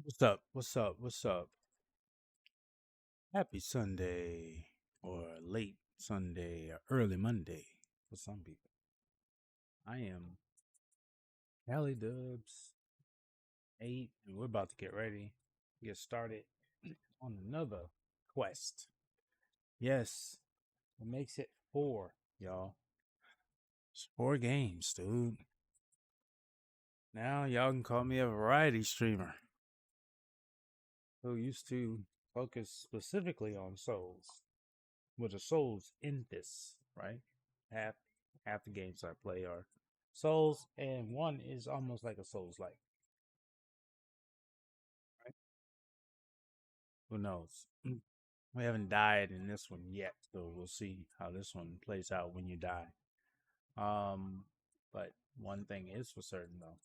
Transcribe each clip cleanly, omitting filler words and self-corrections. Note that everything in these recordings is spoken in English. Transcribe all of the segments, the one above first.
What's up? What's up? What's up? Happy Sunday, or late Sunday, or early Monday for some people. I am Cali Dubs 8, and we're about to get ready to get started on another quest. Yes, it makes it 4, y'all. It's 4 games, dude. Now y'all can call me a variety streamer who used to focus specifically on souls. With the souls in this, right? Half half the games I play are souls, and one is almost like a souls like. Right? Who knows? We haven't died in this one yet, so we'll see how this one plays out when you die. Um, but one thing is for certain though,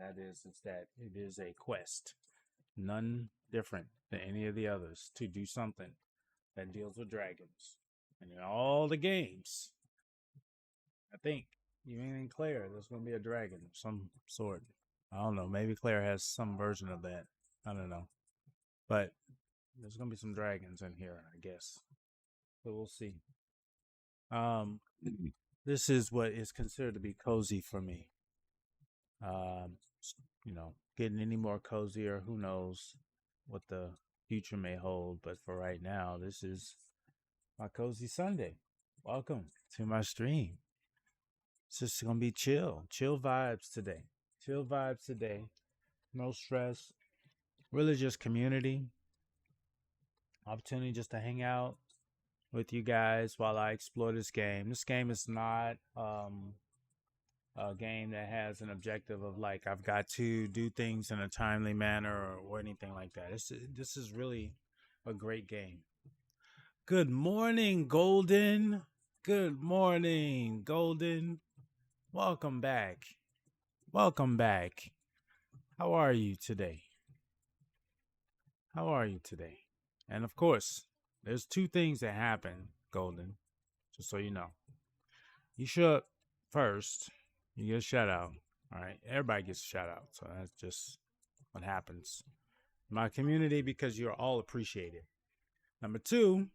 that is that it is a quest, none different than any of the others, to do something that deals with dragons. And in all the games, I think even in Claire, there's going to be a dragon of some sort. I don't know. Maybe Claire has some version of that. I don't know. But there's going to be some dragons in here, I guess. So we'll see. Um, this is what is considered to be cozy for me. Um, getting any more cozier, who knows what the future may hold. But for right now, this is my cozy Sunday. Welcome to my stream. It's just gonna be chill vibes today. Chill vibes today. No stress. Really just community. Opportunity just to hang out with you guys while I explore this game. This game is not a game that has an objective of like I've got to do things in a timely manner or anything like that. This is really a great game. Good morning, Golden. Good morning, Golden. Welcome back. Welcome back. How are you today? How are you today? And of course, there's two things that happen, Golden, just so you know. You show up first, you get a shout out. All right. Everybody gets a shout out. So that's just what happens. My community, because you're all appreciated. Number two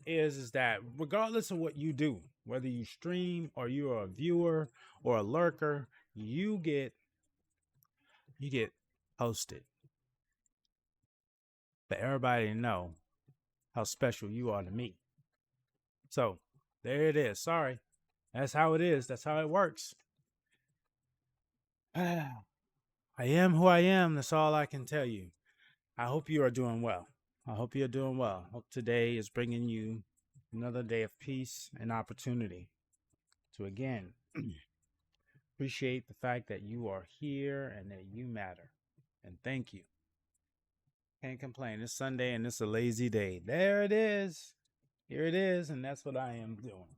is that regardless of what you do, whether you stream or you're a viewer or a lurker, you get hosted. For everybody to know how special you are to me. So there it is. Sorry. That's how it is. That's how it works. I am who I am. That's all I can tell you. I hope you are doing well. I hope you're doing well. Hope today is bringing you another day of peace and opportunity to again appreciate the fact that you are here and that you matter. And thank you. Can't complain. It's Sunday and it's a lazy day. There it is. Here it is. And that's what I am doing.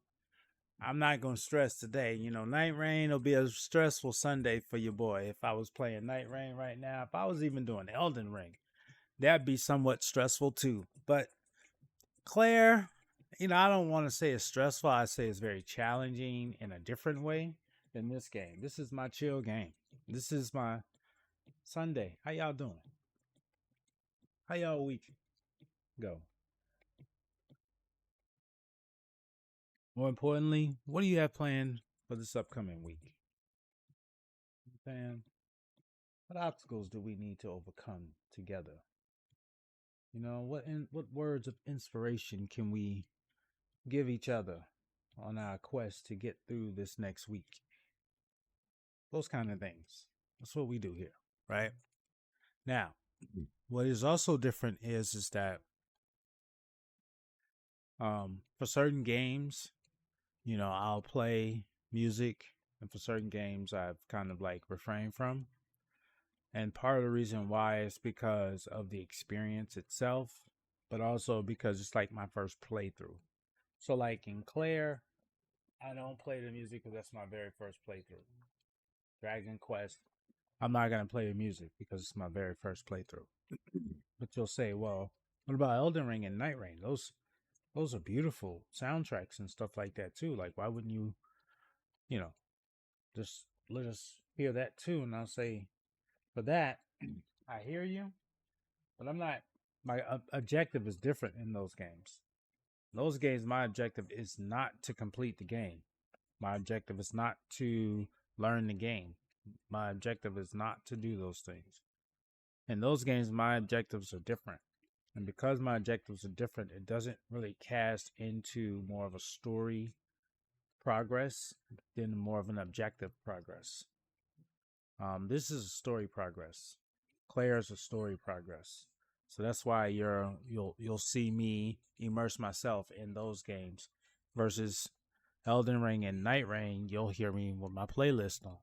I'm not going to stress today. Night Rain will be a stressful Sunday for your boy. If I was playing Night Rain right now, if I was even doing Elden Ring, that'd be somewhat stressful too. But Claire, I don't want to say it's stressful. I say it's very challenging in a different way than this game. This is my chill game. This is my Sunday. How y'all doing? How y'all week go? More importantly, what do you have planned for this upcoming week? Fan, what obstacles do we need to overcome together? What words of inspiration can we give each other on our quest to get through this next week? Those kind of things. That's what we do here, right? Now, what is also different is that for certain games, I'll play music, and for certain games I've kind of like refrained from. And part of the reason why is because of the experience itself, but also because it's like my first playthrough. So, like in Claire, I don't play the music because that's my very first playthrough. Dragon Quest, I'm not going to play the music because it's my very first playthrough. But you'll say, well, what about Elden Ring and Night Rain? Those are beautiful soundtracks and stuff like that too. Like, why wouldn't you, you know, just let us hear that too? And I'll say, for that, I hear you, But I'm not. My objective is different in those games. In those games, my objective is not to complete the game. My objective is not to learn the game. My objective is not to do those things. In those games, my objectives are different. And because my objectives are different, it doesn't really cast into more of a story progress than more of an objective progress. This is a story progress. Claire's a story progress. So that's why you'll see me immerse myself in those games versus Elden Ring and Night Rain. You'll hear me with my playlist on.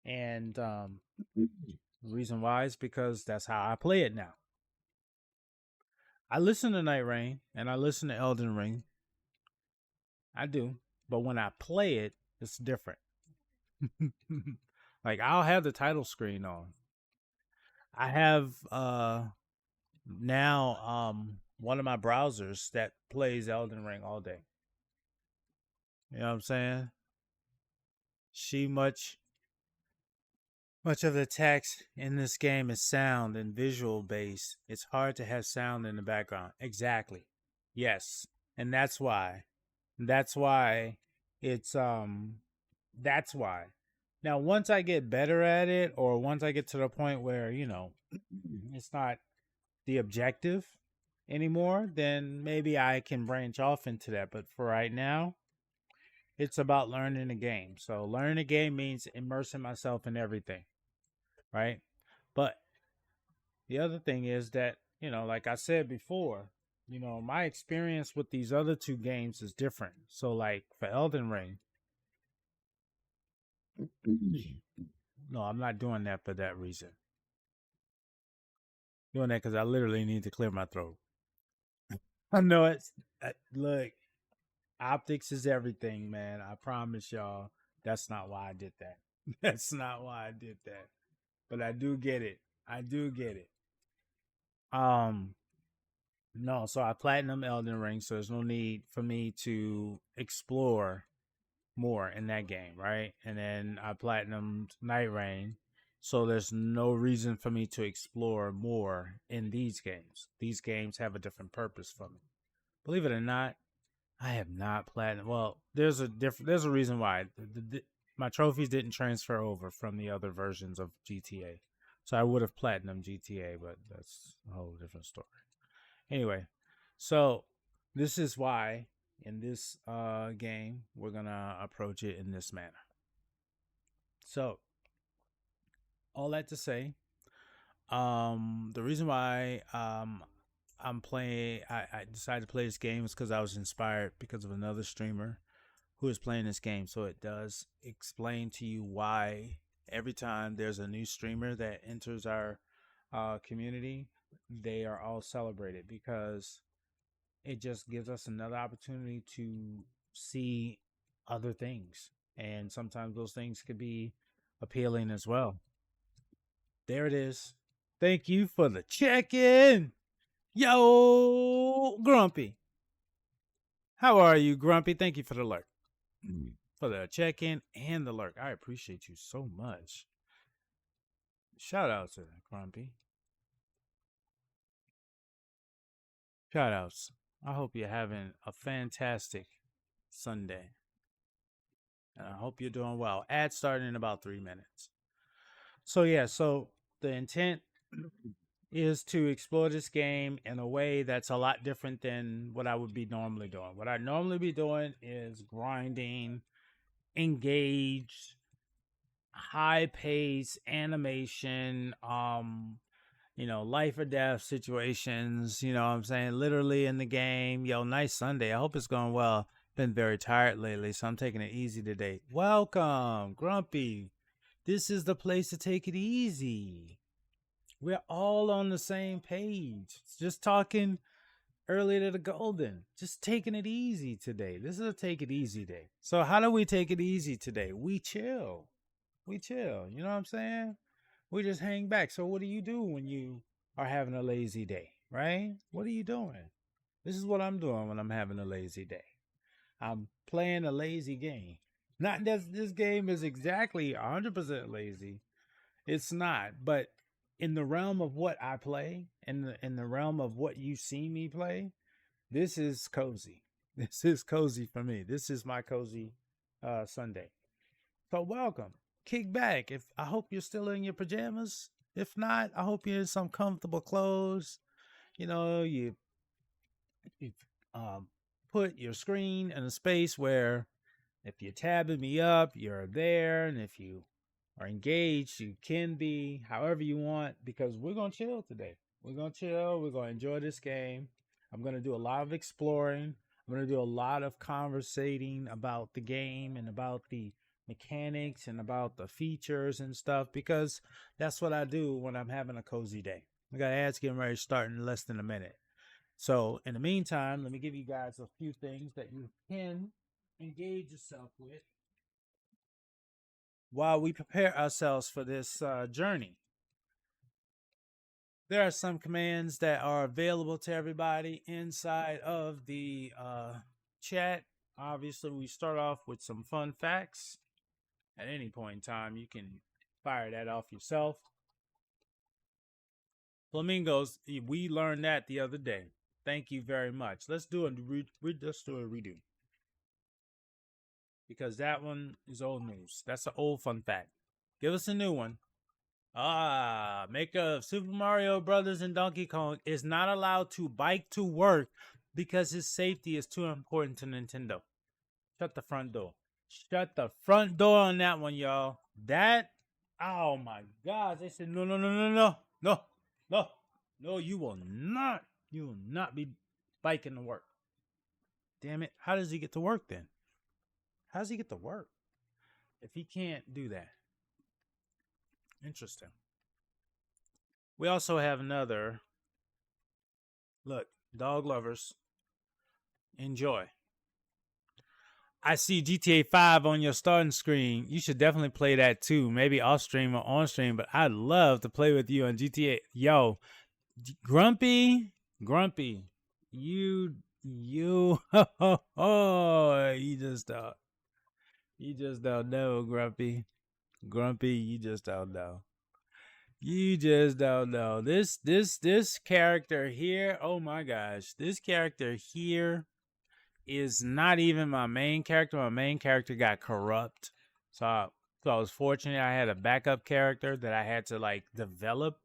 And the reason why is because that's how I play it now. I listen to Night Rain and I listen to Elden Ring. I do. But when I play it, it's different. Like I'll have the title screen on. I have now one of my browsers that plays Elden Ring all day. You know what I'm saying? She much of the text in this game is sound and visual based. It's hard to have sound in the background. Exactly. Yes. And that's why. That's why it's that's why. Now once I get better at it, or once I get to the point where, it's not the objective anymore, then maybe I can branch off into that. But for right now, it's about learning the game. So learning the game means immersing myself in everything, right? But the other thing is that, like I said before, my experience with these other two games is different. So like for Elden Ring, no, I'm not doing that for that reason. Doing that because I literally need to clear my throat. I know it's look, optics is everything, man. I promise y'all, that's not why I did that. That's not why I did that. But I do get it. I do get it. Um, no, so I platinum Elden Ring, so there's no need for me to explore more in that game, right? And then I platinumed Night Rain, so there's no reason for me to explore more in these games. These games have a different purpose for me. Believe it or not, I have not platinum. Well, there's a reason why my trophies didn't transfer over from the other versions of GTA, so I would have platinum GTA, but that's a whole different story. Anyway, so this is why in this game we're gonna approach it in this manner. So all that to say, the reason why I decided to play this game is because I was inspired because of another streamer who is playing this game. So it does explain to you why every time there's a new streamer that enters our community, they are all celebrated, because it just gives us another opportunity to see other things. And sometimes those things could be appealing as well. There it is. Thank you for the check-in. Yo, Grumpy. How are you, Grumpy? Thank you for the lurk. For the check-in and the lurk. I appreciate you so much. Shout out to Grumpy. Shout outs. I hope you're having a fantastic Sunday. And I hope you're doing well. Ad starting in about 3 minutes. So yeah, so the intent is to explore this game in a way that's a lot different than what I would be normally doing. What I normally be doing is grinding, engaged, high pace animation, life or death situations, what I'm saying, literally in the game. Yo, nice Sunday. I hope it's going well. Been very tired lately, so I'm taking it easy today. Welcome, Grumpy. This is the place to take it easy. We're all on the same page. Just talking earlier to the golden. Just taking it easy today. This is a take it easy day. So how do we take it easy today? We chill. We chill. You know what I'm saying? We just hang back. So what do you do when you are having a lazy day, right? What are you doing? This is what I'm doing when I'm having a lazy day. I'm playing a lazy game. Not that this game is exactly 100% lazy. It's not, but in the realm of what I play, in the realm of what you see me play, this is cozy. This is cozy for me. This is my cozy Sunday. So welcome. Kick back. If I hope you're still in your pajamas. If not, I hope you're in some comfortable clothes. You know, you put your screen in a space where if you're tabbing me up, you're there, and if you are engaged, you can be however you want because we're gonna chill today. We're gonna chill. We're gonna enjoy this game. I'm gonna do a lot of exploring. I'm gonna do a lot of conversating about the game and about the mechanics and about the features and stuff because that's what I do when I'm having a cozy day. We got ads getting ready to start in less than a minute. So in the meantime, let me give you guys a few things that you can engage yourself with while we prepare ourselves for this journey. There are some commands that are available to everybody inside of the chat. Obviously, we start off with some fun facts. At any point in time, you can fire that off yourself. Flamingos, we learned that the other day. Thank you very much. Let's do a redo. Because that one is old news. That's an old fun fact. Give us a new one. Maker of Super Mario Brothers and Donkey Kong is not allowed to bike to work because his safety is too important to Nintendo. Shut the front door. Shut the front door on that one, y'all. Oh my gosh. They said, no, you will not be biking to work. Damn it. How does he get to work then? How does he get to work if he can't do that? Interesting. We also have another. Look, dog lovers, enjoy. I see GTA 5 on your starting screen. You should definitely play that too. Maybe off stream or on stream, but I'd love to play with you on GTA. Yo, Grumpy, you, oh, you just don't know, Grumpy. You just don't know. You just don't know. This character here, oh my gosh. This character here is not even my main character. My main character got corrupt. So I was fortunate I had a backup character that I had to like develop.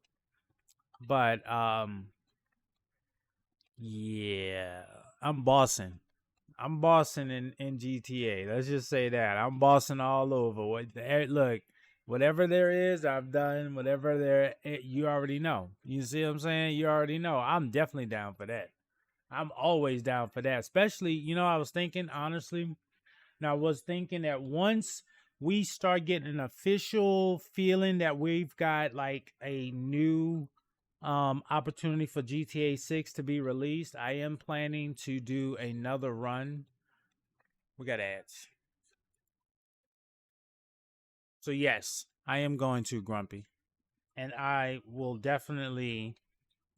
But yeah, I'm bossing. I'm bossing in GTA. Let's just say that. I'm bossing all over. Look, whatever there is, I've done. Whatever there, you already know. You see what I'm saying? You already know. I'm definitely down for that. I'm always down for that. Especially, I was thinking, honestly, I was thinking that once we start getting an official feeling that we've got like a new opportunity for GTA 6 to be released, I am planning to do another run. We got ads. So yes, I am going to Grumpy. And I will definitely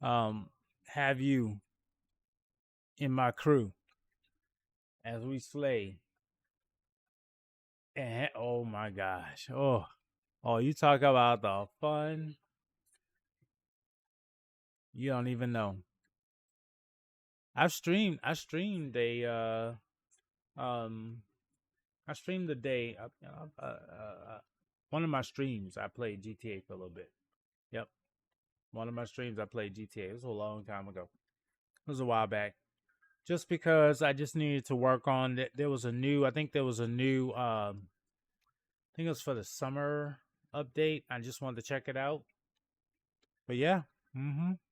have you in my crew as we slay. And oh my gosh. Oh, you talk about the fun. You don't even know. I streamed a I streamed the day one of my streams I played GTA for a little bit. Yep. One of my streams I played GTA. It was a long time ago. It was a while back. Just because I just needed to work on it. There was a new I think it was for the summer update. I just wanted to check it out. But yeah,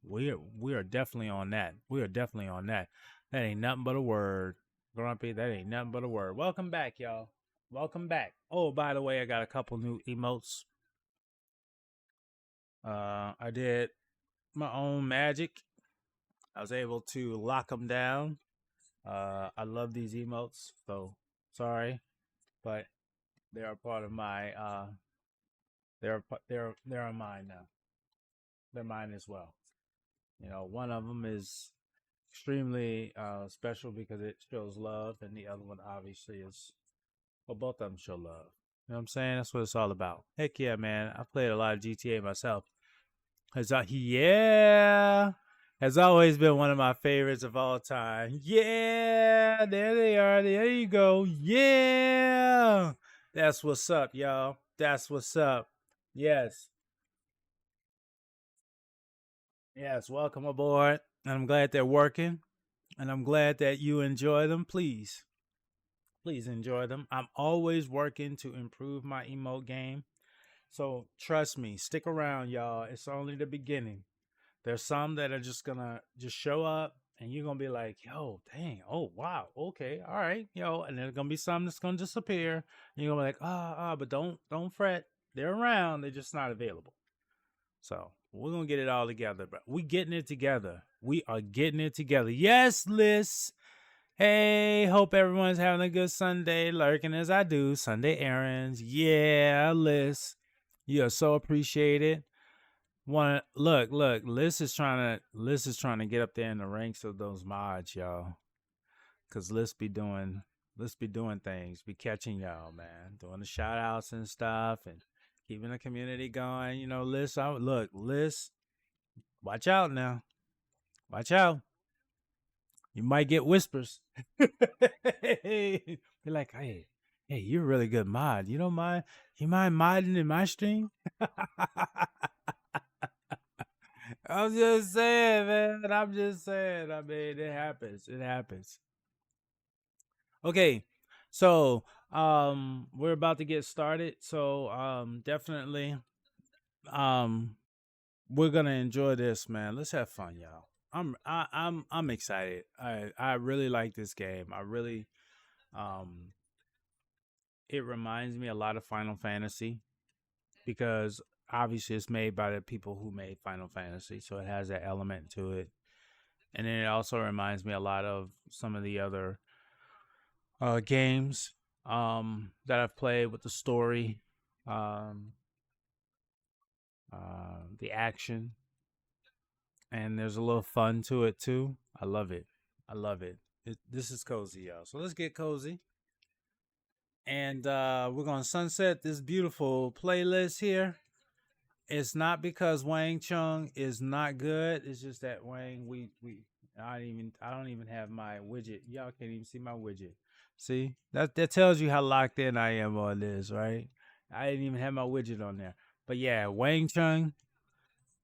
we are definitely on that. We are definitely on that. That ain't nothing but a word, Grumpy. That ain't nothing but a word. Welcome back, y'all. Welcome back. Oh, by the way, I got a couple new emotes. I did my own magic. I was able to lock them down. I love these emotes, so sorry, but they are part of my. They're mine now. They're mine as well. One of them is extremely special because it shows love, and the other one obviously is, well, both of them show love. You know what I'm saying? That's what it's all about. Heck yeah, man. I played a lot of GTA myself. Yeah, has always been one of my favorites of all time. Yeah, there they are. There you go. Yeah, that's what's up, y'all. That's what's up. Yes, yes. Welcome aboard. And I'm glad they're working, and I'm glad that you enjoy them. Please enjoy them. I'm always working to improve my emote game. So trust me, stick around, y'all. It's only the beginning. There's some that are just gonna just show up and you're gonna be like, yo, dang, oh wow, okay, all right, yo, and there's gonna be some that's gonna disappear. And you're gonna be like, but don't fret. They're around, they're just not available. So we're gonna get it all together, but we getting it together. We are getting it together. Yes, Liz. Hey, hope everyone's having a good Sunday, lurking as I do. Sunday errands. Yeah, Liz. You are so appreciated. Look, Liz is trying to get up there in the ranks of those mods, y'all. Cause Liz be doing things, be catching y'all, man. Doing the shout outs and stuff and keeping the community going. You know, Liz, watch out now. Watch out. You might get whispers. Be like, hey, you're a really good mod. You don't mind? You mind modding in my stream? I'm just saying, man. I'm just saying. I mean, it happens. It happens. Okay. So, we're about to get started. So, definitely, um, we're gonna enjoy this, man. Let's have fun, y'all. I'm excited. I really like this game. I really, um, it reminds me a lot of Final Fantasy because obviously it's made by the people who made Final Fantasy, so it has that element to it. And then it also reminds me a lot of some of the other games that I've played with the story, um, the action, and there's a little fun to it too. I love it. I love it. This is cozy, y'all. So let's get cozy. And we're going to sunset this beautiful playlist here. It's not because Wang Chung is not good. It's just that Wang, I don't even have my widget. Y'all can't even see my widget. See, that tells you how locked in I am on this, right? I didn't even have my widget on there. But yeah, Wang Chung,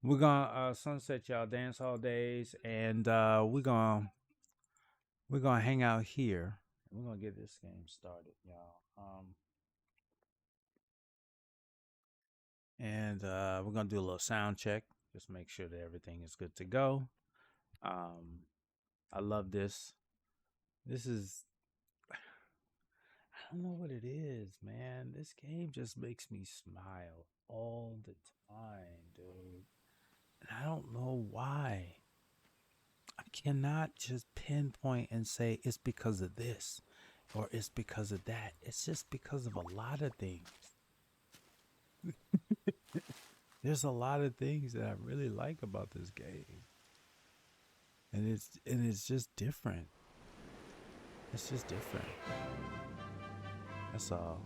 we're gonna sunset y'all dance hall days, and we're gonna hang out here. We're gonna get this game started, y'all. And we're gonna do a little sound check, just make sure that everything is good to go. Um, I love this. This is I don't know what it is, man. This game just makes me smile all the time, dude. And I don't know why. I cannot just pinpoint and say it's because of this or it's because of that. It's just because of a lot of things. There's a lot of things that I really like about this game. And it's just different. It's just different. That's all.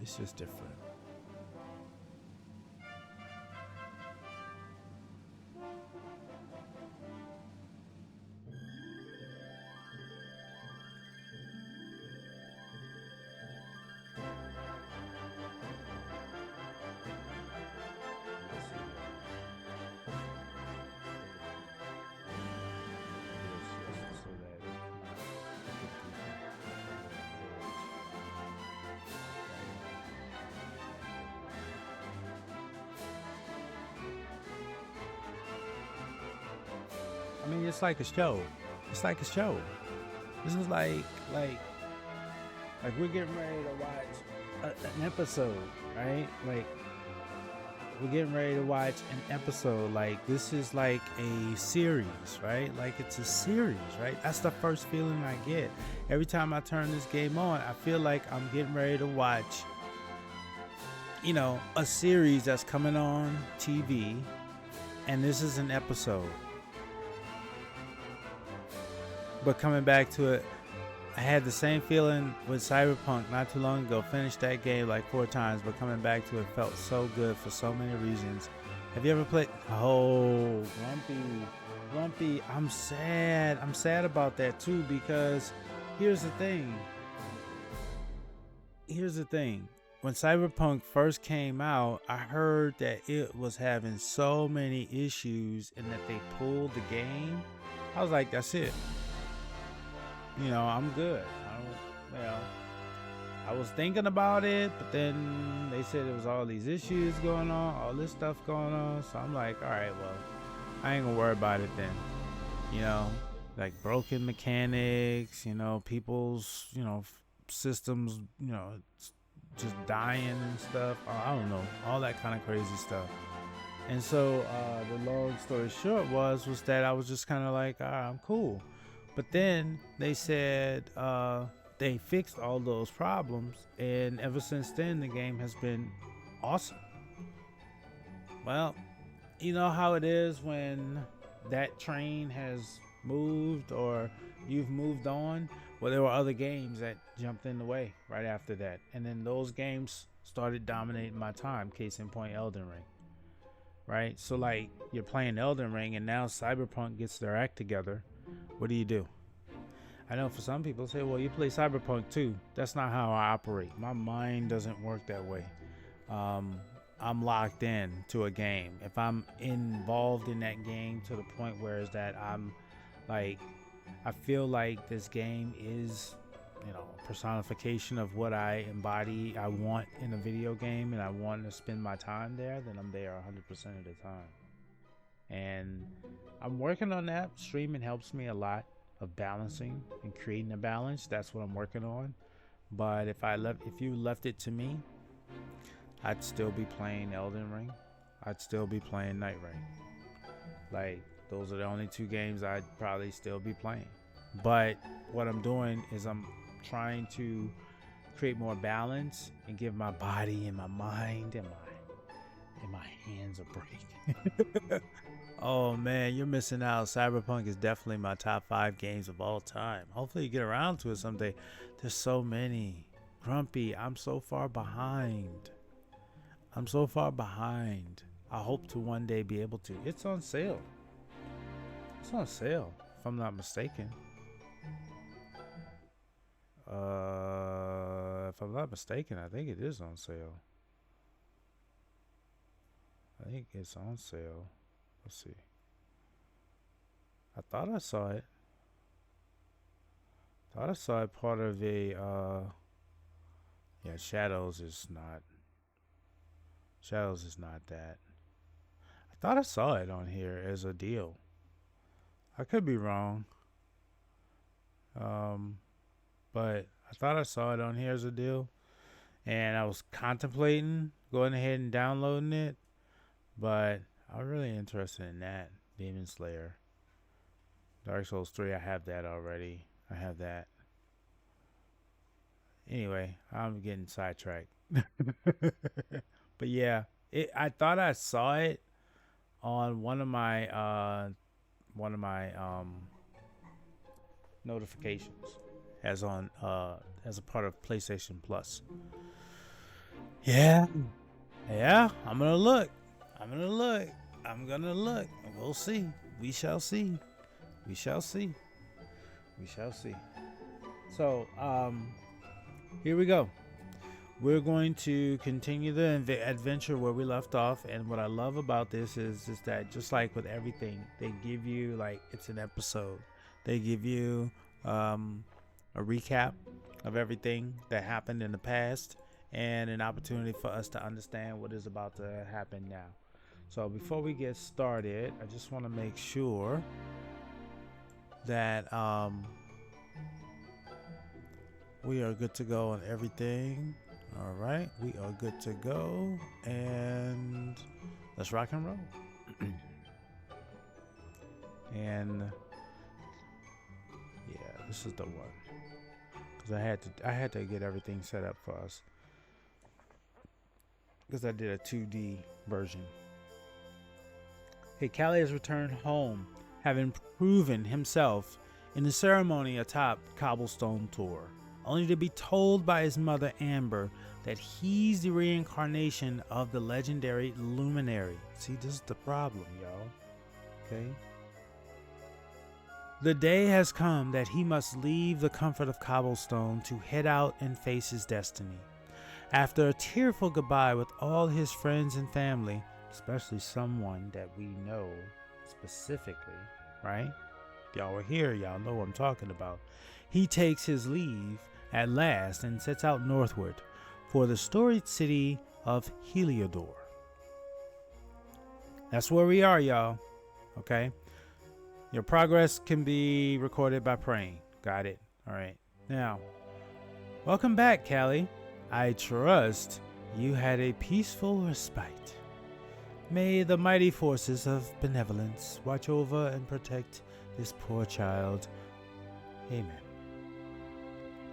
It's just different. I mean, it's like a show. It's like a show. This is like we're getting ready to watch an episode, right? Like we're getting ready to watch an episode. Like this is like a series, right? Like it's a series, right? That's the first feeling I get every time I turn this game on. I feel like I'm getting ready to watch, a series that's coming on TV, and this is an episode. But coming back to it, I had the same feeling with Cyberpunk not too long ago. Finished that game like 4 times, but coming back to it felt so good for so many reasons. Have you ever played? Oh, Grumpy. I'm sad. I'm sad about that too because here's the thing. Here's the thing. When Cyberpunk first came out, I heard that it was having so many issues and that they pulled the game. I was like, that's it. I'm good. I was thinking about it, but then they said there was all these issues going on, all this stuff going on. So I'm like, all right, well, I ain't gonna worry about it then. Like broken mechanics, people's, systems, just dying and stuff. I don't know, all that kind of crazy stuff. And so the long story short was that I was just kind of like, all right, I'm cool. But then they said they fixed all those problems, and ever since then the game has been awesome. Well, you know how it is when that train has moved or you've moved on. Well, there were other games that jumped in the way right after that, and then those games started dominating my time. Case in point, Elden Ring. Right? So like you're playing Elden Ring and now Cyberpunk gets their act together. What do? I know for some people say, well, you play Cyberpunk too. That's not how I operate. My mind doesn't work that way. I'm locked in to a game. If I'm involved in that game to the point where is that I'm like, I feel like this game is, a personification of what I embody, I want in a video game, and I want to spend my time there, then I'm there 100% of the time. And I'm working on that. Streaming helps me a lot of balancing and creating a balance. That's what I'm working on. But if you left it to me, I'd still be playing Elden Ring. I'd still be playing Night Ring. Like, those are the only two games I'd probably still be playing. But what I'm doing is I'm trying to create more balance and give my body and my mind and my hands a break. Oh man, you're missing out. Cyberpunk is definitely my top 5 games of all time. Hopefully you get around to it someday. There's so many. Grumpy, I'm so far behind. I hope to one day be able to. It's on sale. If I'm not mistaken. If I'm not mistaken, I think it is on sale. I think it's on sale. Let's see. I thought I saw it. Part of a Shadows is not that. I thought I saw it on here as a deal. I could be wrong. But I thought I saw it on here as a deal. And I was contemplating going ahead and downloading it. But I'm really interested in that. Demon Slayer. Dark Souls 3, I have that already. Anyway, I'm getting sidetracked. But yeah, I thought I saw it on one of my notifications as a part of PlayStation Plus. Yeah. I'm gonna look. We'll see. We shall see. So, here we go. We're going to continue the adventure where we left off, and what I love about this is that just like with everything, they give you like it's an episode. They give you a recap of everything that happened in the past and an opportunity for us to understand what is about to happen now. So before we get started, I just want to make sure that we are good to go on everything. All right, we are good to go, and let's rock and roll. And yeah, this is the one because I had to get everything set up for us because I did a 2D version. Hey, Callie has returned home, having proven himself in the ceremony atop Cobblestone Tor. only to be told by his mother Amber that he's the reincarnation of the legendary Luminary. See, this is the problem, y'all. Okay? The day has come that he must leave the comfort of Cobblestone to head out and face his destiny. After a tearful goodbye with all his friends and family, especially someone that we know specifically, right? Y'all were here, y'all know what I'm talking about. He takes his leave at last and sets out northward for the storied city of Heliodor. That's where we are, y'all. Okay? Your progress can be recorded by praying. Got it. All right. Now, welcome back, Callie. I trust you had a peaceful respite. May the mighty forces of benevolence watch over and protect this poor child. Amen.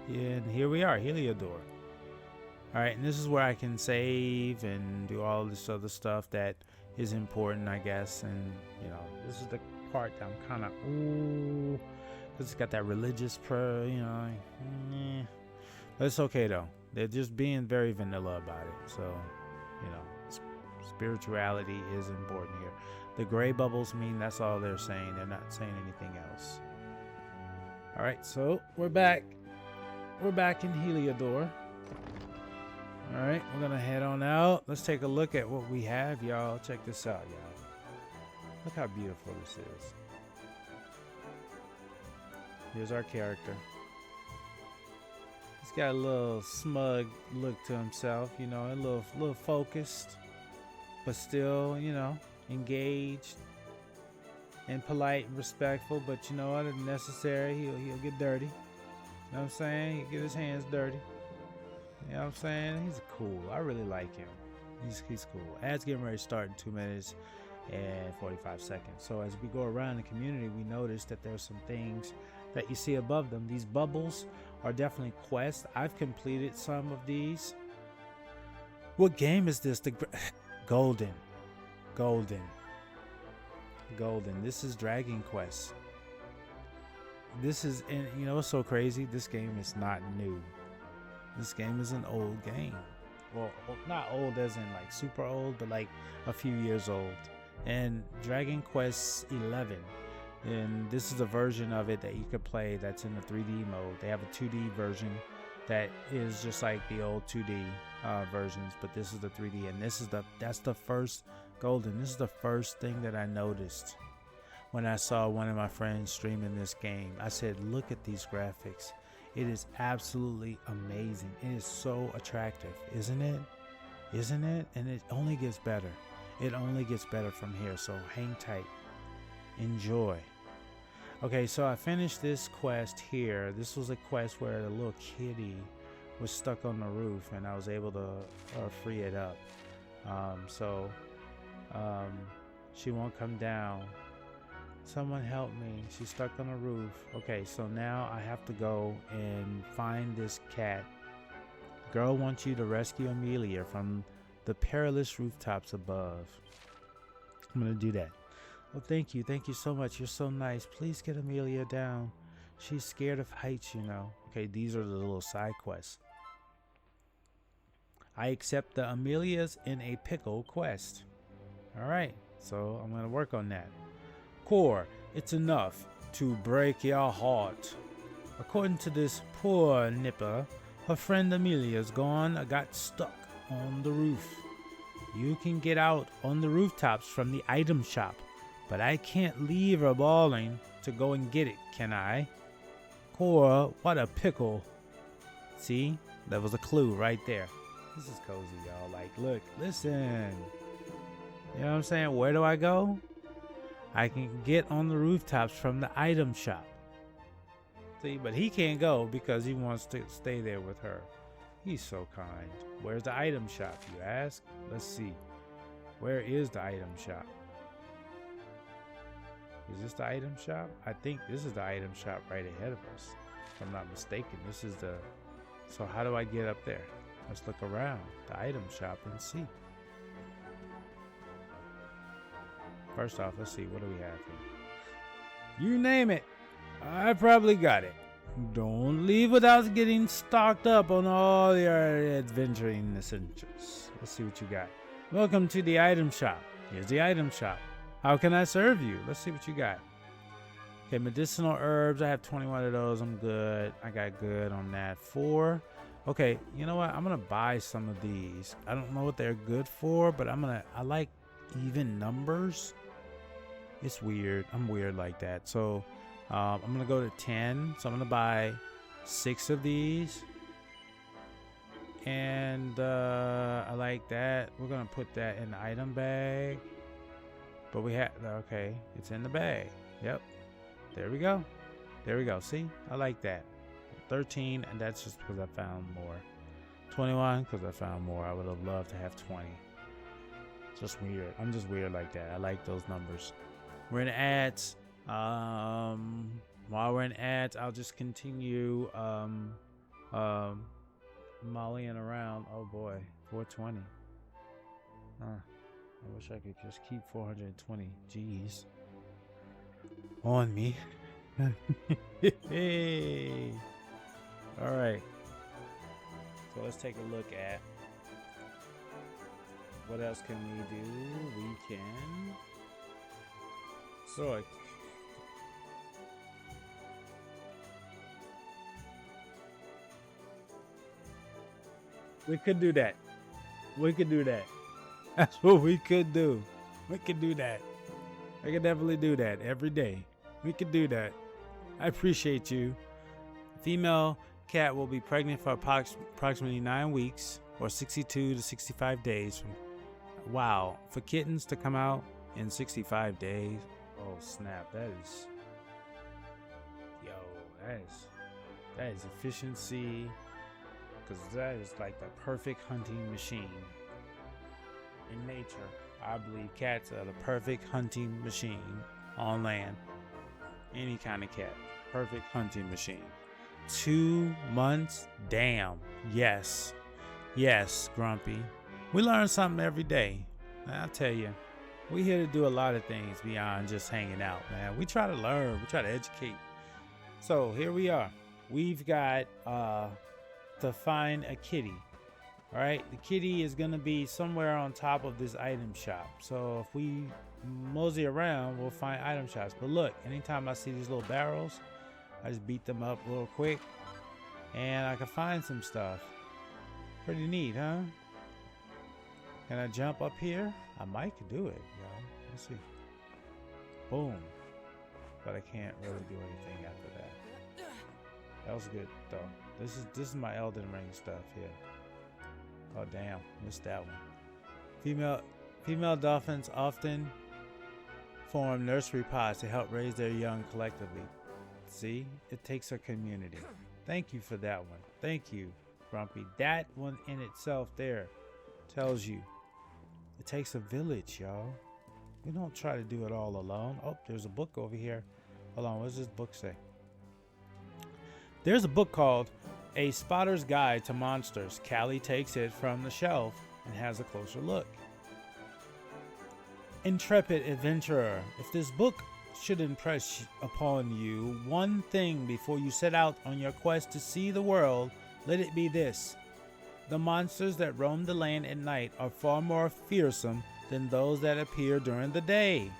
And here we are, Heliodor. Alright, and this is where I can save and do all this other stuff that is important, I guess. And, you know, this is the part that I'm kind of, because it's got that religious prayer, you know. But it's okay, though. They're just being very vanilla about it. So, you know, spirituality is important here. The gray bubbles mean that's all they're saying. They're not saying anything else. All right, so we're back. We're back in Heliodor. All right, we're going to head on out. Let's take a look at what we have, y'all. Check this out, y'all. Look how beautiful this is. Here's our character. He's got a little smug look to himself, you know, a little focused, but still, you know, engaged and polite and respectful. But you know what? If necessary, he'll get dirty. You know what I'm saying? He'll get his hands dirty. You know what I'm saying? He's cool. I really like him. He's cool. Ad's getting ready to start in 2 minutes and 45 seconds. So as we go around the community, we notice that there's some things that you see above them. These bubbles are definitely quests. I've completed some of these. What game is this? Golden. This is Dragon Quest. This is, and you know what's so crazy? This game is not new. This game is an old game. Well, not old as in like super old, but like a few years old. And Dragon Quest 11. And this is a version of it that you could play that's in the 3D mode. They have a 2D version that is just like the old 2D versions, but this is the 3D, and that's the first Golden. This is the first thing that I noticed when I saw one of my friends streaming this game. I said, look at these graphics. It is absolutely amazing. It is so attractive, isn't it? And it only gets better. It only gets better from here, so hang tight. Enjoy. Okay, so I finished this quest here. This was a quest where the little kitty was stuck on the roof, and I was able to free it up. She won't come down. Someone help me. She's stuck on the roof. Okay, so now I have to go and find this cat. Girl wants you to rescue Amelia from the perilous rooftops above. I'm gonna do that. Oh, thank you so much. You're so nice. Please get Amelia down. She's scared of heights, you know. Okay, these are the little side quests. I accept the Amelia's in a Pickle quest. Alright, so I'm gonna work on that. Core, it's enough to break your heart. According to this poor nipper, her friend Amelia's got stuck on the roof. You can get out on the rooftops from the item shop, but I can't leave her bawling to go and get it, can I? Core, what a pickle. See, that was a clue right there. This is cozy, y'all. Like, look, listen. You know what I'm saying? Where do I go? I can get on the rooftops from the item shop. See, but he can't go because he wants to stay there with her. He's so kind. Where's the item shop, you ask? Let's see. Where is the item shop? Is this the item shop? I think this is the item shop right ahead of us. If I'm not mistaken, this is the... So how do I get up there? Let's look around the item shop and see. First off, let's see. What do we have here? You name it. I probably got it. Don't leave without getting stocked up on all your adventuring essentials. Let's see what you got. Welcome to the item shop. Here's the item shop. How can I serve you? Let's see what you got. Okay, medicinal herbs. I have 21 of those. I'm good. I got good on that. 4. Okay, you know what? I'm gonna buy some of these. I don't know what they're good for, but I like even numbers. It's weird. I'm weird like that. So I'm gonna go to 10. So I'm gonna buy 6 of these. And I like that. We're gonna put that in the item bag. But we have, okay, it's in the bag. Yep. There we go. There we go. See, I like that. 13, and that's just because I found more. 21, because I found more. I would have loved to have 20. Just weird. I'm just weird like that. I like those numbers. We're in ads. While we're in ads, I'll just continue mollying around. Oh boy, 420. I wish I could just keep 420. Jeez. On me. Hey. All right. So let's take a look at what else can we do. We can sort. We could do that. We could do that. That's what we could do. We could do that. I could definitely do that every day. We could do that. I appreciate you. Female cat will be pregnant for approximately 9 weeks or 62 to 65 days. Wow. For kittens to come out in 65 days. Oh, snap. That is... Yo, that is efficiency. Because that is like the perfect hunting machine. In nature, I believe cats are the perfect hunting machine on land. Any kind of cat. Perfect hunting machine. 2 months? Damn. Yes. Yes, Grumpy. We learn something every day. I'll tell you. We here to do a lot of things beyond just hanging out, man. We try to learn. We try to educate. So here we are. We've got to find a kitty. All right, the kitty is gonna be somewhere on top of this item shop. So if we mosey around, we'll find item shops. But look, anytime I see these little barrels, I just beat them up real quick, and I can find some stuff. Pretty neat, huh? Can I jump up here? I might could do it, yo. Let's see. Boom. But I can't really do anything after that. That was good though. This is my Elden Ring stuff here. Oh damn, missed that one. Female dolphins often form nursery pods to help raise their young collectively. See, it takes a community. Thank you for that one. Thank you, Grumpy. That one in itself there tells you it takes a village, y'all. We don't try to do it all alone. Oh, there's a book over here. Hold on, what does this book say? There's a book called A Spotter's Guide to Monsters. Callie takes it from the shelf and has a closer look. Intrepid adventurer, if this book should impress upon you one thing before you set out on your quest to see the world, let it be this. The monsters that roam the land at night are far more fearsome than those that appear during the day.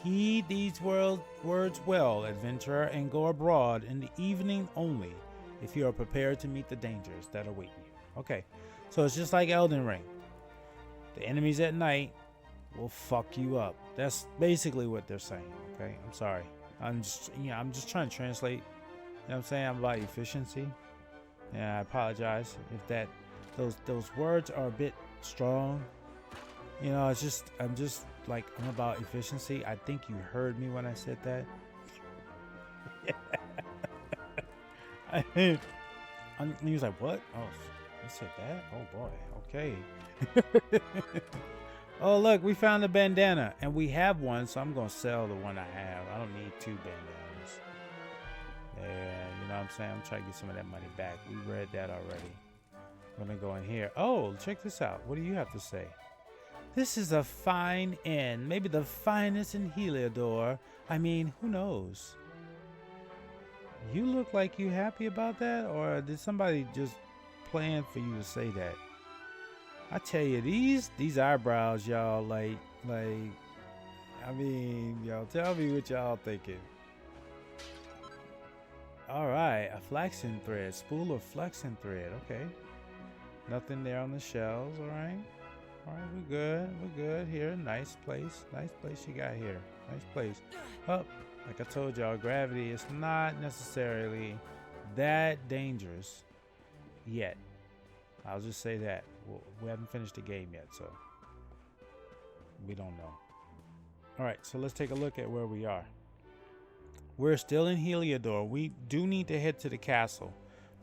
Heed these words well, adventurer, and go abroad in the evening only, if you are prepared to meet the dangers that await you. Okay, so it's just like Elden Ring. The enemies at night will fuck you up. That's basically what they're saying. Okay, I'm sorry. I'm just trying to translate. You know what I'm saying? I'm about efficiency. Yeah, I apologize if those words are a bit strong. You know, I'm about efficiency. I think you heard me when I said that. He was like, what? Oh, you said that? Oh boy, okay. Oh look, we found a bandana, and we have one, so I'm gonna sell the one I have. I don't need 2 bandanas. Yeah, you know what I'm saying? I'm trying to get some of that money back. We read that already. I'm gonna go in here. Oh, check this out. What do you have to say? This is a fine inn, maybe the finest in Heliodor. I mean, who knows? You look like you happy about that, or did somebody just plan for you to say that? I tell you, these eyebrows, y'all, I mean, y'all tell me what y'all thinking. All right, a flaxen thread, spool of flaxen thread. Okay, nothing there on the shelves. All right, we're good. We're good here. Nice place you got here. Nice place. Up, like I told y'all, gravity is not necessarily that dangerous yet. I'll just say that we haven't finished the game yet, so we don't know. All right, so let's take a look at where we are. We're still in Heliodor. We do need to head to the castle.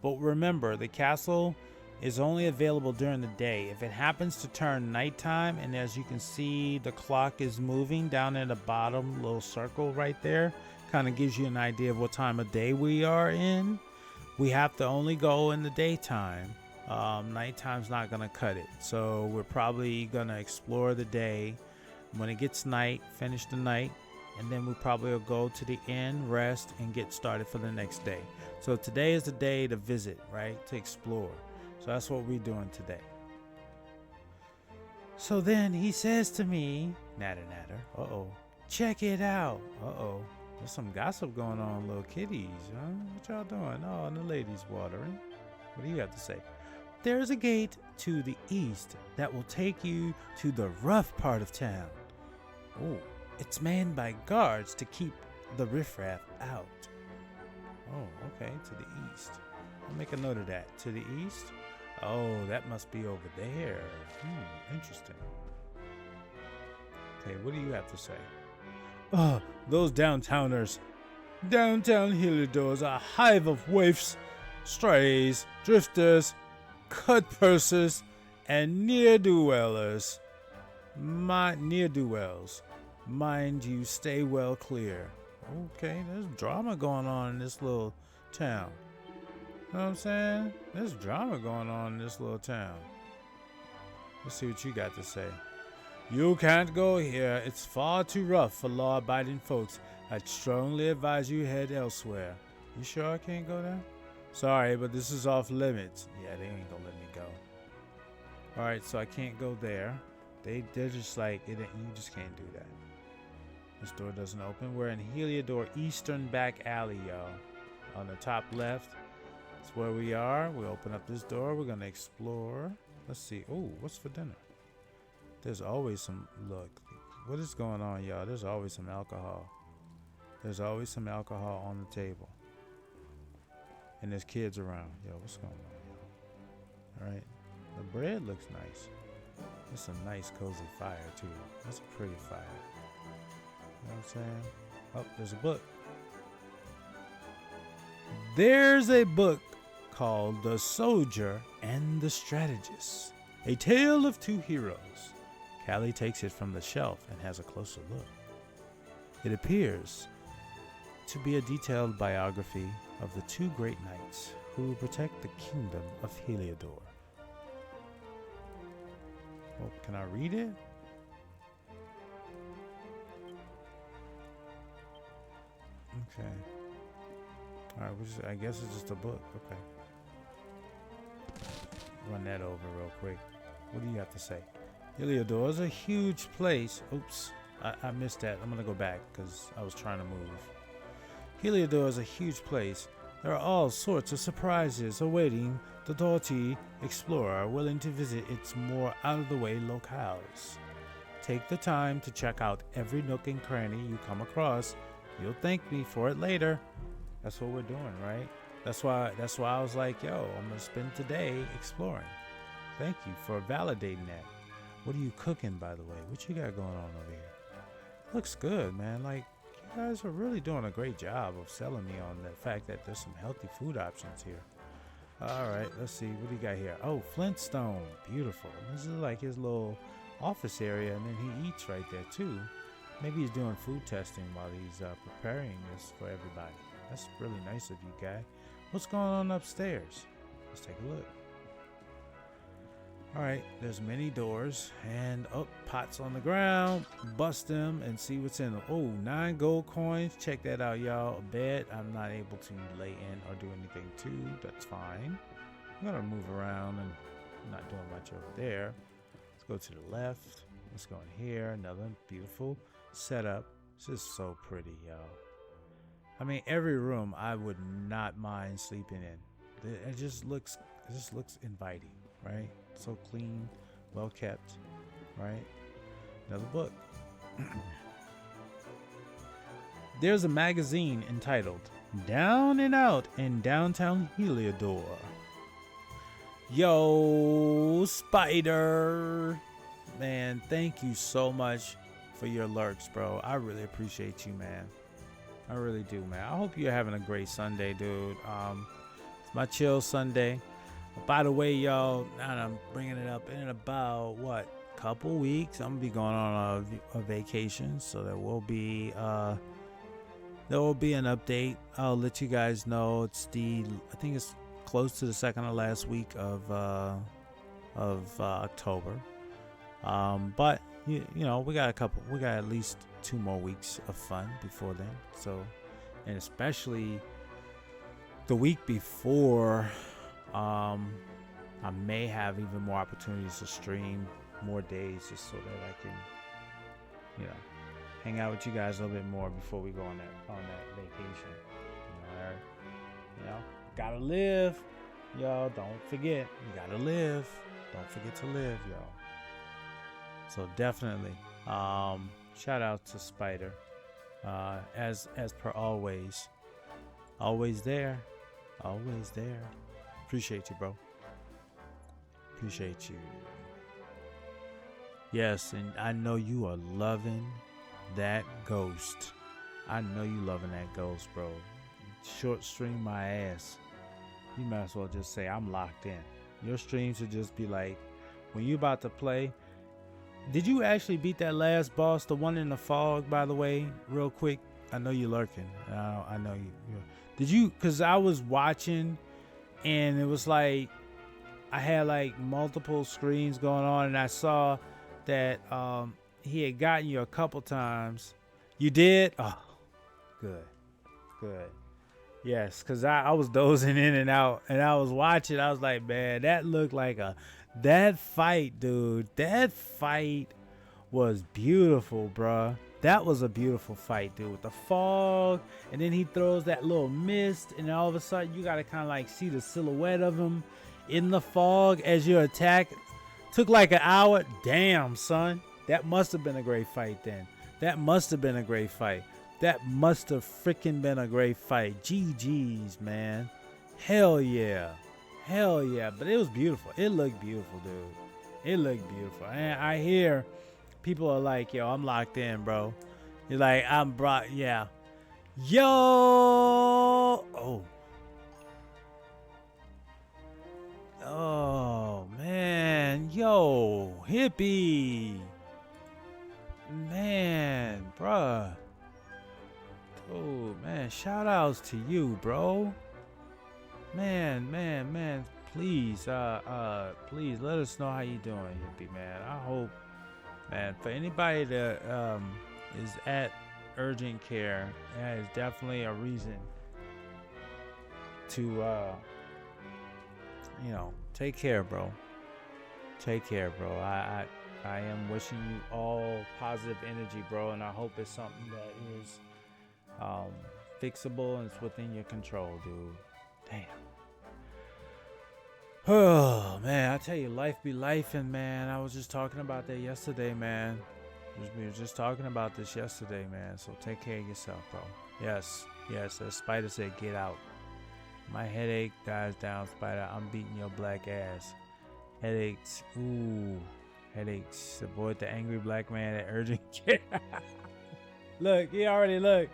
But remember, the castle is only available during the day. If it happens to turn nighttime, and as you can see, the clock is moving down in the bottom little circle right there, kind of gives you an idea of what time of day we are in. We have to only go in the daytime. Nighttime's not going to cut it. So we're probably going to explore the day. When it gets night, finish the night, and then we probably will go to the inn, rest, and get started for the next day. So today is the day to visit, right? To explore. So that's what we're doing today. So then he says to me, natter, uh-oh, check it out. Uh-oh, there's some gossip going on, little kitties, huh? What y'all doing? Oh, and the ladies watering. What do you have to say? There's a gate to the east that will take you to the rough part of town. Oh, it's manned by guards to keep the riffraff out. Oh, okay, to the east. I'll make a note of that. To the east? Oh, that must be over there. Interesting. Okay, what do you have to say? Oh, those downtowners. Downtown Heliodor is a hive of waifs, strays, drifters, cut-pursers, and ne'er-do-wellers. Ne'er-do-wells. Mind you, stay well clear. Okay, there's drama going on in this little town. You know what I'm saying? There's drama going on in this little town. Let's see what you got to say. You can't go here. It's far too rough for law-abiding folks. I'd strongly advise you head elsewhere. You sure I can't go there? Sorry, but this is off limits. Yeah, they ain't gonna let me go. Alright, so I can't go there. They're just like, you just can't do that. This door doesn't open. We're in Heliodor Eastern Back Alley, y'all. On the top left, that's where we are. We open up this door. We're gonna explore. Let's see. Oh, what's for dinner? There's always some, look, what is going on, y'all? There's always some alcohol. There's always some alcohol on the table. And there's kids around. Yo, what's going on, y'all? All right. The bread looks nice. It's a nice, cozy fire, too. That's a pretty fire. You know what I'm saying? Oh, there's a book. There's a book called The Soldier and the Strategist. A Tale of Two Heroes. Callie takes it from the shelf and has a closer look. It appears to be a detailed biography of the two great knights who will protect the kingdom of Heliodor. Well, can I read it? Okay. Alright, I guess it's just a book. Okay. Run that over real quick. What do you have to say? Heliodor is a huge place. Oops. I missed that. I'm going to go back because I was trying to move. Heliodor is a huge place. There are all sorts of surprises awaiting the doughty explorer willing to visit its more out-of-the-way locales. Take the time to check out every nook and cranny you come across. You'll thank me for it later. That's what we're doing, right? That's why I was like, yo, I'm going to spend today exploring. Thank you for validating that. What are you cooking, by the way? What you got going on over here? Looks good, man. Like, you guys are really doing a great job of selling me on the fact that there's some healthy food options here. All right, let's see. What do you got here? Oh, Flintstone. Beautiful. This is like his little office area, and then he eats right there, too. Maybe he's doing food testing while he's preparing this for everybody. That's really nice of you, guy. What's going on upstairs? Let's take a look. All right, there's many doors and pots on the ground. Bust them and see what's in them. Oh, 9 gold coins. Check that out, y'all. A bed I'm not able to lay in or do anything to. That's fine. I'm gonna move around and not doing much over there. Let's go to the left. Let's go in here. Another beautiful setup. This is so pretty, y'all. I mean, every room I would not mind sleeping in. It just looks inviting, right? So clean, well kept, right? Another book. There's a magazine entitled Down and Out in Downtown Heliodor. Yo, Spider. Man, thank you so much for your lurks, bro. I really appreciate you, man. I really do, man. I hope you're having a great Sunday, dude. It's my chill Sunday. By the way, y'all, now I'm bringing it up in about couple weeks. I'm gonna be going on a vacation, so there will be an update. I'll let you guys know. I think it's close to the second or last week of October. But you know, we got at least 2 more weeks of fun before then. So, and especially the week before, I may have even more opportunities to stream more days, just so that I can, hang out with you guys a little bit more before we go on that vacation. Gotta live, y'all. Don't forget, you gotta live. Don't forget to live, y'all. So definitely, shout out to Spider, as per always there. Appreciate you, bro. Appreciate you. Yes, and I know you are loving that ghost. I know you loving that ghost, bro. Short stream my ass. You might as well just say I'm locked in. Your streams should just be like, when you about to play. Did you actually beat that last boss, the one in the fog, by the way, real quick? I know you lurking. I know you. Did you? Because I was watching, and it was like I had like multiple screens going on, and I saw that he had gotten you a couple times. You did? Oh, good. Yes, because I was dozing in and out, and I was watching. I was like, man, that looked like that fight, dude. That fight was beautiful, bruh. That was a beautiful fight, dude, with the fog, and then he throws that little mist, and all of a sudden you gotta kind of like see the silhouette of him in the fog as you attack. Took like an hour. Damn, son. That must have been a great fight then. That must have been a great fight. That must have freaking been a great fight. GG's, man. Hell yeah. But it was beautiful. It looked beautiful, dude. It looked beautiful. And I hear people are like, yo, I'm locked in, bro. You're like, I'm brought, yeah. Yo. Oh, man. Yo, hippie. Man, bruh. Oh, man. Shout outs to you, bro. Man. Please, please let us know how you doing, hippie, man. I hope, man, for anybody that is at urgent care, that is definitely a reason to take care, bro. Take care, bro. I am wishing you all positive energy, bro, and I hope it's something that is fixable and it's within your control, dude. Damn. Oh, man, I tell you, life be lifing, man. I was just talking about that yesterday, man. We were just talking about this yesterday, man. So take care of yourself, bro. Yes, as Spider said, get out. My headache dies down, Spider. I'm beating your black ass. Headaches. Ooh. Headaches. Avoid the angry black man at urgent care. Look, he already Look,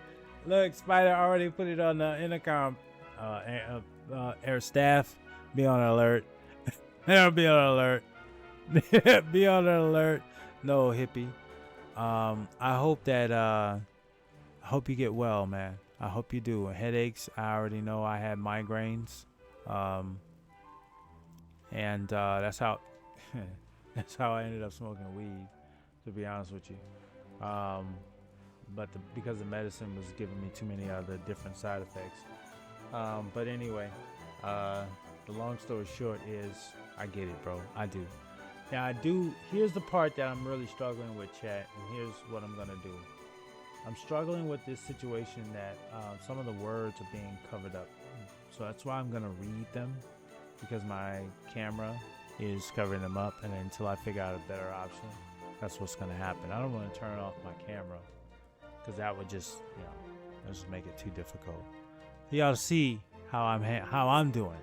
Spider already put it on the intercom. Air staff, be on alert. Be on alert. Be on alert. No, hippie. I hope that I hope you get well, man. I hope you do. Headaches, I already know. I had migraines. And that's how That's how I ended up smoking weed, to be honest with you. Um, but because the medicine was giving me too many other different side effects. But anyway, uh, the long story short is I get it, bro. I do. Now I do. Here's the part that I'm really struggling with, chat, and here's what I'm gonna do. I'm struggling with this situation that some of the words are being covered up, so that's why I'm gonna read them because my camera is covering them up, and until I figure out a better option, that's what's gonna happen. I don't want to turn off my camera because that would just, just make it too difficult. Y'all see how I'm doing.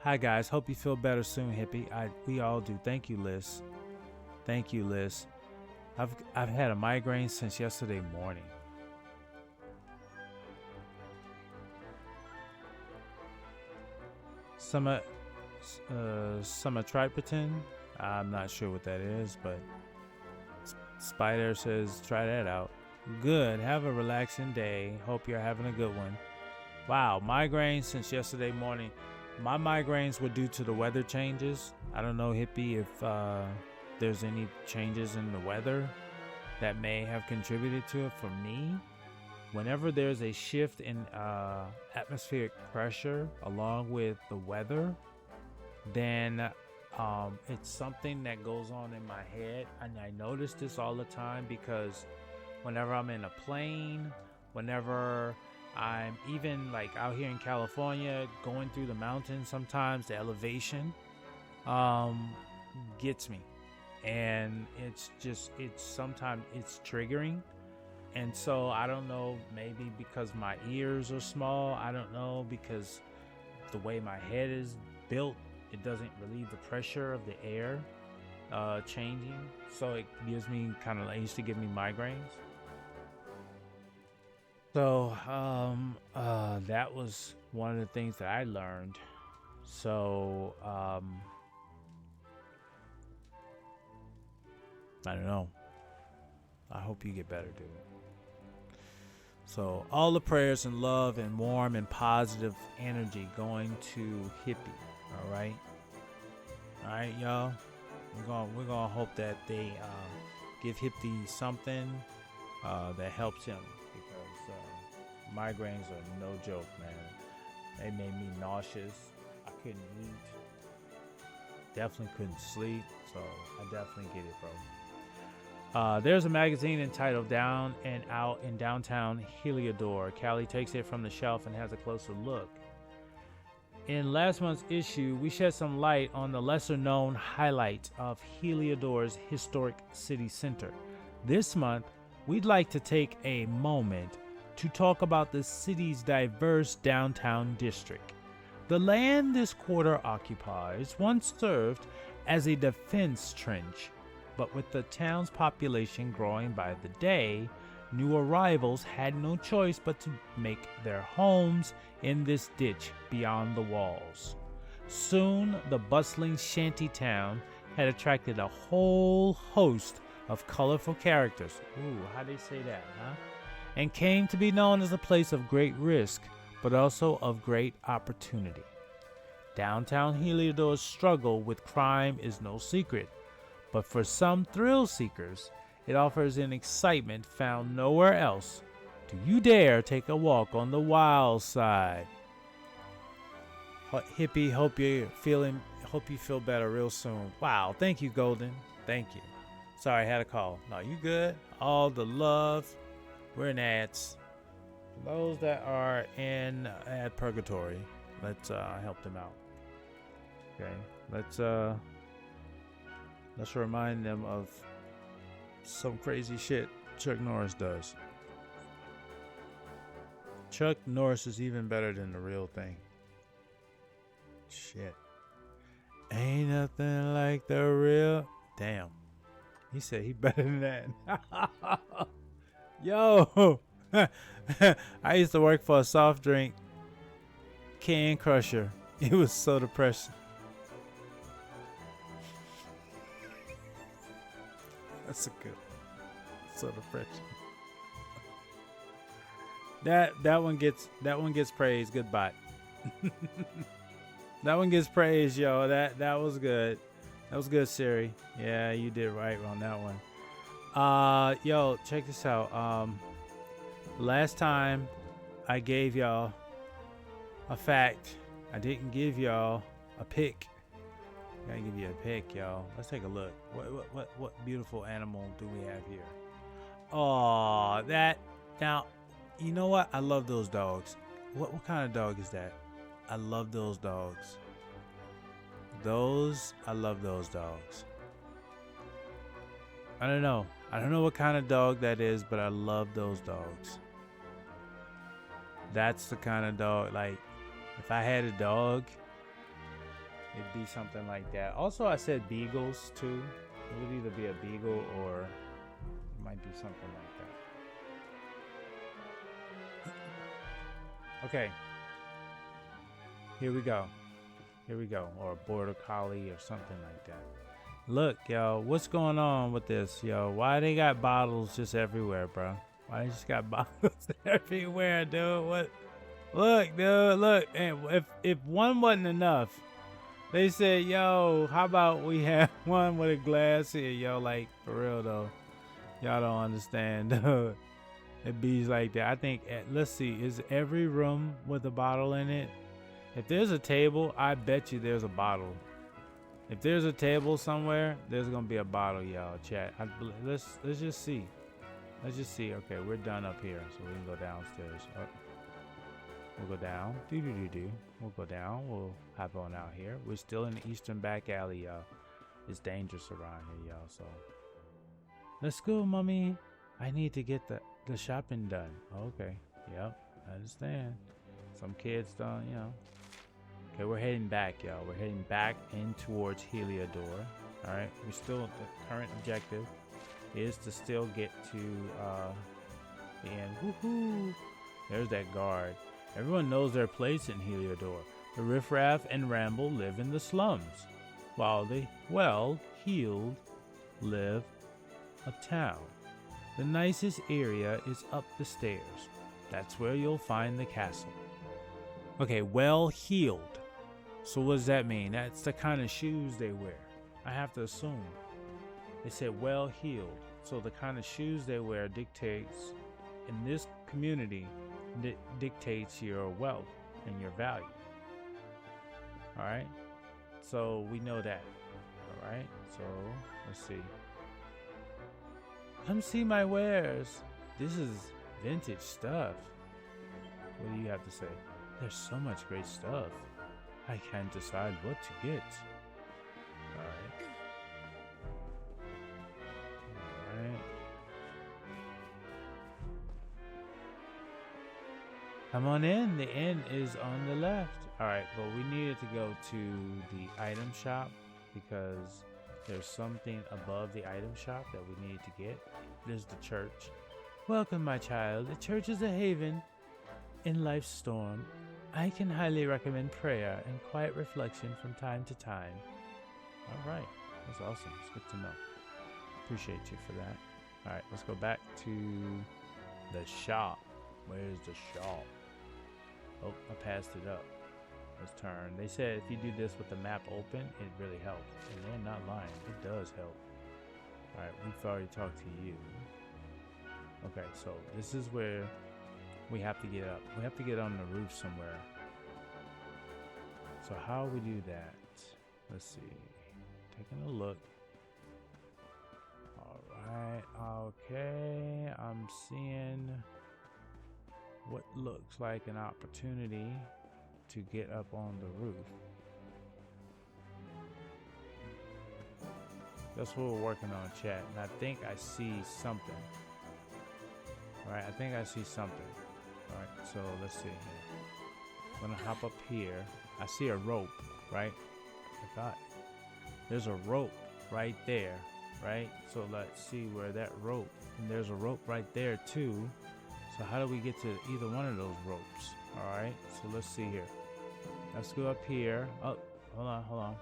Hi guys, hope you feel better soon, hippie. We all do. Thank you, Liz. Thank you, Liz. I've had a migraine since yesterday morning. Sumatriptan. I'm not sure what that is, but Spider says try that out. Good. Have a relaxing day. Hope you're having a good one. Wow, migraines since yesterday morning. My migraines were due to the weather changes. I don't know, hippie, if there's any changes in the weather that may have contributed to it. For me, whenever there's a shift in atmospheric pressure along with the weather, then it's something that goes on in my head. And I notice this all the time because whenever I'm in a plane, whenever I'm even like out here in California, going through the mountains, sometimes the elevation gets me. And sometimes it's triggering. And so I don't know, maybe because my ears are small, I don't know, because the way my head is built, it doesn't relieve the pressure of the air changing. So it gives me it used to give me migraines. So that was one of the things that I learned. So I don't know. I hope you get better, dude. So all the prayers and love and warm and positive energy going to Hippie. All right, y'all. We're gonna hope that they give Hippie something that helps him, because migraines are no joke, man. They made me nauseous. I couldn't eat. Definitely couldn't sleep. So I definitely get it, bro. There's a magazine entitled Down and Out in Downtown Heliodor. Callie takes it from the shelf and has a closer look. In last month's issue, we shed some light on the lesser-known highlights of Heliodor's historic city center. This month, we'd like to take a moment to talk about the city's diverse downtown district. The land this quarter occupies once served as a defense trench, but with the town's population growing by the day, new arrivals had no choice but to make their homes in this ditch beyond the walls. Soon, the bustling shanty town had attracted a whole host of colorful characters. Ooh, how they say that, huh? And came to be known as a place of great risk, but also of great opportunity. Downtown Heliodor's struggle with crime is no secret, but for some thrill seekers, it offers an excitement found nowhere else. Do you dare take a walk on the wild side? Hippie, hope you feel better real soon. Wow, thank you, Golden. Thank you. Sorry, I had a call. No, you good? All the love. We're in ads. Those that are in ad purgatory, let's help them out. Okay, let's remind them of some crazy shit Chuck Norris does. Chuck Norris is even better than the real thing. Shit. Ain't nothing like the real. Damn. He said he better than that. Yo. I used to work for a soft drink can crusher. It was so depressing. That's a good so depressing. That one gets praise. Goodbye. That one gets praised, yo. That was good. That was good, Siri. Yeah, you did right on that one. Yo, check this out. Last time I gave y'all a fact. I didn't give y'all a pick. I gotta give you a pick, y'all. Let's take a look. What beautiful animal do we have here? Oh, that. Now, you know what? I love those dogs. What kind of dog is that? I love those dogs. I love those dogs. I don't know what kind of dog that is, but I love those dogs. That's the kind of dog, like, if I had a dog, it'd be something like that. Also, I said beagles, too. It would either be a beagle or it might be something like that. Okay. Here we go. Or a border collie or something like that. Look, yo, what's going on with this, yo? Why they got bottles just everywhere, bro? Why they just got bottles everywhere, dude? What? Look, dude, look. And if one wasn't enough, they said, yo, how about we have one with a glass here, yo? Like, for real, though. Y'all don't understand, dude. It be like that. I think, let's see, is every room with a bottle in it? If there's a table, I bet you there's a bottle. If there's a table somewhere, there's gonna be a bottle, y'all. Chat. Let's just see. Let's just see. Okay, we're done up here, so we can go downstairs. We'll go down. We'll go down. We'll hop on out here. We're still in the eastern back alley, y'all. It's dangerous around here, y'all. So let's go, mommy. I need to get the shopping done. Okay. Yep. I understand. Some kids don't, you know. Okay, we're heading back, y'all. We're heading back in towards Heliodor. All right. We're still, the current objective is to still get to the end. Woohoo! There's that guard. Everyone knows their place in Heliodor. The riffraff and ramble live in the slums, while the well-heeled live uptown. The nicest area is up the stairs. That's where you'll find the castle. Okay, well-heeled. So what does that mean? That's the kind of shoes they wear. I have to assume. They said well-heeled. So the kind of shoes they wear dictates, in this community, dictates your wealth and your value. All right? So we know that. All right? So let's see. Come see my wares. This is vintage stuff. What do you have to say? There's so much great stuff. I can't decide what to get. Alright. Alright. Come on in. The inn is on the left. Alright, well, we needed to go to the item shop because there's something above the item shop that we needed to get. There's the church. Welcome, my child. The church is a haven in life's storm. I can highly recommend prayer and quiet reflection from time to time. All right. That's awesome. It's good to know. Appreciate you for that. All right. Let's go back to the shop. Where's the shop? Oh, I passed it up. Let's turn. They said if you do this with the map open, it really helps. And they're not lying. It does help. All right. We've already talked to you. Okay. So this is where we have to get up. We have to get on the roof somewhere. So how we do that? Let's see. Taking a look. Alright. Okay. I'm seeing what looks like an opportunity to get up on the roof. That's what we're working on, chat. And I think I see something. Alright, I think I see something. Alright, so let's see here. I'm gonna hop up here. I see a rope, right? I thought there's a rope right there, right? So let's see where that rope, and there's a rope right there too. So how do we get to either one of those ropes? Alright, so let's see here. Let's go up here. Oh, hold on.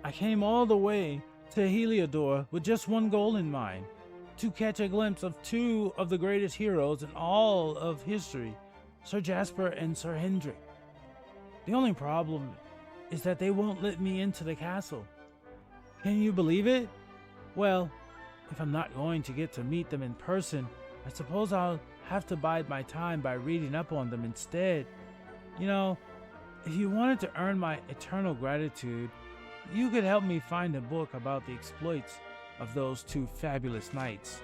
I came all the way to Heliodor with just one goal in mind. To catch a glimpse of two of the greatest heroes in all of history, Sir Jasper and Sir Hendrik. The only problem is that they won't let me into the castle. Can you believe it? Well, if I'm not going to get to meet them in person, I suppose I'll have to bide my time by reading up on them instead. You know, if you wanted to earn my eternal gratitude, you could help me find a book about the exploits of those two fabulous knights.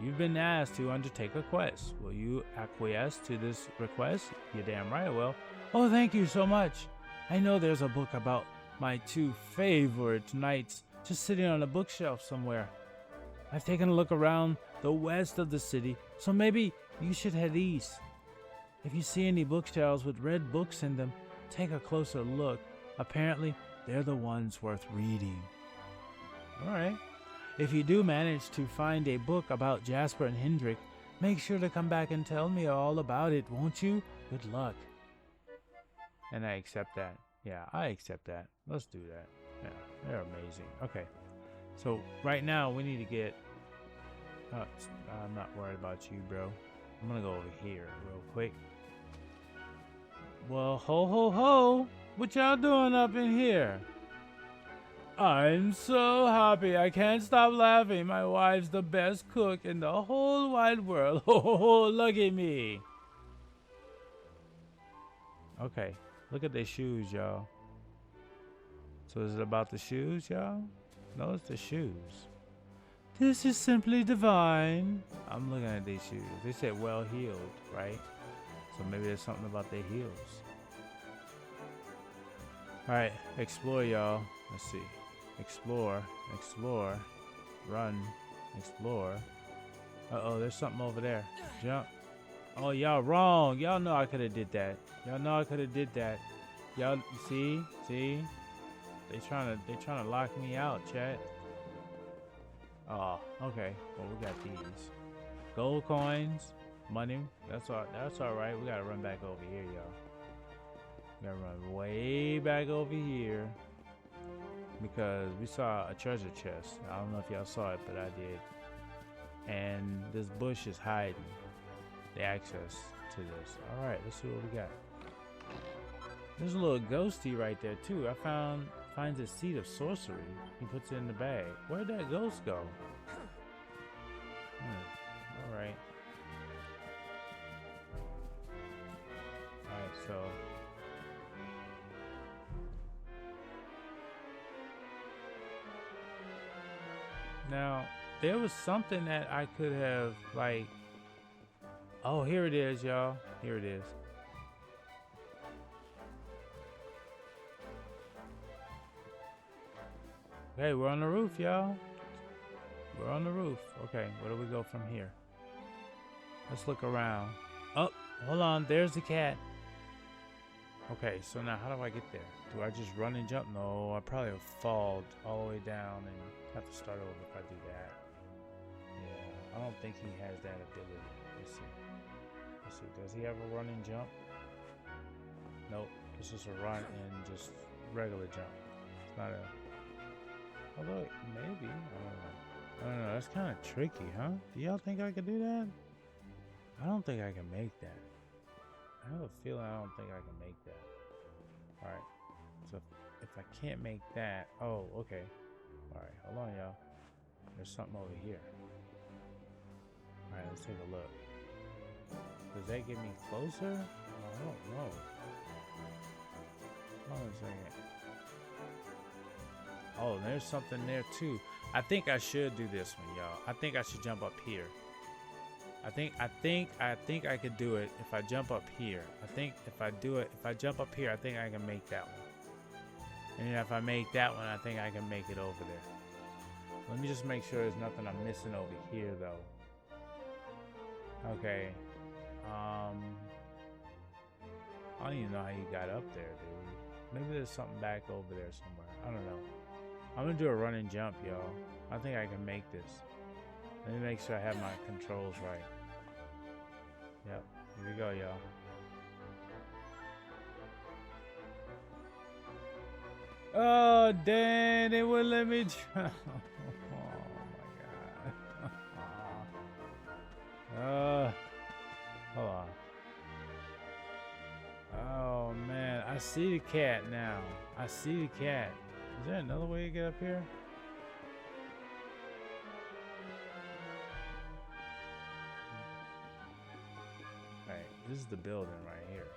You've been asked to undertake a quest. Will you acquiesce to this request? You're damn right I will. Oh, thank you so much. I know there's a book about my two favorite knights just sitting on a bookshelf somewhere. I've taken a look around the west of the city, so maybe you should head east. If you see any bookshelves with red books in them, take a closer look. Apparently, they're the ones worth reading. Alright. If you do manage to find a book about Jasper and Hendrik, make sure to come back and tell me all about it, won't you? Good luck. And I accept that. Yeah, I accept that. Let's do that. Yeah, they're amazing. Okay. So, right now, we need to get... I'm not worried about you, bro. I'm gonna go over here real quick. Well, ho ho ho! What y'all doing up in here? I'm so happy. I can't stop laughing. My wife's the best cook in the whole wide world. Ho ho ho! Look at me. Okay. Look at their shoes, y'all. So is it about the shoes, y'all? No, it's the shoes. This is simply divine. I'm looking at these shoes. They said well heeled, right? So maybe there's something about their heels. Alright, explore, y'all. Let's see. Explore, explore, run, explore. Uh-oh, there's something over there. Jump. Oh, y'all wrong. Y'all know I could have did that. Y'all know I could have did that. Y'all see? They trying to lock me out, chat. Oh, okay. Well, we got these. Gold coins, money. That's all right. We gotta run back over here, y'all. We gotta run way back over here because we saw a treasure chest. I don't know if y'all saw it, but I did. And this bush is hiding the access to this. All right, let's see what we got. There's a little ghosty right there too. Finds a seed of sorcery. He puts it in the bag. Where'd that ghost go? All right. All right, so now there was something that I could have like. Oh, here it is, y'all. Here it is. Okay, we're on the roof, y'all. We're on the roof. Okay, where do we go from here? Let's look around. Oh, hold on. There's the cat. Okay, so now how do I get there? Do I just run and jump? No, I probably will fall all the way down and have to start over if I do that. Yeah, I don't think he has that ability. Let's see. Let's see. Does he have a run and jump? Nope. It's just a run and just regular jump. It's not a... Although, maybe. I don't know. That's kind of tricky, huh? Do y'all think I could do that? I don't think I can make that. I have a feeling I don't think I can make that. Alright. So, if I can't make that... Oh, okay. Alright, hold on, y'all. There's something over here. Alright, let's take a look. Does that get me closer? I don't know. Hold on a second. Oh, there's something there too. I think I should do this one, y'all. I think I should jump up here. I think I could do it if I jump up here. I think if I jump up here, I think I can make that one. And if I make that one, I think I can make it over there. Let me just make sure there's nothing I'm missing over here though. Okay. I don't even know how you got up there, dude. Maybe there's something back over there somewhere. I don't know. I'm gonna do a run and jump, y'all. I think I can make this. Let me make sure I have my controls right. Yep, here we go, y'all. Oh, dang, it wouldn't let me jump. Oh my god. Hold on. Oh man. I see the cat now. I see the cat. Is there another way to get up here? Right, this is the building right here.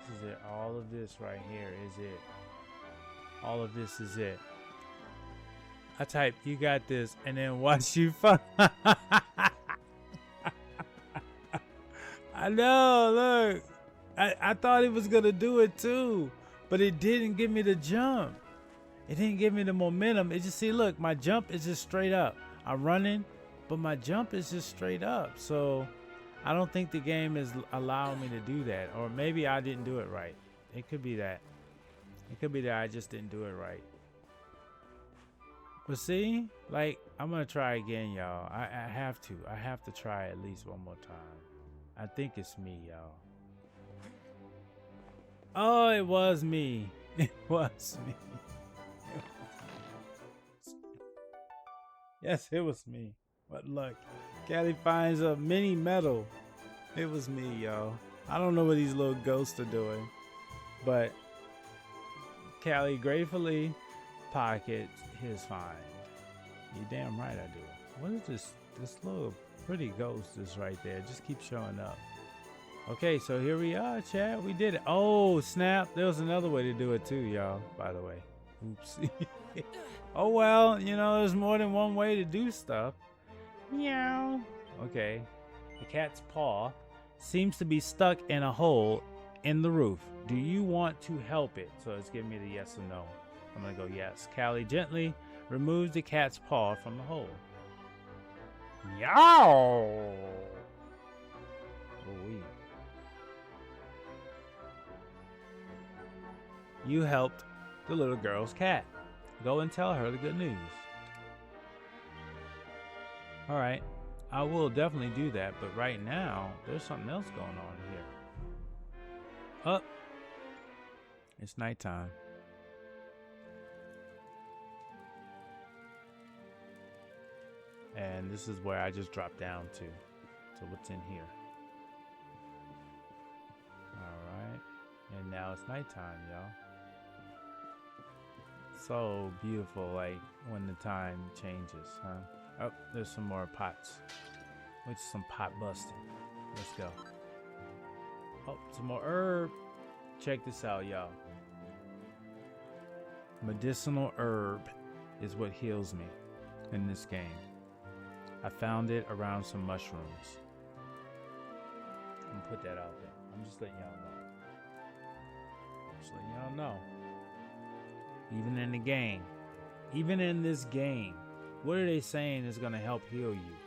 This is it. All of this right here is it. All of this is it. I type, you got this, and then watch you fuck. I know, look. I thought he was going to do it too, but it didn't give me the jump. It didn't give me the momentum. It just, see, look, my jump is just straight up. I'm running, but my jump is just straight up. So I don't think the game is allowing me to do that. Or maybe I didn't do it right. It could be that. It could be that I just didn't do it right. But see, like, I'm going to try again, y'all. I have to. I have to try at least one more time. I think it's me, y'all. Oh, it was me. It was me. Yes, it was me. But look, Callie finds a mini medal. It was me, y'all. I don't know what these little ghosts are doing, but Callie gratefully pockets his find. You damn right I do. What is this? This little pretty ghost is right there. Just keep showing up. Okay, so here we are, chat. We did it. Oh, snap. There was another way to do it too, y'all, by the way. Oops. Oh, well, you know, there's more than one way to do stuff. Meow. Okay. The cat's paw seems to be stuck in a hole in the roof. Do you want to help it? So it's giving me the yes or no. I'm going to go yes. Callie gently removes the cat's paw from the hole. Yow! Oh, you helped the little girl's cat. Go and tell her the good news. Alright, I will definitely do that, but right now, there's something else going on here. Oh, it's nighttime. And this is where I just dropped down to. So what's in here? Alright, and now it's nighttime, y'all. So beautiful, like when the time changes, huh? Oh, there's some more pots. Which is some pot busting. Let's go. Oh, some more herb. Check this out, y'all. Medicinal herb is what heals me in this game. I found it around some mushrooms. I'm gonna put that out there. I'm just letting y'all know. Just letting y'all know. Even in the game, even in this game, what are they saying is gonna help heal you?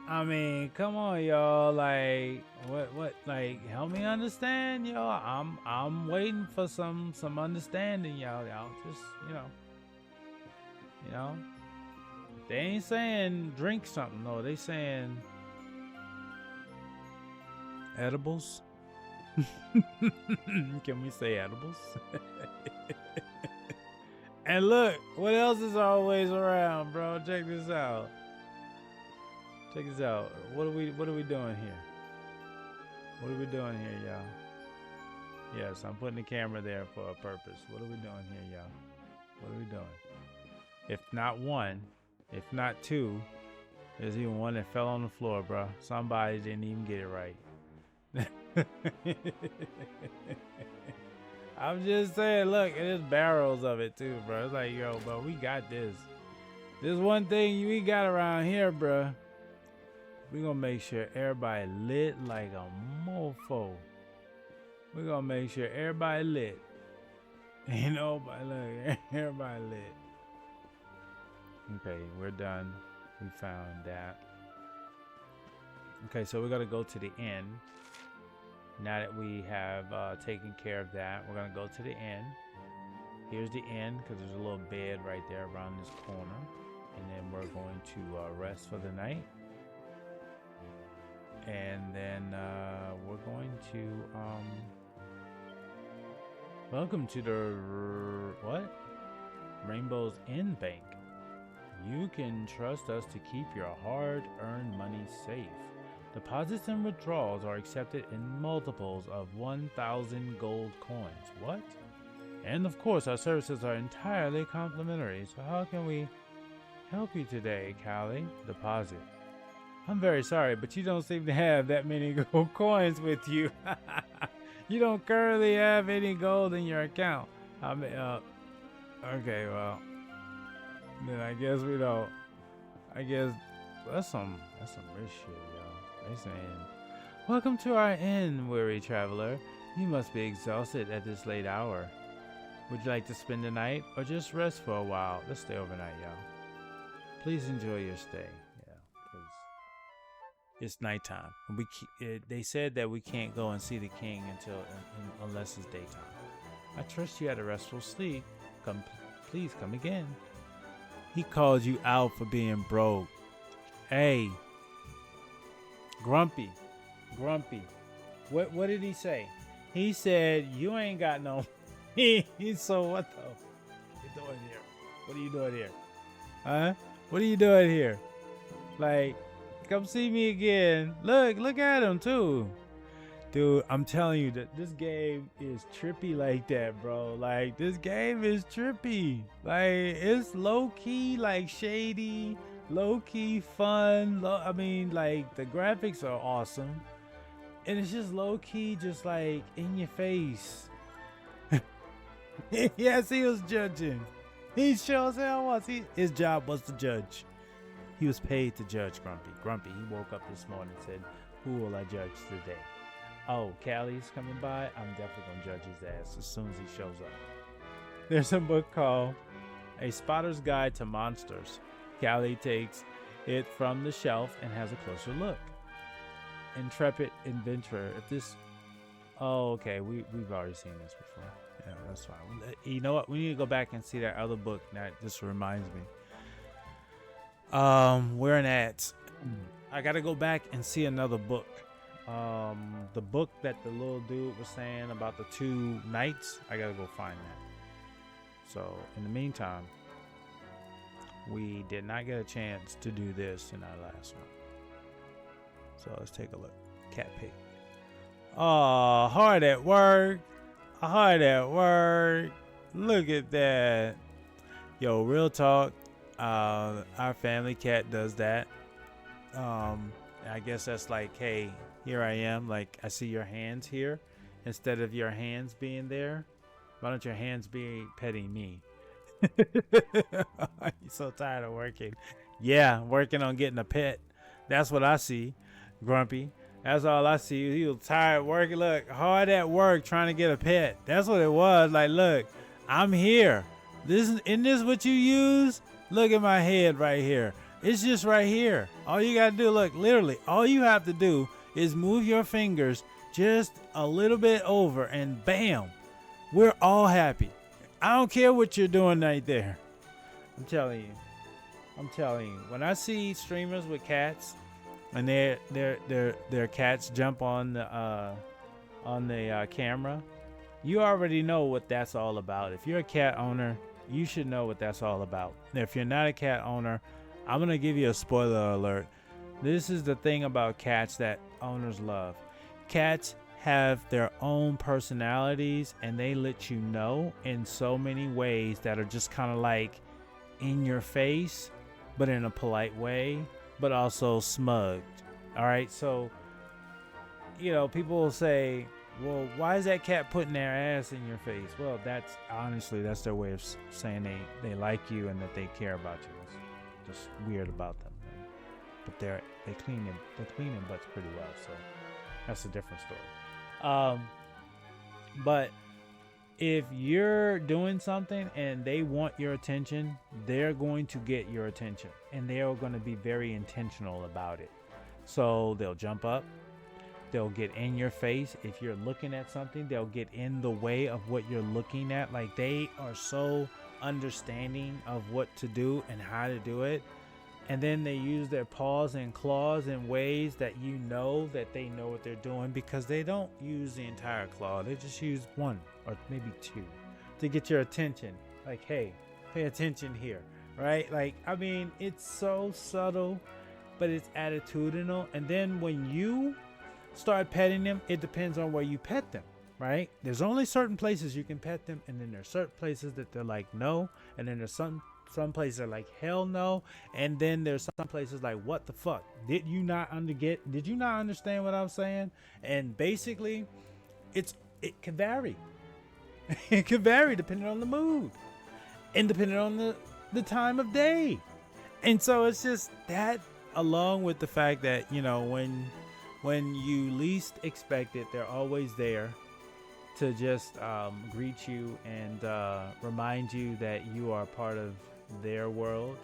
I mean, come on, y'all. Like, what? Like, help me understand, y'all. I'm waiting for some understanding, y'all. Y'all just, you know. They ain't saying drink something. No, they saying edibles. Can we say edibles? And look, what else is always around, bro? Check this out. Check this out. What are we doing here? What are we doing here, y'all? Yes, I'm putting the camera there for a purpose. What are we doing here, y'all? What are we doing? If not one, if not two, there's even one that fell on the floor, bro. Somebody didn't even get it right. I'm just saying, look, there's barrels of it too, bro. It's like, yo, bro, we got this. There's one thing we got around here, bro. We're gonna make sure everybody lit like a mofo. We're gonna make sure everybody lit. Ain't nobody, look, everybody lit. Okay, we're done. We found that. Okay, so we're gonna go to the inn. Now that we have taken care of that, we're gonna go to the inn. Here's the inn, because there's a little bed right there around this corner. And then we're going to rest for the night. And then we're going to Welcome to the what? Rainbow's End Bank. You can trust us to keep your hard-earned money safe. Deposits and withdrawals are accepted in multiples of 1,000 gold coins. What? And of course, our services are entirely complimentary. So how can we help you today, Callie? Deposit. I'm very sorry, but you don't seem to have that many gold coins with you. You don't currently have any gold in your account. I mean, okay, well, then I guess we don't. I guess that's some rich shit, y'all. They saying, "Welcome to our inn, weary traveler. You must be exhausted at this late hour. Would you like to spend the night or just rest for a while? Let's stay overnight, y'all. Please enjoy your stay." Yeah, because it's nighttime, and they said that we can't go and see the king unless it's daytime. I trust you had a restful sleep. Please come again. He called you out for being broke. Hey, Grumpy. What did he say? He said you ain't got no. So what the? You doing here? What are you doing here? Huh? What are you doing here? Like, come see me again. Look at him too. Dude, I'm telling you that this game is trippy like that, bro. Like, this game is trippy. Like, it's low-key, like, shady, low-key fun. I mean, like, the graphics are awesome. And it's just low-key, just, like, in your face. Yes, he was judging. He sure as hell was. His job was to judge. He was paid to judge Grumpy. He woke up this morning and said, "Who will I judge today?" Oh, Callie's coming by. I'm definitely going to judge his ass as soon as he shows up. There's a book called A Spotter's Guide to Monsters. Callie takes it from the shelf and has a closer look. Intrepid adventurer. If this... Oh, okay. We've already seen this before. Yeah, that's fine. You know what? We need to go back and see that other book. That just reminds me. Where an at? I got to go back and see another book. The book that the little dude was saying about the two knights, I gotta go find that. So in the meantime, we did not get a chance to do this in our last one. So let's take a look. Cat pig. Oh, hard at work. Look at that. Yo, real talk. Our family cat does that. I guess that's like, hey, here I am. Like, I see your hands here. Instead of your hands being there, why don't your hands be petting me? You're so tired of working. Yeah, working on getting a pet. That's what I see, Grumpy. That's all I see. He was tired working. Look, hard at work trying to get a pet. That's what it was. Like, look, I'm here. Isn't this what you use? Look at my head right here. It's just right here. All you got to do, look, literally, all you have to do is move your fingers just a little bit over and bam, we're all happy. I don't care what you're doing right there. I'm telling you. When I see streamers with cats and their cats jump on the camera, you already know what that's all about. If you're a cat owner, you should know what that's all about. If you're not a cat owner, I'm going to give you a spoiler alert. This is the thing about cats that owners love. Cats have their own personalities and they let you know in so many ways that are just kind of like in your face, but in a polite way, but also smugged. All right. So, people will say, well, why is that cat putting their ass in your face? Well, that's their way of saying they like you and that they care about you. It's just weird about them. But they clean their butts pretty well, so that's a different story. But if you're doing something and they want your attention, they're going to get your attention, and they are going to be very intentional about it. So they'll jump up, they'll get in your face. If you're looking at something, they'll get in the way of what you're looking at. Like, they are so understanding of what to do and how to do it. and then they use their paws and claws in ways that you know that they know what they're doing, because they don't use the entire claw. They just use one or maybe two to get your attention. Like, hey, pay attention here, right? Like, I mean, it's so subtle, but it's attitudinal. And then when you start petting them, it depends on where you pet them, right? There's only certain places you can pet them, and then there's certain places that they're like no, and then there's some places that are like hell no, and then there's some places like what the fuck, did you not understand what I'm saying? And basically it can vary. It can vary depending on the mood and depending on the time of day. And so it's just that, along with the fact that, you know, when you least expect it, they're always there to just greet you and remind you that you are part of their world.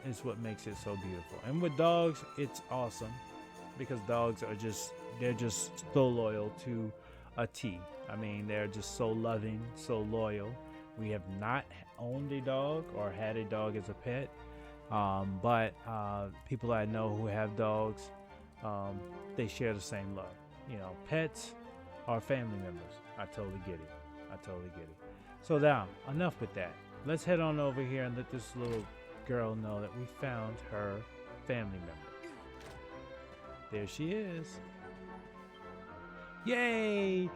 Is what makes it so beautiful. And with dogs, it's awesome because dogs are they're just so loyal to a T. I mean, they're just so loving, so loyal. We have not owned a dog or had a dog as a pet, but people I know who have dogs, they share the same love. You know, pets are family members. I totally get it. So now, enough with that. Let's head on over here and let this little girl know that we found her family member. There she is. Yay!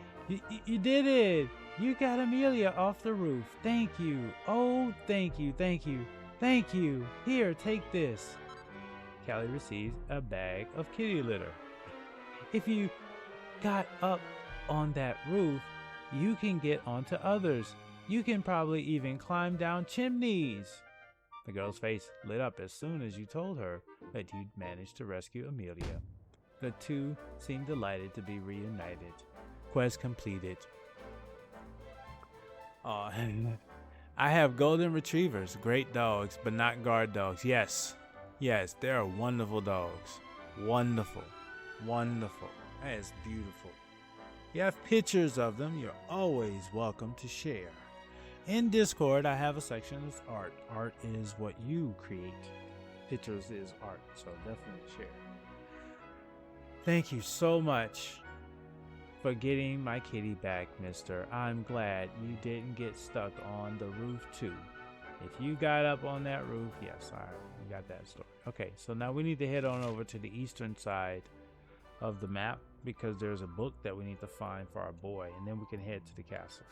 You did it! You got Amelia off the roof. Thank you. Oh, thank you. Here, take this. Callie receives a bag of kitty litter. If you got up on that roof, you can get onto others. You can probably even climb down chimneys. The girl's face lit up as soon as you told her that you'd managed to rescue Amelia. The two seemed delighted to be reunited. Quest completed. I have golden retrievers, great dogs, but not guard dogs. Yes, they are wonderful dogs. Wonderful. That is beautiful. You have pictures of them. You're always welcome to share. In Discord, I have a section that's art. Art is what you create. Pictures is art, so definitely share. Thank you so much for getting my kitty back, mister. I'm glad you didn't get stuck on the roof too. If you got up on that roof, yes, alright, we got that story. Okay, so now we need to head on over to the eastern side of the map because there's a book that we need to find for our boy, and then we can head to the castle.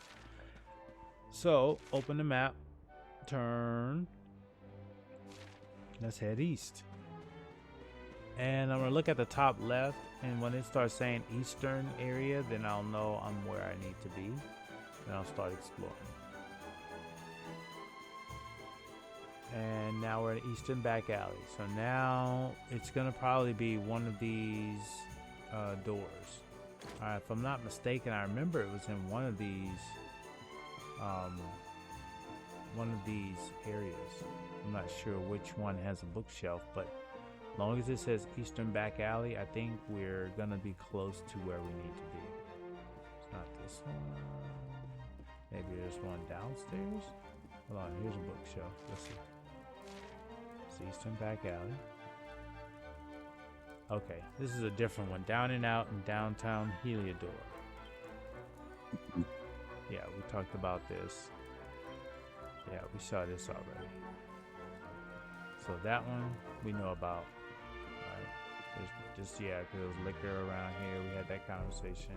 So, open the map, turn, let's head east. And I'm going to look at the top left, and when it starts saying eastern area, then I'll know I'm where I need to be, and I'll start exploring. And now we're in Eastern Back Alley. So now it's going to probably be one of these doors. If I'm not mistaken, I remember it was in one of these areas. I'm not sure which one has a bookshelf, but as long as it says Eastern Back Alley, I think we're gonna be close to where we need to be. It's not this one. Maybe there's one downstairs. Hold on, here's a bookshelf. Let's see. It's Eastern Back Alley. Okay, this is a different one. Down and Out in downtown Heliodor. Yeah, we talked about this. Yeah, we saw this already. So that one we know about. Right? There's just, yeah, because there was liquor around here. We had that conversation.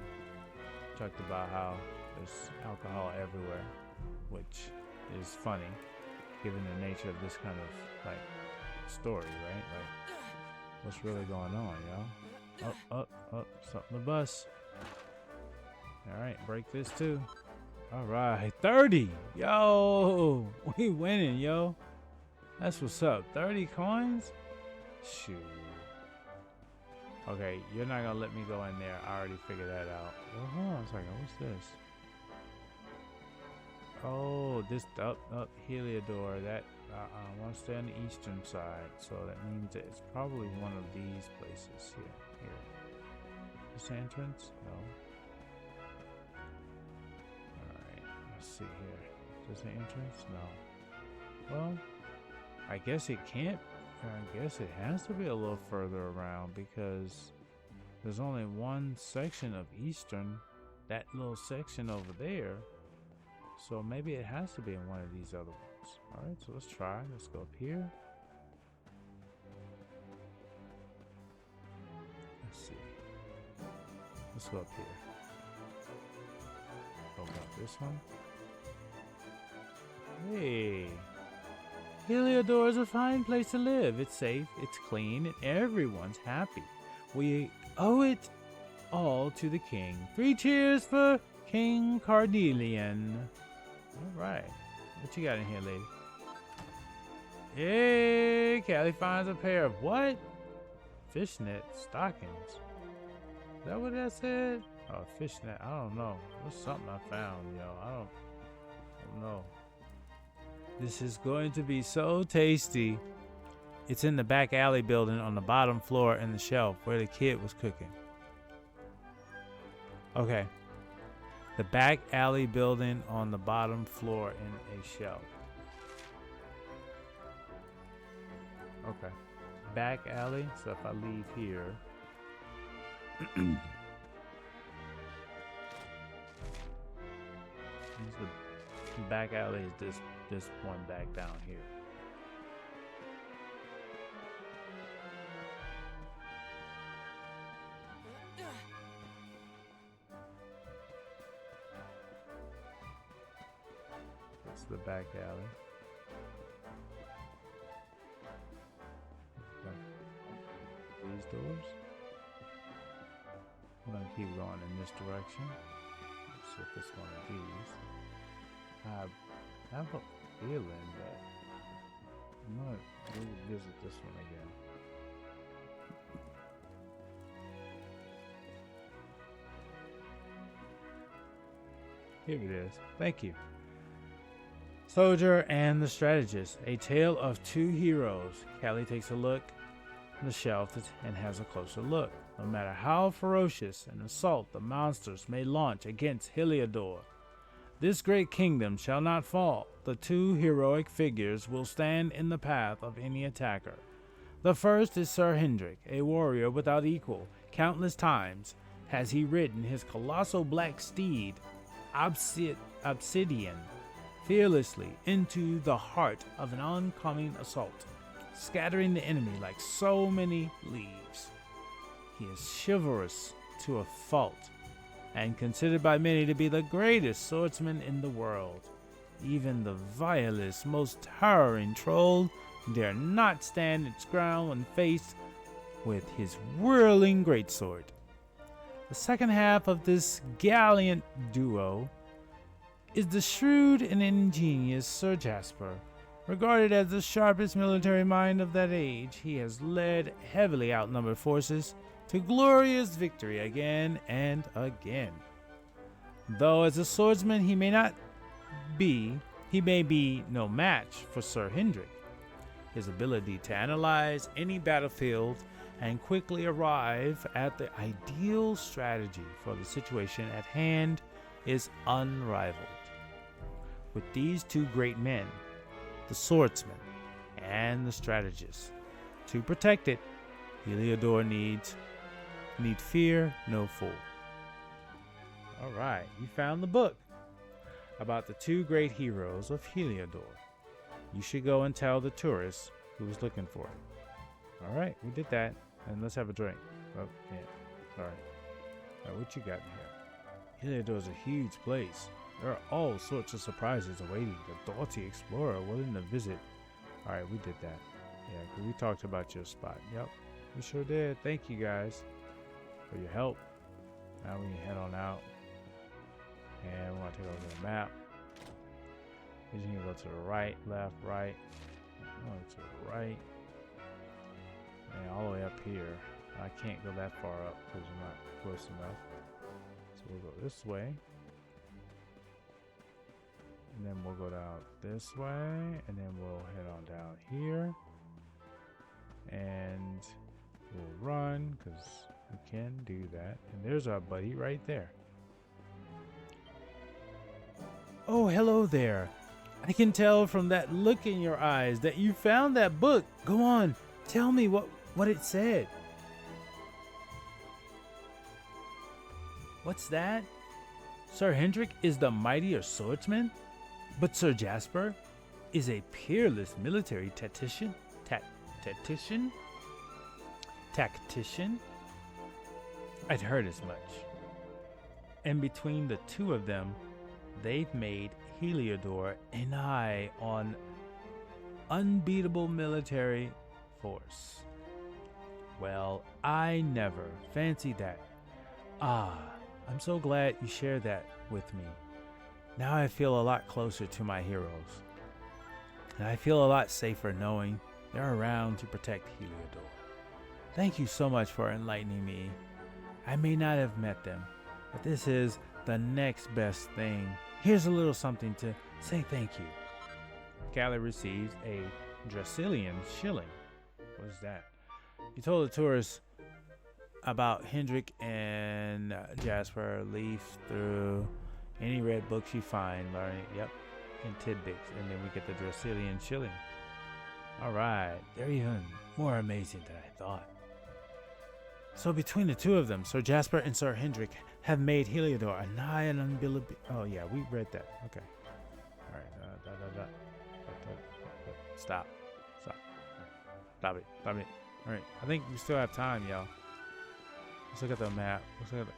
Talked about how there's alcohol everywhere, which is funny given the nature of this kind of like story, right? Like, what's really going on, yo? Something to bust. Alright, break this too. Alright, 30! Yo! We winning, yo. That's what's up. 30 coins? Shoot. Okay, you're not gonna let me go in there. I already figured that out. Well, hold on a second. What's this? Oh, this up Heliodor. That I want to stay on the eastern side, so that means that it's probably one of these places here. This entrance? No. Alright, let's see here. Is this an entrance? No. Well, I guess it can't. I guess it has to be a little further around because there's only one section of Eastern, that little section over there. So maybe it has to be in one of these other ones. Alright, so let's try. Let's go up here. Let's see. Let's go up here. Go about this one. Hey. Heliodor is a fine place to live. It's safe, it's clean, and everyone's happy. We owe it all to the king. 3 cheers for King Cardelian. Alright. What you got in here, lady? Hey, Callie finds a pair of what? Fishnet stockings. Is that what that said? Oh, fishnet. I don't know. That's something I found, yo. I don't know. This is going to be so tasty. It's in the back alley building on the bottom floor in the shelf where the kid was cooking. Okay. The back alley building on the bottom floor in a shelf. Okay. Back alley. So if I leave here. The back alley is this one back down here. That's the back alley. These doors. I'm gonna keep going in this direction. Let's see if it's one of these. I have a feeling that I'm gonna revisit this one again. Here it is. Thank you. Soldier and the Strategist. A tale of 2 heroes. Callie takes a look on the shelf and has a closer look. No matter how ferocious an assault the monsters may launch against Heliodor, this great kingdom shall not fall. The 2 heroic figures will stand in the path of any attacker. The first is Sir Hendrik, a warrior without equal. Countless times has he ridden his colossal black steed, Obsidian, fearlessly into the heart of an oncoming assault, scattering the enemy like so many leaves. He is chivalrous to a fault, and considered by many to be the greatest swordsman in the world. Even the vilest, most towering troll dare not stand its ground when faced with his whirling greatsword. The second half of this gallant duo is the shrewd and ingenious Sir Jasper. Regarded as the sharpest military mind of that age, he has led heavily outnumbered forces to glorious victory again and again. Though as a swordsman he may be no match for Sir Hendrik. His ability to analyze any battlefield and quickly arrive at the ideal strategy for the situation at hand is unrivaled. With these 2 great men, the swordsman and the strategist, to protect it, Heliodor need fear no fool. Alright, you found the book about the 2 great heroes of Heliodor. You should go and tell the tourist who's looking for it. Alright, we did that. And let's have a drink. Oh, yeah. Sorry. Alright, what you got in here? Heliodor is a huge place. There are all sorts of surprises awaiting the doughty explorer willing to visit. Alright, we did that. Yeah, 'cause we talked about your spot. Yep, we sure did. Thank you guys for your help. Now we can head on out. And we're going to take a look at the map. You can go to the right, left, right. Going to the right. And all the way up here. I can't go that far up because I'm not close enough. So we'll go this way. And then we'll go down this way. And then we'll head on down here. And we'll run because we can do that. And there's our buddy right there. Oh, hello there. I can tell from that look in your eyes that you found that book. Go on, Tell me what it said. What's that? Sir Hendrik is the mightier swordsman, but Sir Jasper is a peerless military tactician. Tactician? I'd heard as much. And between the two of them, they've made Heliodor a nigh on unbeatable military force. Well, I never fancied that. Ah, I'm so glad you shared that with me. Now I feel a lot closer to my heroes. And I feel a lot safer knowing they're around to protect Heliodor. Thank you so much for enlightening me. I may not have met them, but this is the next best thing. Here's a little something to say thank you. Callie receives a Dracilian shilling. What is that? You told the tourists about Hendrik and Jasper. Leaf through any red books you find, learning, and tidbits, and then we get the Dracilian shilling. Alright, they're even more amazing than I thought. So between the two of them, Sir Jasper and Sir Hendrik have made Heliodor a nigh and unbelievable. Oh yeah, we read that. Okay. Alright, Stop it. Alright, I think we still have time, y'all. Let's look at the map.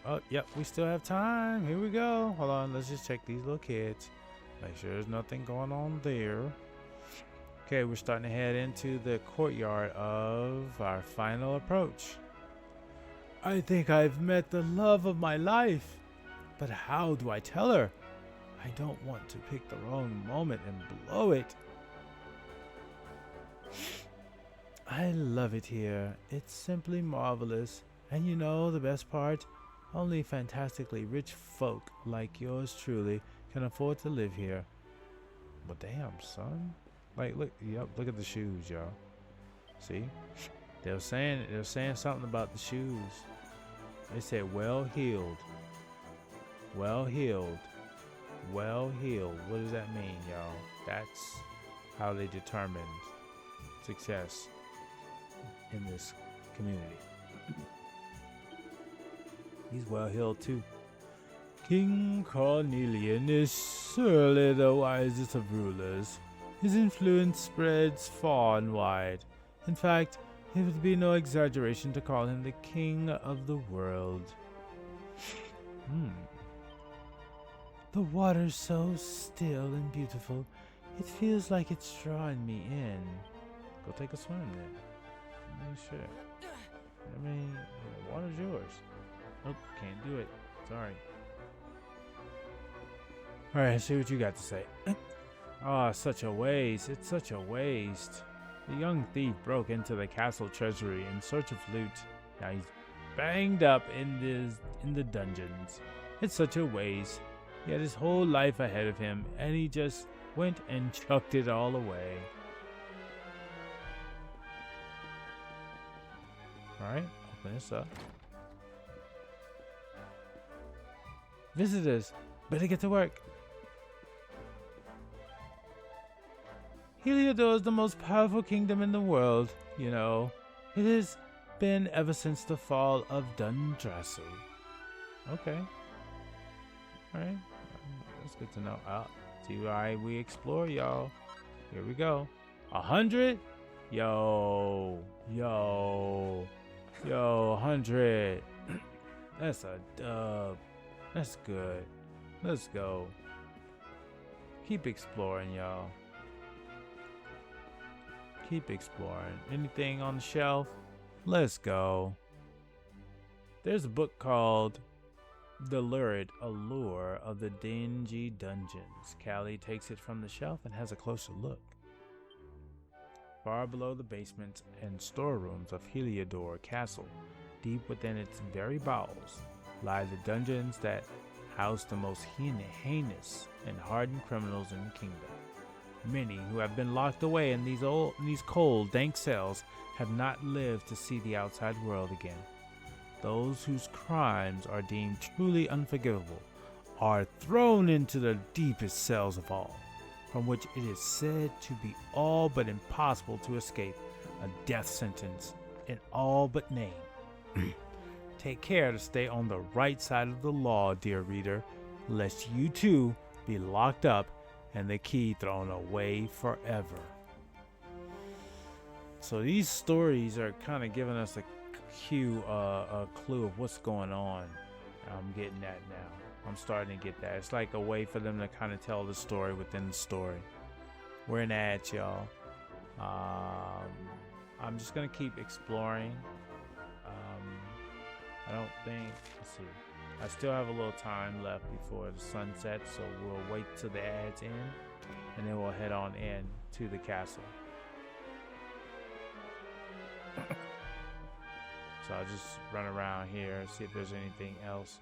Oh, yep, we still have time. Here we go. Hold on, let's just check these little kids. Make sure there's nothing going on there. Okay, we're starting to head into the courtyard of our final approach. I think I've met the love of my life. But how do I tell her? I don't want to pick the wrong moment and blow it. I love it here. It's simply marvelous. And you know the best part? Only fantastically rich folk like yours truly can afford to live here. But damn, son. Like, look at the shoes, y'all. See? They were saying something about the shoes. They said well-heeled. Well-heeled. Well-heeled. What does that mean, y'all? That's how they determined success in this community. He's well-heeled too. King Cornelian is surely the wisest of rulers. His influence spreads far and wide. In fact, it would be no exaggeration to call him the king of the world. The water's so still and beautiful, it feels like it's drawing me in. Go take a swim then. Sure. I mean, the water's yours. Nope, can't do it. Sorry. Alright, see what you got to say. Ah, such a waste. It's such a waste. The young thief broke into the castle treasury in search of loot. Now he's banged up in the dungeons. It's such a waste. He had his whole life ahead of him, and he just went and chucked it all away. Alright, open this up. Visitors, better get to work. Heliodor is the most powerful kingdom in the world, you know. It has been ever since the fall of Dundrasu. Okay. Alright. That's good to know. See why we explore, y'all. Here we go. 100? Yo, 100. That's a dub. That's good. Let's go. Keep exploring, y'all. Keep exploring. Anything on the shelf? Let's go. There's a book called The Lurid Allure of the Dingy Dungeons. Callie takes it from the shelf and has a closer look. Far below the basements and storerooms of Heliodor Castle, deep within its very bowels, lie the dungeons that house the most heinous and hardened criminals in the kingdom. Many who have been locked away in these cold, dank cells have not lived to see the outside world again. Those whose crimes are deemed truly unforgivable are thrown into the deepest cells of all, from which it is said to be all but impossible to escape a death sentence in all but name. Take care to stay on the right side of the law, dear reader, lest you too be locked up and the key thrown away forever. So these stories are kind of giving us a clue of what's going on. I'm getting that now. I'm starting to get that. It's like a way for them to kind of tell the story within the story. We're in ads, y'all. I'm just gonna keep exploring. I don't think. Let's see. I still have a little time left before the sun sets, so we'll wait till the ads end, and then we'll head on in to the castle. So I'll just run around here, see if there's anything else.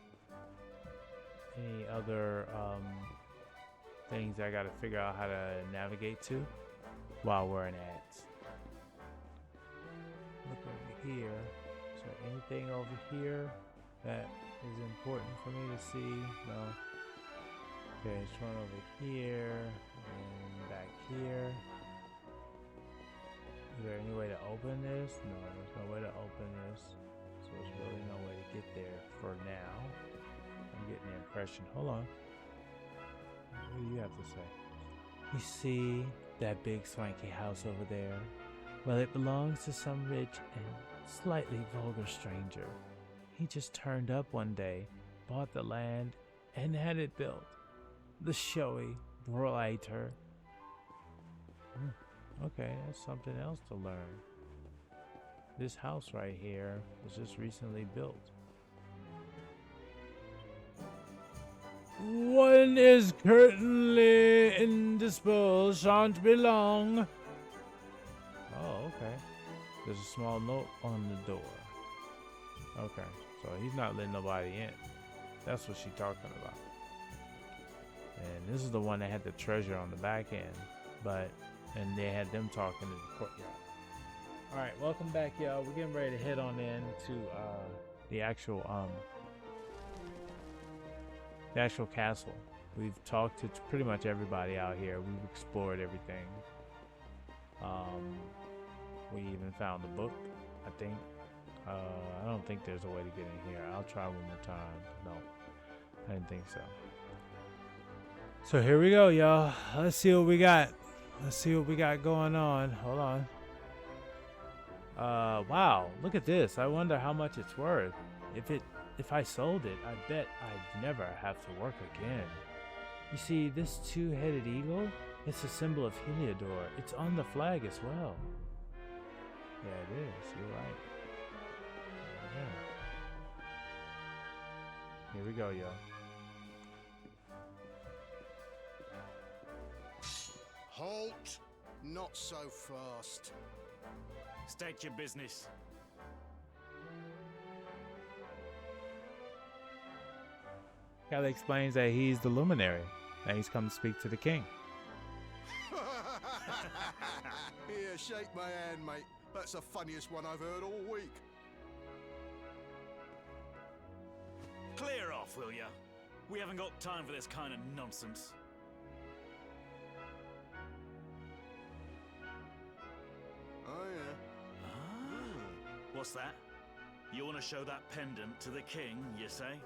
Any other things I gotta figure out how to navigate to while we're in ads. Look over here. Is there anything over here that is important for me to see? No. Okay, let's run over here and back here. Is there any way to open this? No, there's no way to open this. So there's really no way to get there for now. I'm getting the impression. Hold on. What do you have to say? You see that big swanky house over there? Well, it belongs to some rich and slightly vulgar stranger. He just turned up one day, bought the land, and had it built. The showy blighter. Okay, that's something else to learn. This house right here was just recently built. One is currently indisposed, shan't be long. Oh, okay. There's a small note on the door. Okay, so he's not letting nobody in. That's what she's talking about. And this is the one that had the treasure on the back end, and they had them talking in the courtyard. All right, welcome back, y'all. We're getting ready to head on in to the actual castle. We've talked to pretty much everybody out here. We've explored everything. We even found the book, I think. I don't think there's a way to get in here. I'll try one more time. No, I didn't think so. So here we go, y'all. Let's see what we got. Let's see what we got going on. Hold on. Wow, look at this. I wonder how much it's worth. If I sold it, I bet I'd never have to work again. You see, this two-headed eagle, it's a symbol of Heliodor. It's on the flag as well. Yeah, it is. You're right. Yeah. Here we go, y'all. Halt! Not so fast. State your business. Callie explains that he's the luminary, and he's come to speak to the king. Here, shake my hand, mate. That's the funniest one I've heard all week. Clear off, will ya? We haven't got time for this kind of nonsense. Oh, yeah. What's that? You want to show that pendant to the king, you say?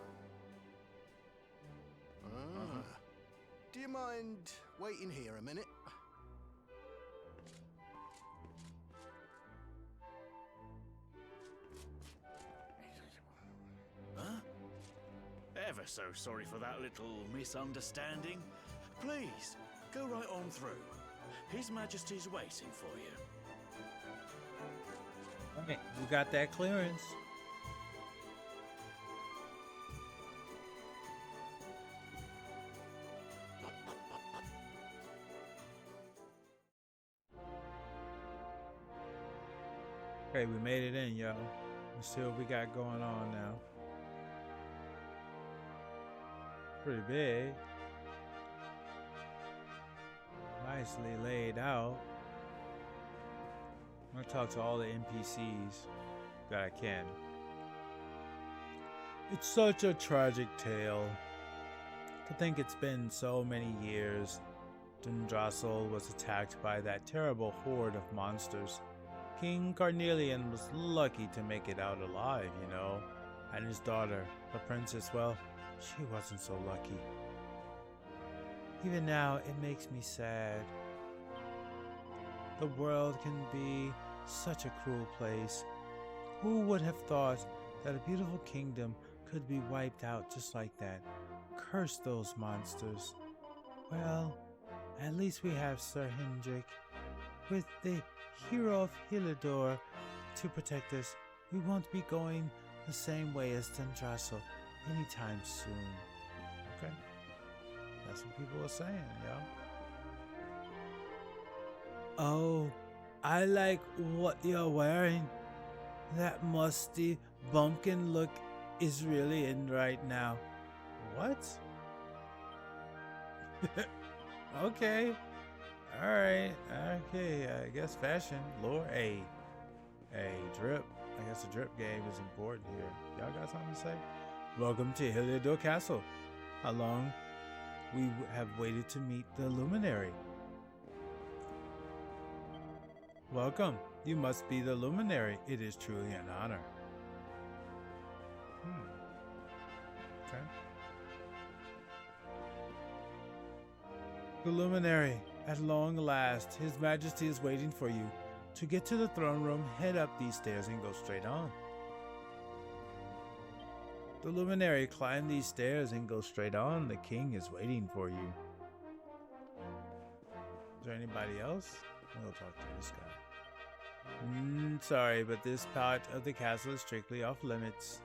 Do you mind waiting here a minute? Huh? Ever so sorry for that little misunderstanding. Please, go right on through. His Majesty's waiting for you. Okay, we got that clearance. Okay, we made it in, y'all. Let's see what we got going on now. Pretty big. Nicely laid out. I'm gonna talk to all the NPCs that I can. It's such a tragic tale. To think it's been so many years. Dundrassil was attacked by that terrible horde of monsters. King Carnelian was lucky to make it out alive, you know. And his daughter, the princess, well, she wasn't so lucky. Even now, it makes me sad. The world can be such a cruel place. Who would have thought that a beautiful kingdom could be wiped out just like that? Curse those monsters. Well, at least we have Sir Hendrik. With the hero of Hilidor to protect us, we won't be going the same way as Tendrassil anytime soon. Okay? That's what people are saying, y'all. Oh, I like what you're wearing. That musty bumpkin look is really in right now. What? Okay. Alright. Okay, I guess fashion. Lord, hey, drip. I guess the drip game is important here. Y'all got something to say? Welcome to Hilidor Castle. How long we have waited to meet the luminary. Welcome. You must be the luminary. It is truly an honor. Okay. The luminary, at long last, His Majesty is waiting for you. To get to the throne room, head up these stairs and go straight on. The luminary, climb these stairs and go straight on. The king is waiting for you. Is there anybody else? We'll talk to this guy. Sorry, but this part of the castle is strictly off limits.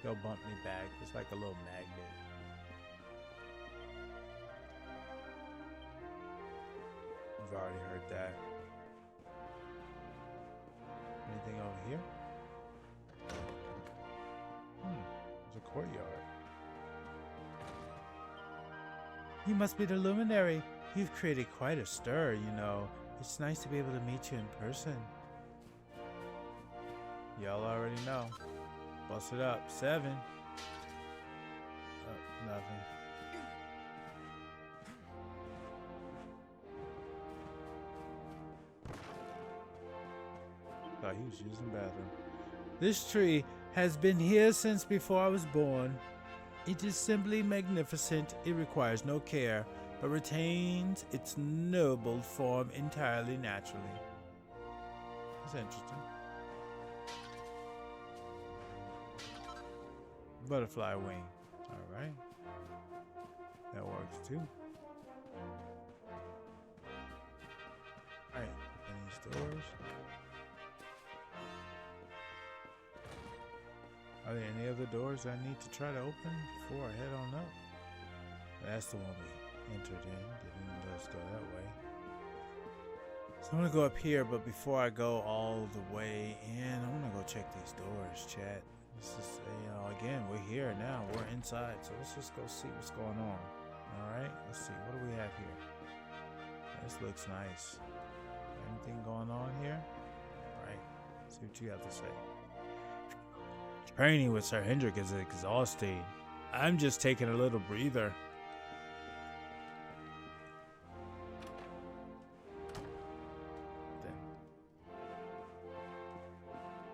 They'll bump me back. It's like a little magnet. I've already heard that. Anything over here? There's a courtyard. You must be the luminary. You've created quite a stir, you know. It's nice to be able to meet you in person. Y'all already know. Bust it up. 7. Nothing. Thought he was using the bathroom. This tree has been here since before I was born. It is simply magnificent. It requires no care, but retains its noble form entirely naturally. That's interesting. Butterfly wing. Alright. That works too. Alright. These doors. Are there any other doors I need to try to open before I head on up? That's the one we entered in. Didn't let us go that way. So I'm gonna go up here, but before I go all the way in, I'm gonna go check these doors, chat. This is, again, we're here now. We're inside, so let's just go see what's going on. Alright, let's see. What do we have here? This looks nice. Anything going on here? Alright, see what you have to say. Training with Sir Hendrik is exhausting. I'm just taking a little breather.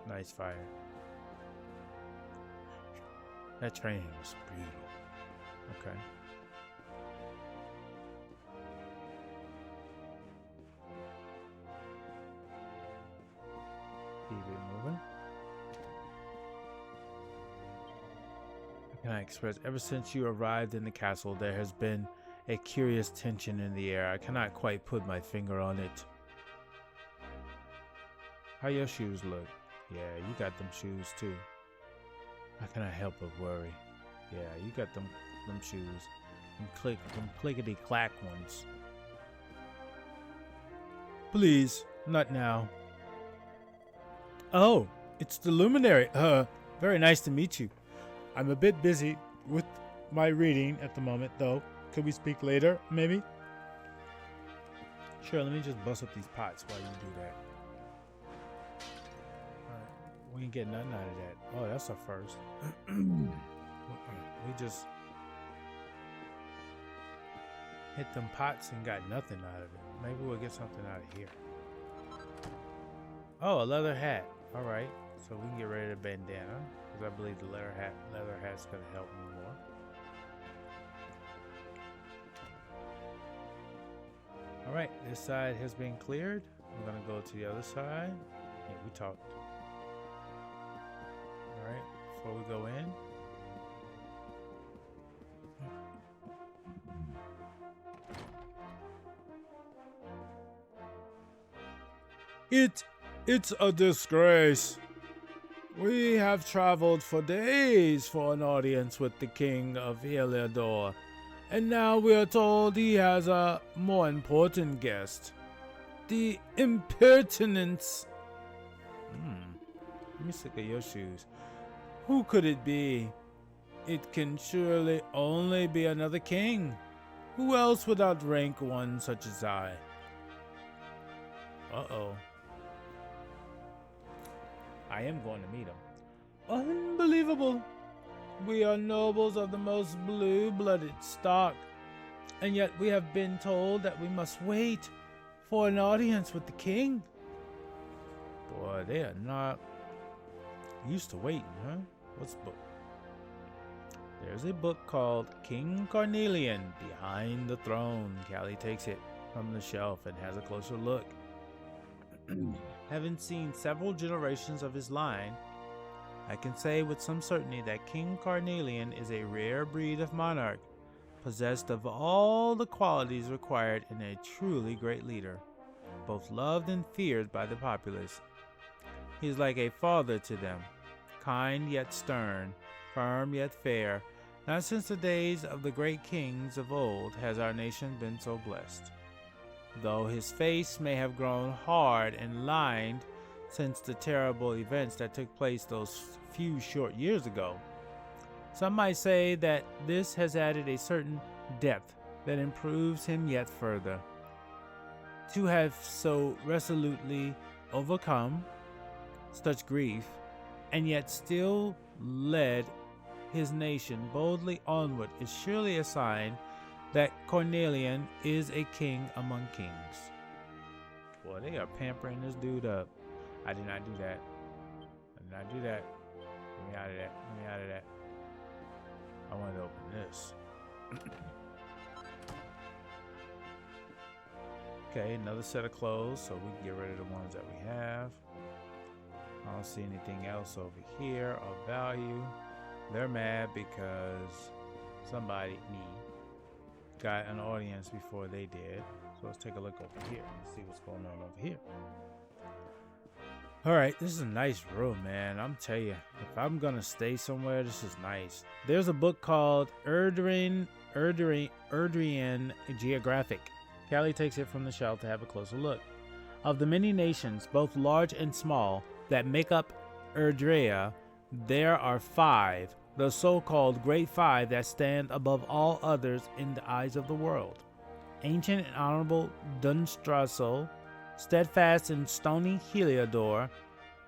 Nice fire. That training was beautiful. Okay. Keep it moving. Can I express? Ever since you arrived in the castle, there has been a curious tension in the air. I cannot quite put my finger on it. How your shoes look? Yeah, you got them shoes too. How can I help but worry? Yeah, you got them shoes. Them clickety clack ones. Please, not now. Oh, it's the luminary. Very nice to meet you. I'm a bit busy with my reading at the moment, though. Could we speak later, maybe? Sure, let me just bust up these pots while you do that. Alright, we ain't getting nothing out of that. Oh, that's a first. We just hit them pots and got nothing out of it. Maybe we'll get something out of here. Oh, a leather hat. All right. So we can get rid of the bandana because I believe the leather hat's gonna help me more. All right, this side has been cleared. I'm gonna go to the other side. Yeah, we talked. All right, before we go in. It's a disgrace. We have traveled for days for an audience with the king of Heliodor, and now we are told he has a more important guest. The impertinence. Let me look at your shoes. Who could it be? It can surely only be another king. Who else would outrank one such as I? Uh-oh. I am going to meet him. Unbelievable. We are nobles of the most blue-blooded stock, and yet we have been told that we must wait for an audience with the king. Boy, they are not used to waiting, huh? What's the book? There's a book called King Carnelian Behind the Throne. Callie takes it from the shelf and has a closer look. Having seen several generations of his line, I can say with some certainty that King Carnelian is a rare breed of monarch, possessed of all the qualities required in a truly great leader, both loved and feared by the populace. He is like a father to them, kind yet stern, firm yet fair. Not since the days of the great kings of old has our nation been so blessed. Though his face may have grown hard and lined since the terrible events that took place those few short years ago, some might say that this has added a certain depth that improves him yet further. To have so resolutely overcome such grief, and yet still led his nation boldly onward, is surely a sign that Carnelian is a king among kings. Boy, they are pampering this dude up. I did not do that. I did not do that. Get me out of that. Get me out of that. I wanted to open this. Okay, another set of clothes, so we can get rid of the ones that we have. I don't see anything else over here of value. They're mad because somebody, me, got an audience before they did. So let's take a look over here and see what's going on over here. All right, this is a nice room, man. I'm telling you, if I'm gonna stay somewhere, this is nice. There's a book called Erdrian Geographic. Callie takes it from the shelf to have a closer look. Of the many nations, both large and small, that make up Erdrea, there are 5, the so-called Great 5 that stand above all others in the eyes of the world. Ancient and honorable Dunstraso, steadfast and stony Heliodor,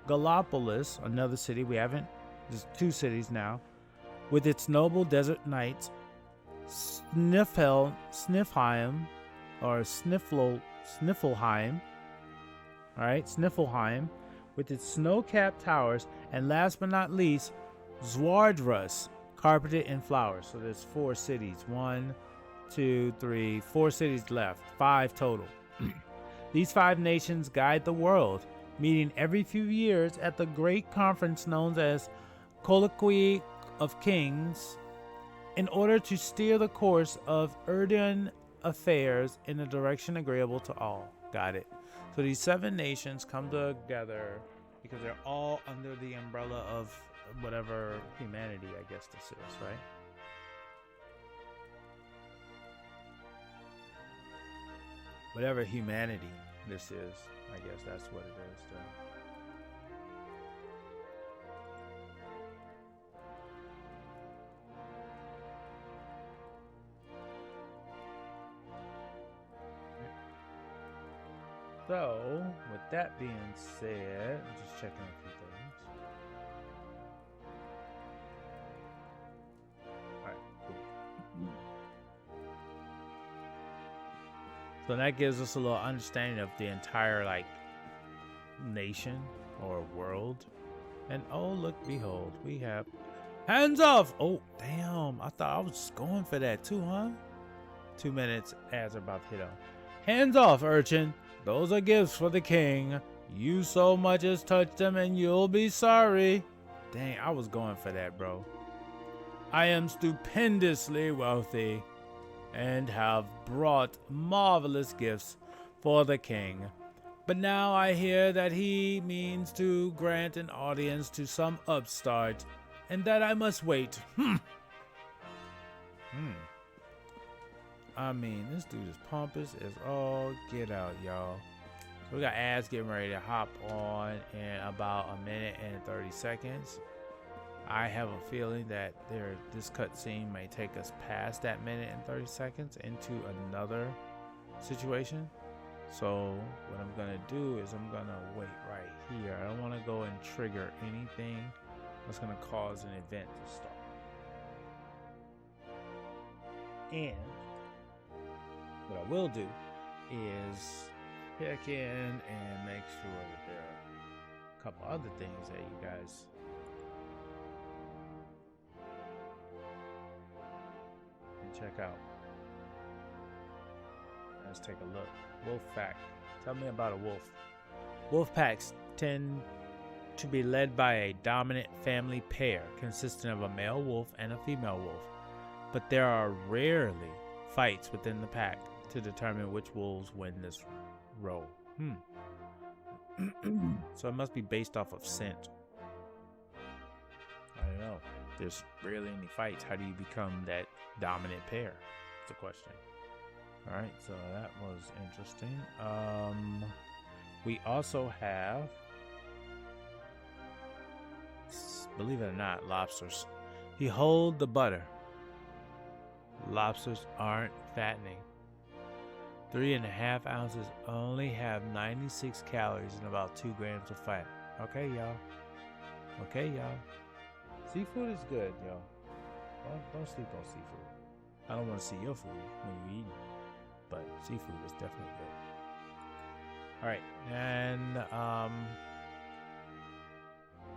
Gallopolis, another city we haven't, there's 2 cities now, with its noble desert knights, Sniflheim, or Sniflheim, alright, Sniflheim, with its snow-capped towers, and last but not least, Zwardrus, carpeted in flowers. So there's 4 cities. 1, 2, 3, 4 cities left. 5 total. These 5 nations guide the world, meeting every few years at the great conference known as Colloquy of Kings, in order to steer the course of Erdian affairs in a direction agreeable to all. Got it. So these 7 nations come together because they're all under the umbrella of whatever humanity, I guess this is, right? Whatever humanity this is, I guess that's what it is. So, with that being said, I'm just checking a few things. Alright, cool. So that gives us a little understanding of the entire, like, nation or world. And oh, look, behold, we have hands off. Oh, damn. I thought I was just going for that too, huh? 2 minutes ads are about to hit on. Hands off, urchin. Those are gifts for the king. You so much as touch them and you'll be sorry. Dang, I was going for that, bro. I am stupendously wealthy and have brought marvelous gifts for the king. But now I hear that he means to grant an audience to some upstart, and that I must wait. I mean, this dude is pompous as all get out, y'all. So we got ads getting ready to hop on in about a minute and 30 seconds. I have a feeling that this cutscene may take us past that minute and 30 seconds into another situation. So what I'm gonna do is I'm gonna wait right here. I don't want to go and trigger anything that's gonna cause an event to start. And what I will do is check in and make sure that there are a couple other things that you guys can check out. Let's take a look. Wolf fact. Tell me about a wolf. Wolf packs tend to be led by a dominant family pair consisting of a male wolf and a female wolf, but there are rarely fights within the pack to determine which wolves win this role. So it must be based off of scent. I don't know. There's rarely any fights. How do you become that dominant pair? That's a question. Alright, so that was interesting. We also have, believe it or not, lobsters. Behold the butter. Lobsters aren't fattening. 3.5 ounces only have 96 calories and about 2 grams of fat. Okay, y'all. Okay, y'all. Seafood is good, y'all. Don't sleep on seafood. I don't want to see your food when you eat, but seafood is definitely good. All right, and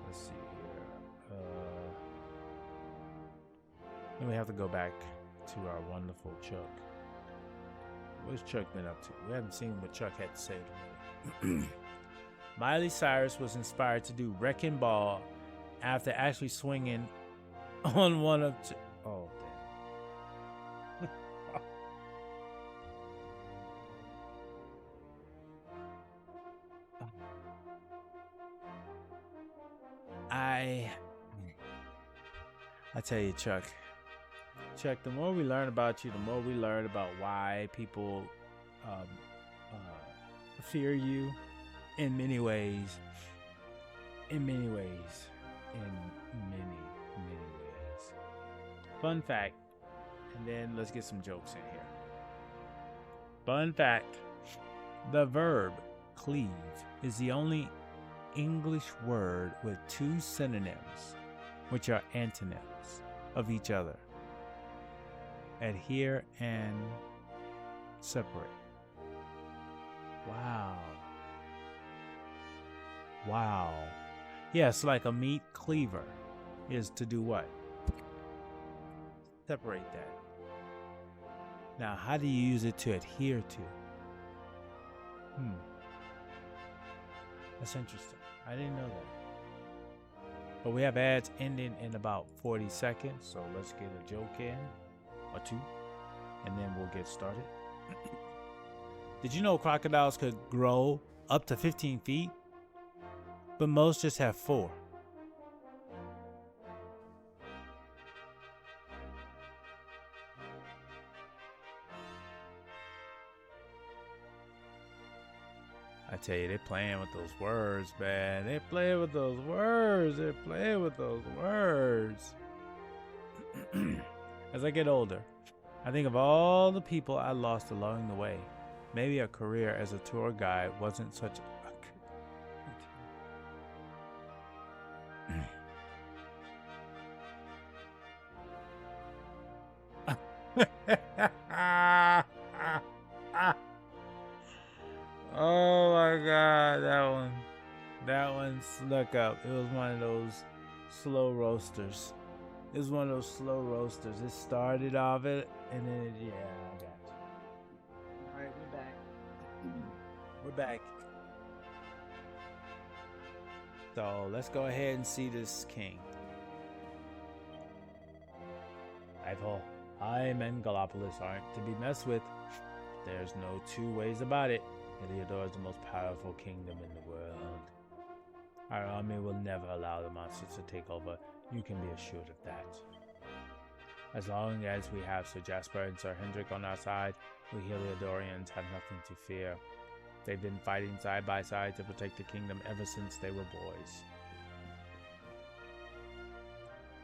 let's see here. Then we have to go back to our wonderful Chuck. What's Chuck been up to? We haven't seen what Chuck had to say today. Miley Cyrus was inspired to do Wrecking Ball after actually swinging on one of oh damn. I tell you, Chuck, the more we learn about you, the more we learn about why people fear you in many ways. Fun fact, and then let's get some jokes in here. Fun fact, the verb cleave is the only English word with 2 synonyms, which are antonyms of each other. Adhere and separate. Wow. Yes, like a meat cleaver is to do what? Separate that. Now, how do you use it to adhere to? That's interesting. I didn't know that. But we have ads ending in about 40 seconds, so let's get a joke in, or 2, and then we'll get started. Did you know crocodiles could grow up to 15 feet? But most just have 4. I tell you, they're playing with those words, man. They're playing with those words. As I get older, I think of all the people I lost along the way. Maybe a career as a tour guide wasn't such a oh my God, that one. look up. It was one of those slow roasters. It was one of those slow roasters. It started off it, and then yeah, I got you. All right, we're back. We're back. So let's go ahead and see this king. I, Mengalopolis, aren't to be messed with. There's no two ways about it. Heliodor is the most powerful kingdom in the world. Our army will never allow the monsters to take over. You can be assured of that. As long as we have Sir Jasper and Sir Hendrik on our side, we Heliodorians have nothing to fear. They've been fighting side by side to protect the kingdom ever since they were boys.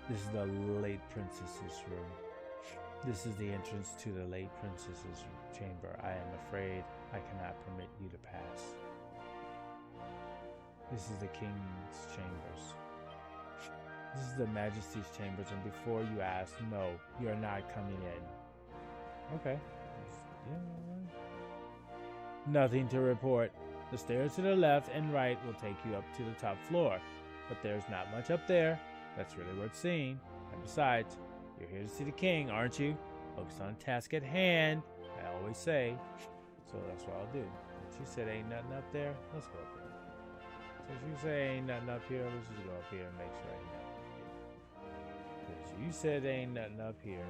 This is the late princess's room. This is the entrance to the late princess's chamber. I am afraid I cannot permit you to pass. This is the king's chambers. This is the majesty's chambers, and before you ask, no, you are not coming in. Okay. Yeah. Nothing to report. The stairs to the left and right will take you up to the top floor, but there's not much up there that's really worth seeing. And besides, you're here to see the king, aren't you? Focus on the task at hand, I always say. So that's what I'll do. She said ain't nothing up there, let's go up there. Since you say ain't nothing up here, let's just go up here and make sure ain't nothing up here. Because you said ain't nothing up here.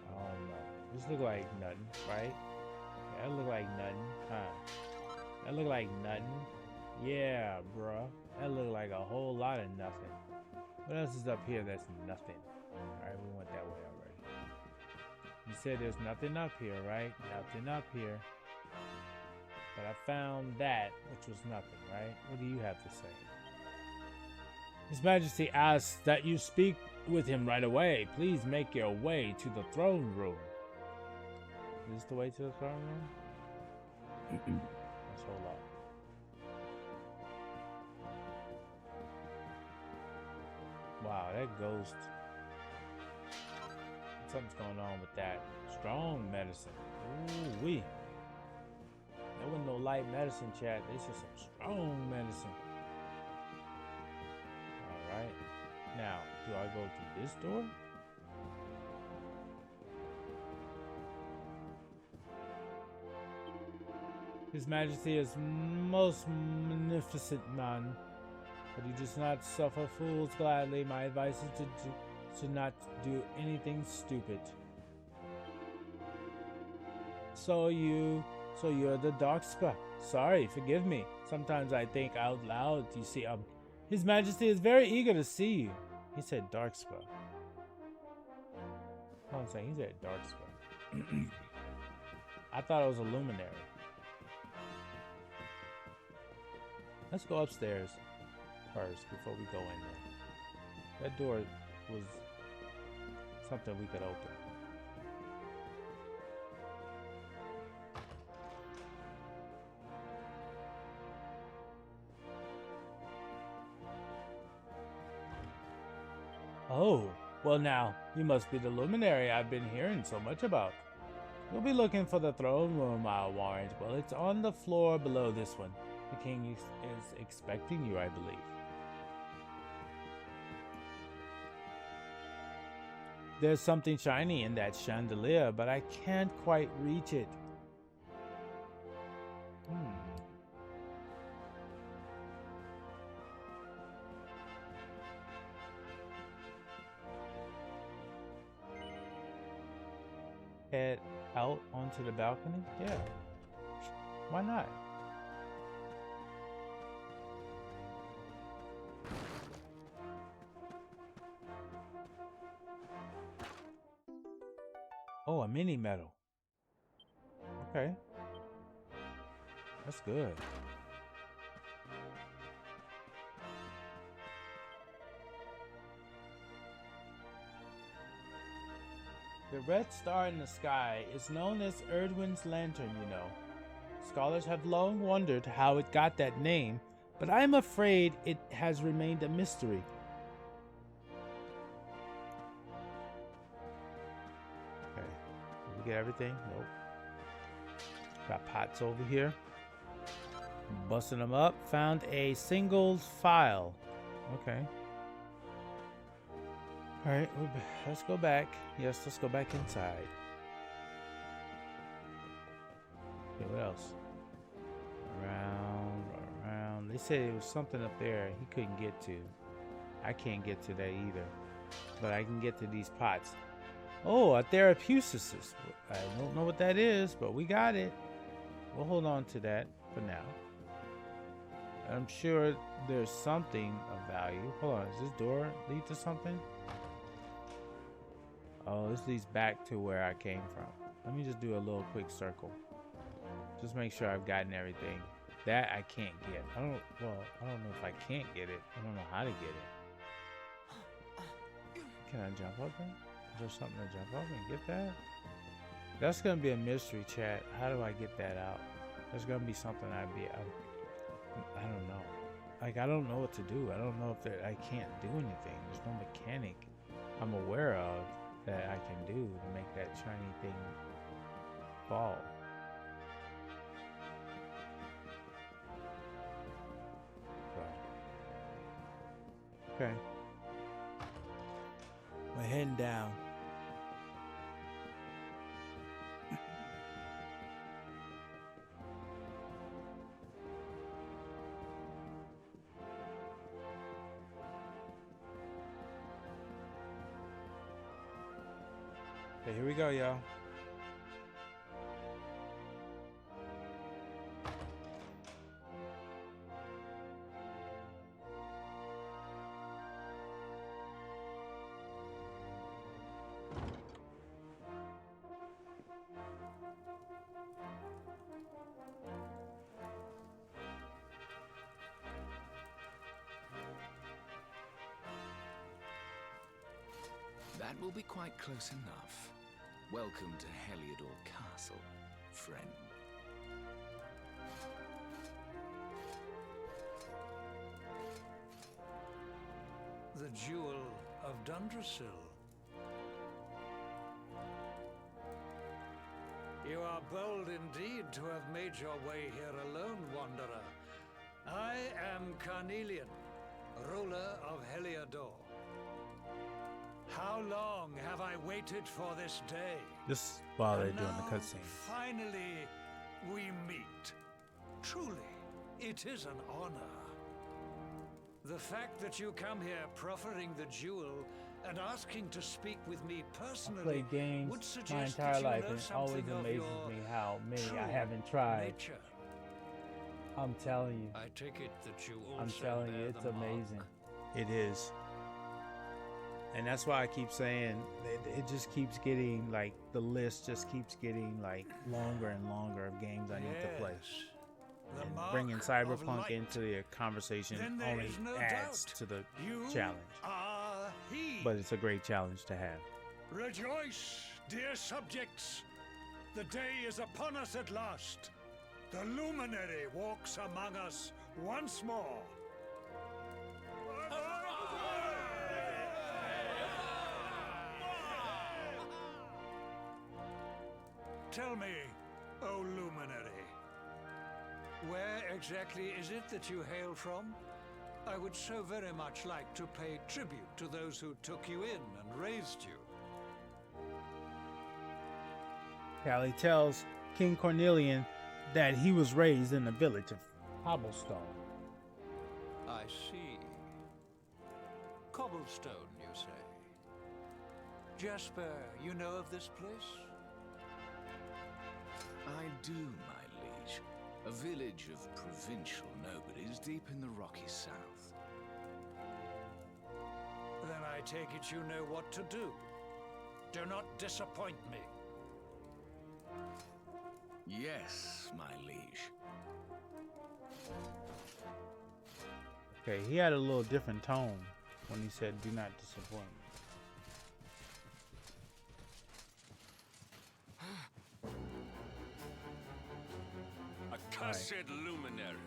I don't know. This look like nothing, right? Yeah, that look like nothing, huh? That look like nothing? Yeah, bruh. That look like a whole lot of nothing. What else is up here that's nothing? Alright, we went that way already. You said there's nothing up here, right? Nothing up here. But I found that, which was nothing, right? What do you have to say? His Majesty asks that you speak with him right away. Please make your way to the throne room. Is this the way to the throne room? Let's hold up. Wow, that ghost. Something's going on with that. Strong medicine. Ooh wee. That wasn't no light medicine, chat. This is some strong medicine. Alright. Now, do I go through this door? His Majesty is most magnificent man, but he does not suffer fools gladly. My advice is to not do anything stupid. So you're the Darkspa. Sorry, forgive me. Sometimes I think out loud. You see, His Majesty is very eager to see you. He said Darkspa. Oh, I'm saying he said Darkspa. I thought it was a luminary. Let's go upstairs first before we go in there. That door was something we could open. Oh, well now, you must be the luminary I've been hearing so much about. You'll be looking for the throne room, I'll warrant. Well, it's on the floor below this one. The king is expecting you, I believe. There's something shiny in that chandelier, but I can't quite reach it. Head out onto the balcony? Yeah. Why not? Oh, a mini medal. Okay. That's good. The red star in the sky is known as Erdwin's Lantern, you know. Scholars have long wondered how it got that name, but I'm afraid it has remained a mystery. Okay, did we get everything? Nope. Got pots over here. Busting them up. Found a singles file. Okay. All right, let's go back. Yes, let's go back inside. Okay, what else? Around. They said it was something up there he couldn't get to. I can't get to that either. But I can get to these pots. Oh, a therapeusis. I don't know what that is, but we got it. We'll hold on to that for now. I'm sure there's something of value. Hold on, does this door lead to something? Oh, this leads back to where I came from. Let me just do a little quick circle. Just make sure I've gotten everything. That I can't get. I don't know if I can't get it. I don't know how to get it. Can I jump up there? Is there something to jump up and get that? That's gonna be a mystery, chat. How do I get that out? There's gonna be something I don't know. Like, I don't know what to do. I don't know if I can't do anything. There's no mechanic I'm aware of that I can do to make that shiny thing fall. Okay. We're heading down. Okay, here we go, y'all. That will be quite close enough. Welcome to Heliodor Castle, friend. The Jewel of Dundrasil. You are bold indeed to have made your way here alone, Wanderer. I am Carnelian, ruler of Heliodor. How long have I waited for this day? This while they're And doing the now, cutscene. finally, we meet. Truly, it is an honor. The fact that you come here proffering the jewel and asking to speak with me personally Played games would my suggest entire that you life, know and it always something of amazes your me how many I true haven't tried. nature. I'm telling you. I take it that you also I'm telling you, bear it's the mark. amazing. It is. And that's why I keep saying it just keeps getting, like, the list just keeps getting, like, longer and longer of games I need to play. Yes, the And mark bringing of Cyberpunk light. into the conversation Then there only is no adds doubt. to the You challenge. are he. But it's a great challenge to have. Rejoice, dear subjects! The day is upon us at last. The luminary walks among us once more. Tell me, O luminary, where exactly is it that you hail from? I would so very much like to pay tribute to those who took you in and raised you. Callie tells King Cornelian that he was raised in the village of Cobblestone. I see. Cobblestone, you say? Jasper, you know of this place? I do, my liege. A village of provincial nobodies deep in the rocky south. Then I take it you know what to do. Do not disappoint me. Yes, my liege. Okay, he had a little different tone when he said, "Do not disappoint me." Accursed luminary.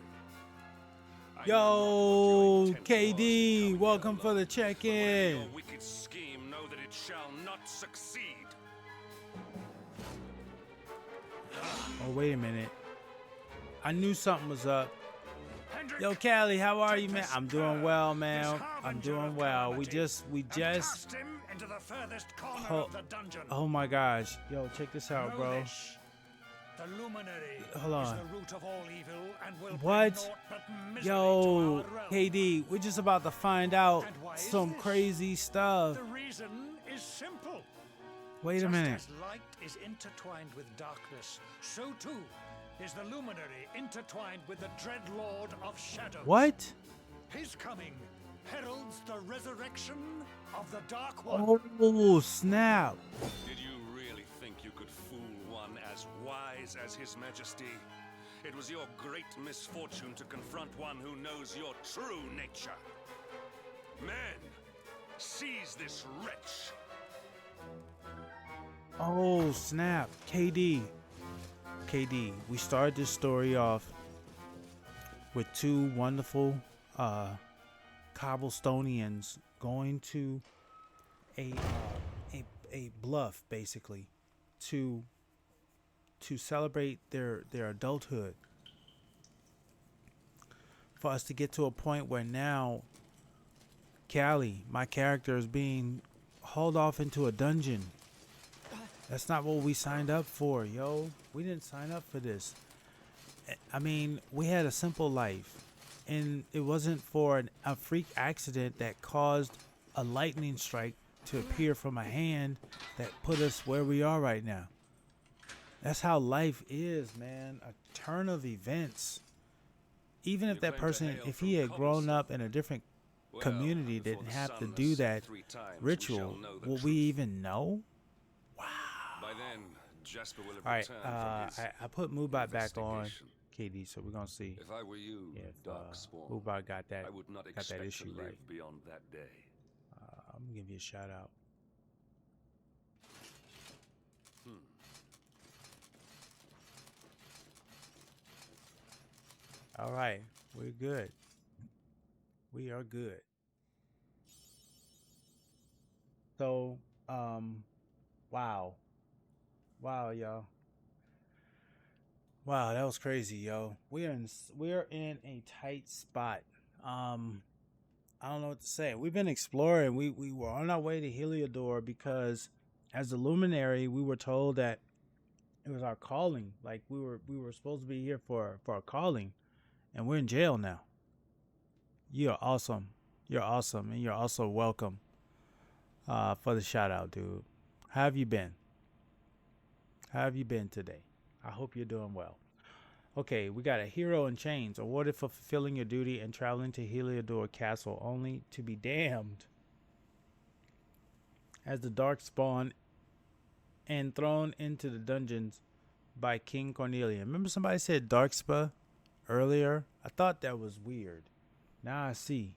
I know Yo, not what your intent was KD, coming welcome here for the alone, but whatever check-in. your wicked scheme, know that it shall not succeed. Oh, wait a minute. I knew something was up. Yo, Callie, how are you, man? I'm doing well, man. I'm doing well. We just oh my gosh. Yo, check this out, bro. The luminary Hold on. is the root of all evil and will What? bring naught but misery Yo, to our realm. KD, we're just about to find out And why is some this? crazy stuff. The reason is simple. Wait a Just minute. as light is intertwined with darkness, so too is the luminary intertwined with the dread lord of shadows. What? His coming heralds the resurrection of the Dark One. Oh, snap. Did you really think you could fool one as wise as His Majesty? It was your great misfortune to confront one who knows your true nature. Men, seize this wretch. Oh, snap. KD, we started this story off with two wonderful Cobblestonians going to a bluff, basically, to celebrate their adulthood. For us to get to a point where now Callie, my character, is being hauled off into a dungeon. That's not what we signed up for, yo. We didn't sign up for this. I mean, we had a simple life, and it wasn't for a freak accident that caused a lightning strike to appear from a hand that put us where we are right now. That's how life is, man. A turn of events. Even if You that claim to person, hail if from he had grown Cobblestone. up in a different Well, community, before didn't the have to sun do has that set 3 times, ritual, we shall know the will truth. we even know? By then, Jasper will have All right, returned from his I put Moobot back on, investigation. KD, so we're gonna see If I were you, if Darkspawn, Moobot got that I would not that expect issue to live right. beyond that day. I'm gonna give you a shout out. All right, we're good. We are good. So, wow, y'all. Wow, that was crazy, yo. We're in a tight spot. I don't know what to say. We've been exploring. We were on our way to Heliodor because, as a luminary, we were told that it was our calling. Like we were supposed to be here for our calling, and we're in jail now. You're awesome. You're awesome, and you're also welcome. For the shout out, dude. How have you been? How have you been today? I hope you're doing well. Okay, we got a hero in chains, awarded for fulfilling your duty and traveling to Heliodor Castle, only to be damned as the Darkspawn and thrown into the dungeons by King Cornelian. Remember somebody said Darkspa earlier? I thought that was weird. Now I see.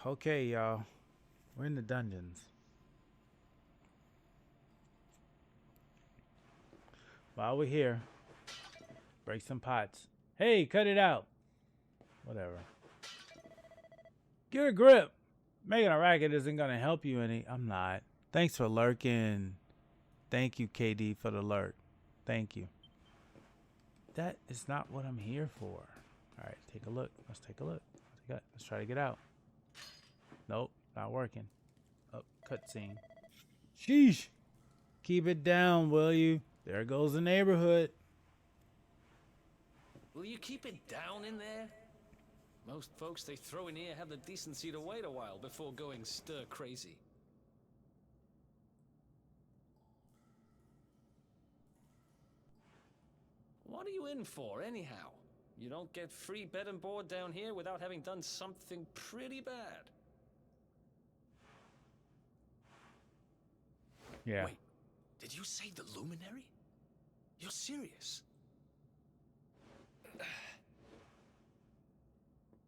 Okay, y'all. We're in the dungeons. While we're here, break some pots. Hey, cut it out. Whatever. Get a grip. Making a racket isn't going to help you any. I'm not. Thanks for lurking. Thank you, KD, for the lurk. Thank you. That is not what I'm here for. All right, take a look. Let's take a look. Let's try to get out. Nope, not working. Oh, cutscene. Sheesh. Keep it down, will you? There goes the neighborhood. Will you keep it down in there? Most folks they throw in here have the decency to wait a while before going stir crazy. What are you in for, anyhow? You don't get free bed and board down here without having done something pretty bad. Yeah. Wait, did you say the Luminary? You're serious?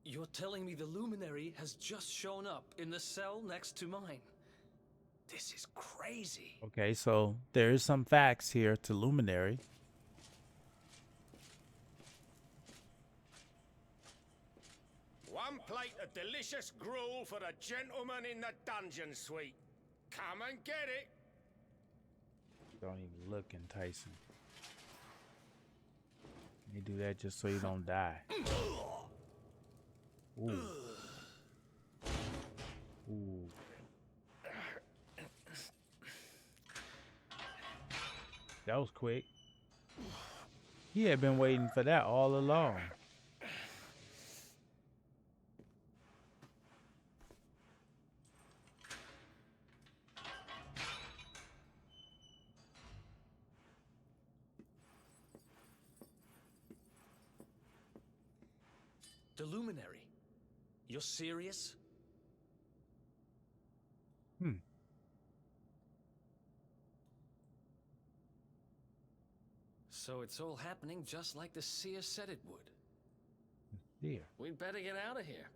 You're telling me the Luminary has just shown up in the cell next to mine? This is crazy. Okay, so there is some facts here to Luminary. One plate of delicious gruel for the gentleman in the dungeon suite. Come and get it. Don't even look enticing. You do that just so you don't die. Ooh. Ooh. That was quick. He had been waiting for that all along. The Luminary. You're serious? So it's all happening just like the seer said it would. Steer. We'd better get out of here.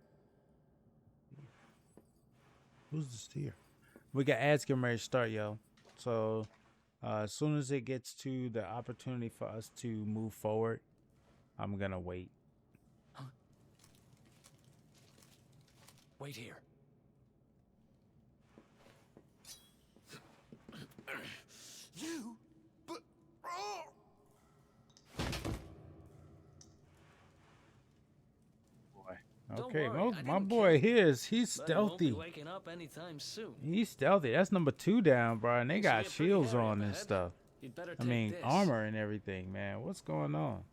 Who's the steer? We got ads getting ready to start, yo. So as soon as it gets to the opportunity for us to move forward, I'm gonna wait. Huh? Wait here. You? But. Oh! Don't Okay, worry, well, I my didn't boy kill here is he's But he won't be stealthy. waking up anytime soon. He's stealthy. That's number 2 down, bro. And they Thinks got you're pretty shields hairy on up and ahead. stuff. You'd better I take mean, this. armor and everything, man. What's going on?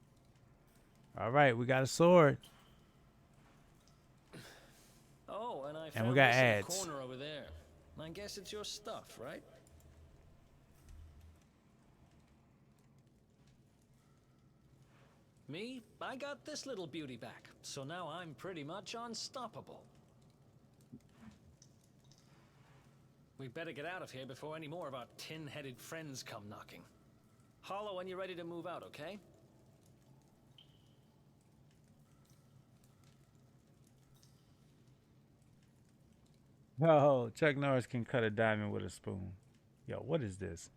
All right, we got a sword. Oh, and I And found we got this ads. in the corner over there. I guess it's your stuff, right? Me, I got this little beauty back, so now I'm pretty much unstoppable. We better get out of here before any more of our tin-headed friends come knocking. Holler when you're ready to move out, okay? Oh, Chuck Norris can cut a diamond with a spoon. Yo, what is this?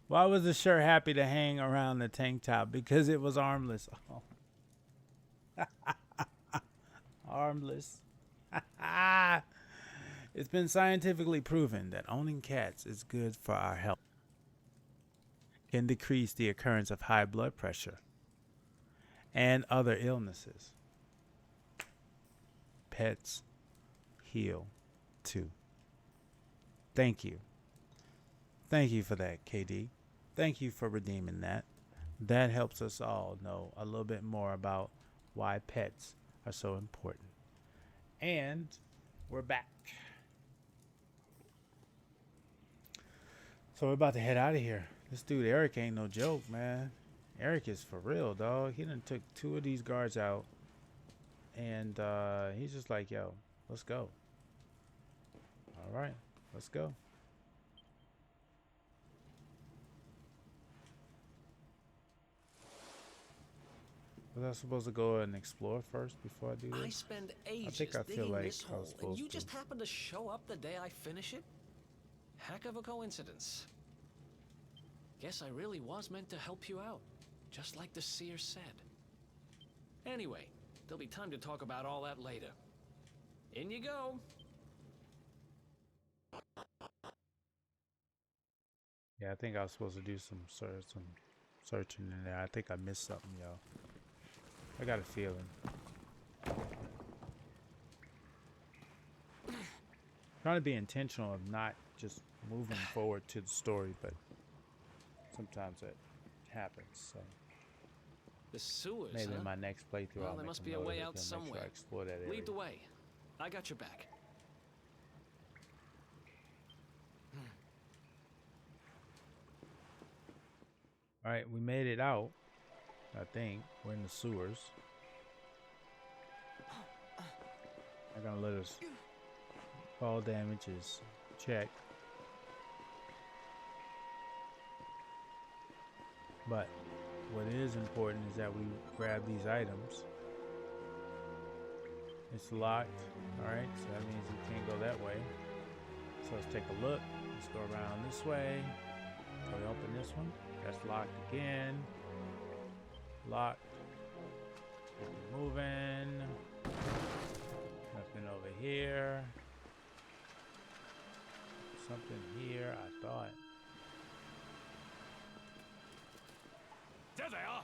Why was the shirt happy to hang around the tank top? Because it was armless. Oh. Armless. It's been scientifically proven that owning cats is good for our health. Can decrease the occurrence of high blood pressure and other illnesses. Pets heal too. Thank you. Thank you for that, KD. Thank you for redeeming that. That helps us all know a little bit more about why pets are so important. And we're back. So we're about to head out of here. This dude Eric ain't no joke, man. Eric is for real, dog. He done took 2 of these guards out. And he's just like, yo, let's go. All right, let's go. Was I supposed to go and explore first before I do this? I spend ages think I feel digging like this I hole, was and supposed you to. just happen to show up the day I finish it? Heck of a coincidence. Guess I really was meant to help you out, just like the seer said. Anyway, there'll be time to talk about all that later. In you go. Yeah, I think I was supposed to do some searching in there. I think I missed something, yo. I got a feeling. Trying to be intentional of not just moving forward to the story, but sometimes it happens. So The sewers, maybe huh? in my next playthrough, Well, I'll there make must a be a note way of it, out then make sure somewhere. I explore that area. Lead the way. I got your back. All right, we made it out. I think we're in the sewers. They're gonna let us. Fall damage is checked. But what is important is that we grab these items. It's locked. Alright, so that means we can't go that way. So let's take a look. Let's go around this way. So we open this one. That's locked again. Locked. Keep moving. Nothing over here. Something here, I thought. There they are!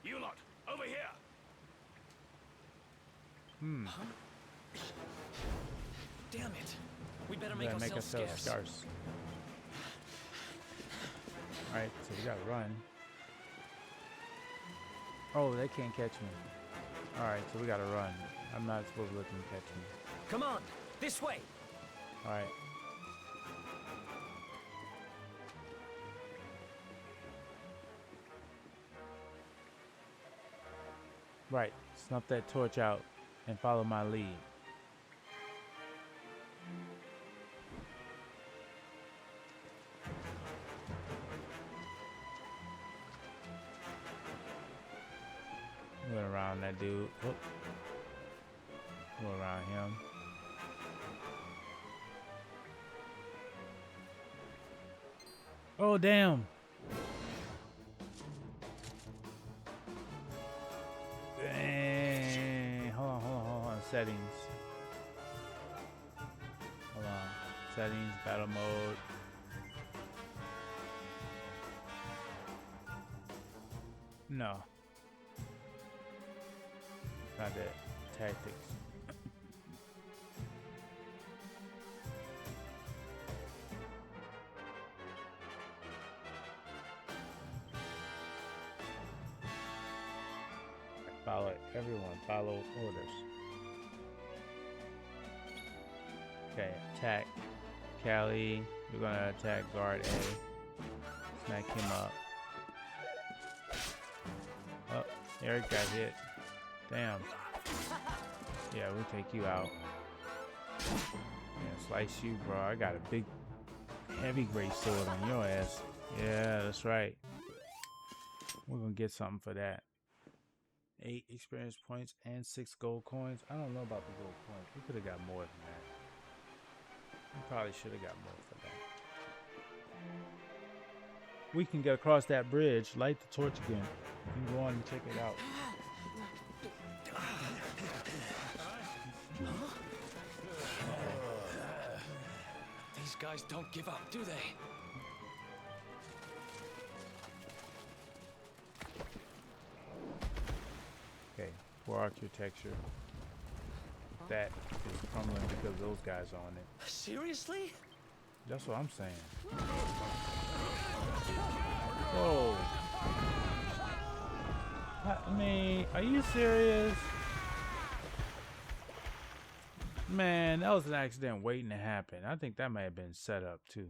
You lot, over here! Damn it. We better We make gotta make ourselves ourselves scarce. scarce. Alright, so we gotta run. Oh, they can't catch me. Alright, so we gotta run. I'm not supposed to let them catch me. Come on, this way. Alright. Right, snuff that torch out and follow my lead. Went around that dude. Whoop. Go around him. Oh, damn. Dang. Hold on. Settings. Hold on. Settings, battle mode. No. Not that. Tactics. Follow everyone. Follow orders. Okay, attack. Callie, you're gonna attack guard A. Smack him up. Oh, Eric got hit. Damn. Yeah, we'll take you out. Yeah, slice you, bro. I got a big, heavy great sword on your ass. Yeah, that's right. We're gonna get something for that. 8 experience points and 6 gold coins. I don't know about the gold coins. We could have got more than that. We probably should have got more for that. We can get across that bridge, light the torch again. You can go on and check it out. These guys don't give up, do they? Okay, poor architecture. That is crumbling because those guys are on it. Seriously? That's what I'm saying. Whoa. I mean, are you serious? Man, that was an accident waiting to happen. I think that might have been set up too.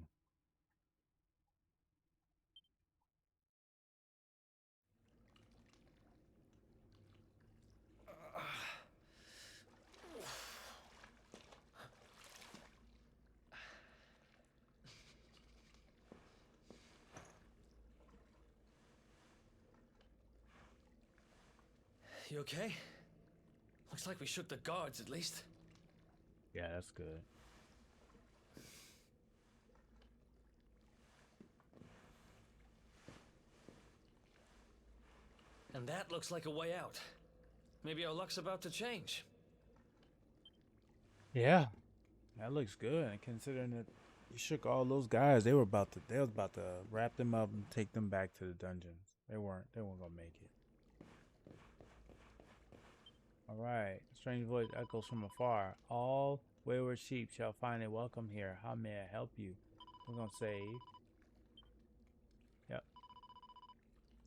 You okay? Looks like we shook the guards, at least. Yeah, that's good. And that looks like a way out. Maybe our luck's about to change. Yeah, that looks good. And considering that you shook all those guys, they was about to wrap them up and take them back to the dungeons. They weren't gonna make it. All right. Strange voice echoes from afar. All wayward sheep shall find a welcome here. How may I help you? We're gonna save. Yep.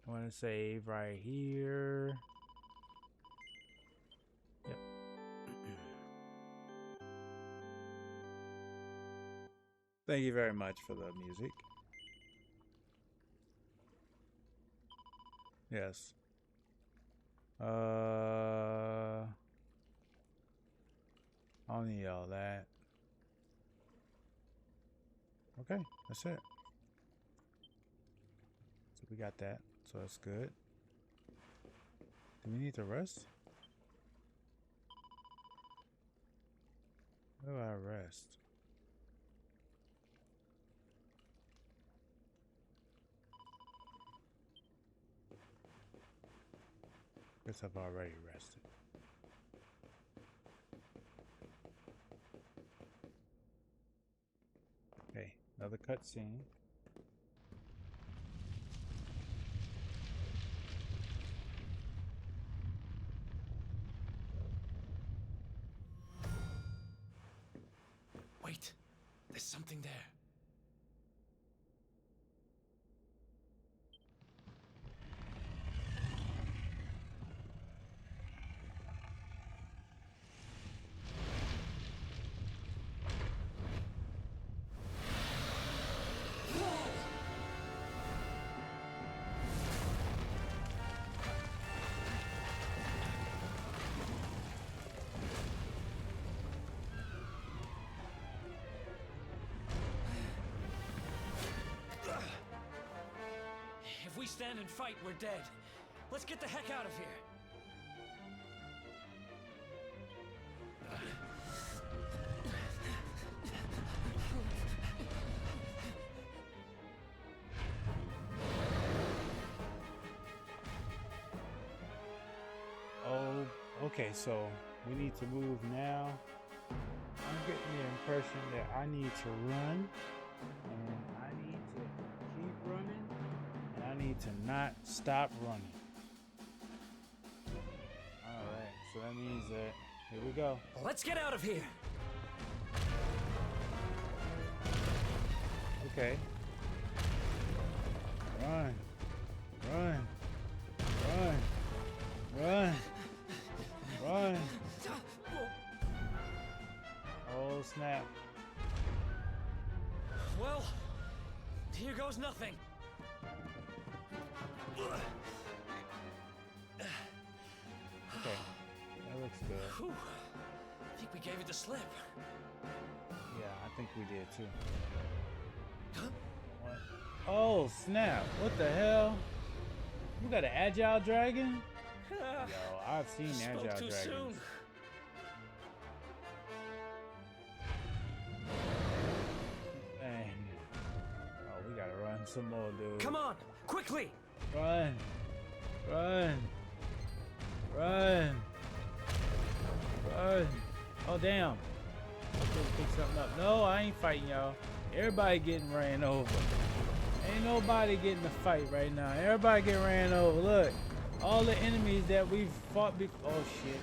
I want to save right here. Yep. Thank you very much for the music. Yes. I don't need all that. Okay, that's it. So we got that, so that's good. Do we need to rest? Where do I rest? Guess I've already rested. Okay, another cutscene. stand and fight, we're dead. Let's get the heck out of here. Oh, okay, so we need to move now. I'm getting the impression that I need to run, and I need to keep running, and I need to not stop running. Alright, so that means that, here we go. Let's get out of here. Okay. Run. Run. Run. Run. Run. Oh, snap. Well, here goes nothing. Okay. That looks good. Whew. I think we gave it the slip. Yeah, I think we did too. What? Oh, snap. What the hell? You got an agile dragon? Yo, I've seen Spoke agile too dragons. soon. Dang. Oh, we gotta run some more, dude. Come on, quickly. Run. Run. Run. Run. Oh, damn. I'm supposed to pick something up. No, I ain't fighting y'all. Everybody getting ran over. Ain't nobody getting the fight right now. Everybody getting ran over. Look. All the enemies that we've fought before. Oh, shit.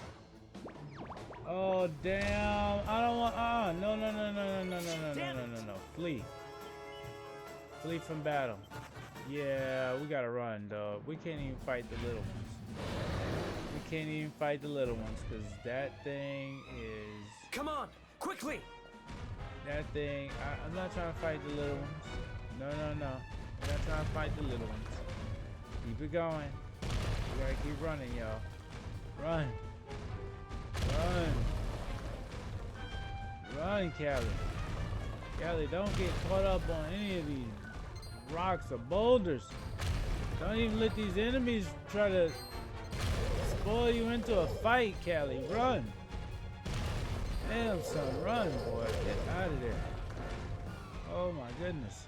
Oh, damn. I don't want. No, no, no, no, no, no, no, no, no, no, no, no. Flee. Flee from battle. Yeah, we gotta run, dog. We can't even fight the little ones. We can't even fight the little ones because that thing is. Come on, quickly. That thing. I'm not trying to fight the little ones. No, no, no. I'm not trying to fight the little ones. Keep it going. We gotta keep running, y'all. Run. Run. Run, Callie. Callie, don't get caught up on any of these rocks or boulders. Don't even let these enemies try to spoil you into a fight, Callie. Run. Damn, son. Run, boy. Get out of there. Oh, my goodness.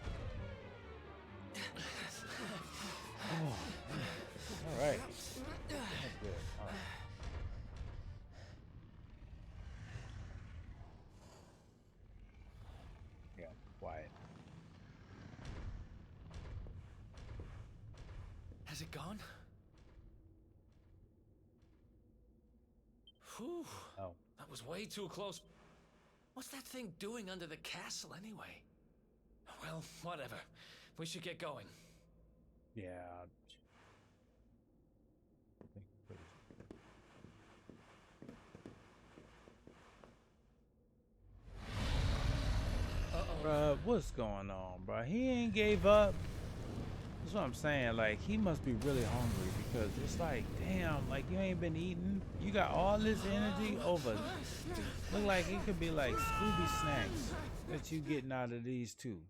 Oh. All right. That's good. All right. Yeah, quiet. Has it gone? Whew. Oh. That was way too close. What's that thing doing under the castle anyway? Well, whatever. We should get going. Yeah. Bruh, what's going on, bruh? He ain't gave up. That's what I'm saying. Like, he must be really hungry because it's like, damn, like you ain't been eating. You got all this energy over. Look like it could be like Scooby snacks that you getting out of these two.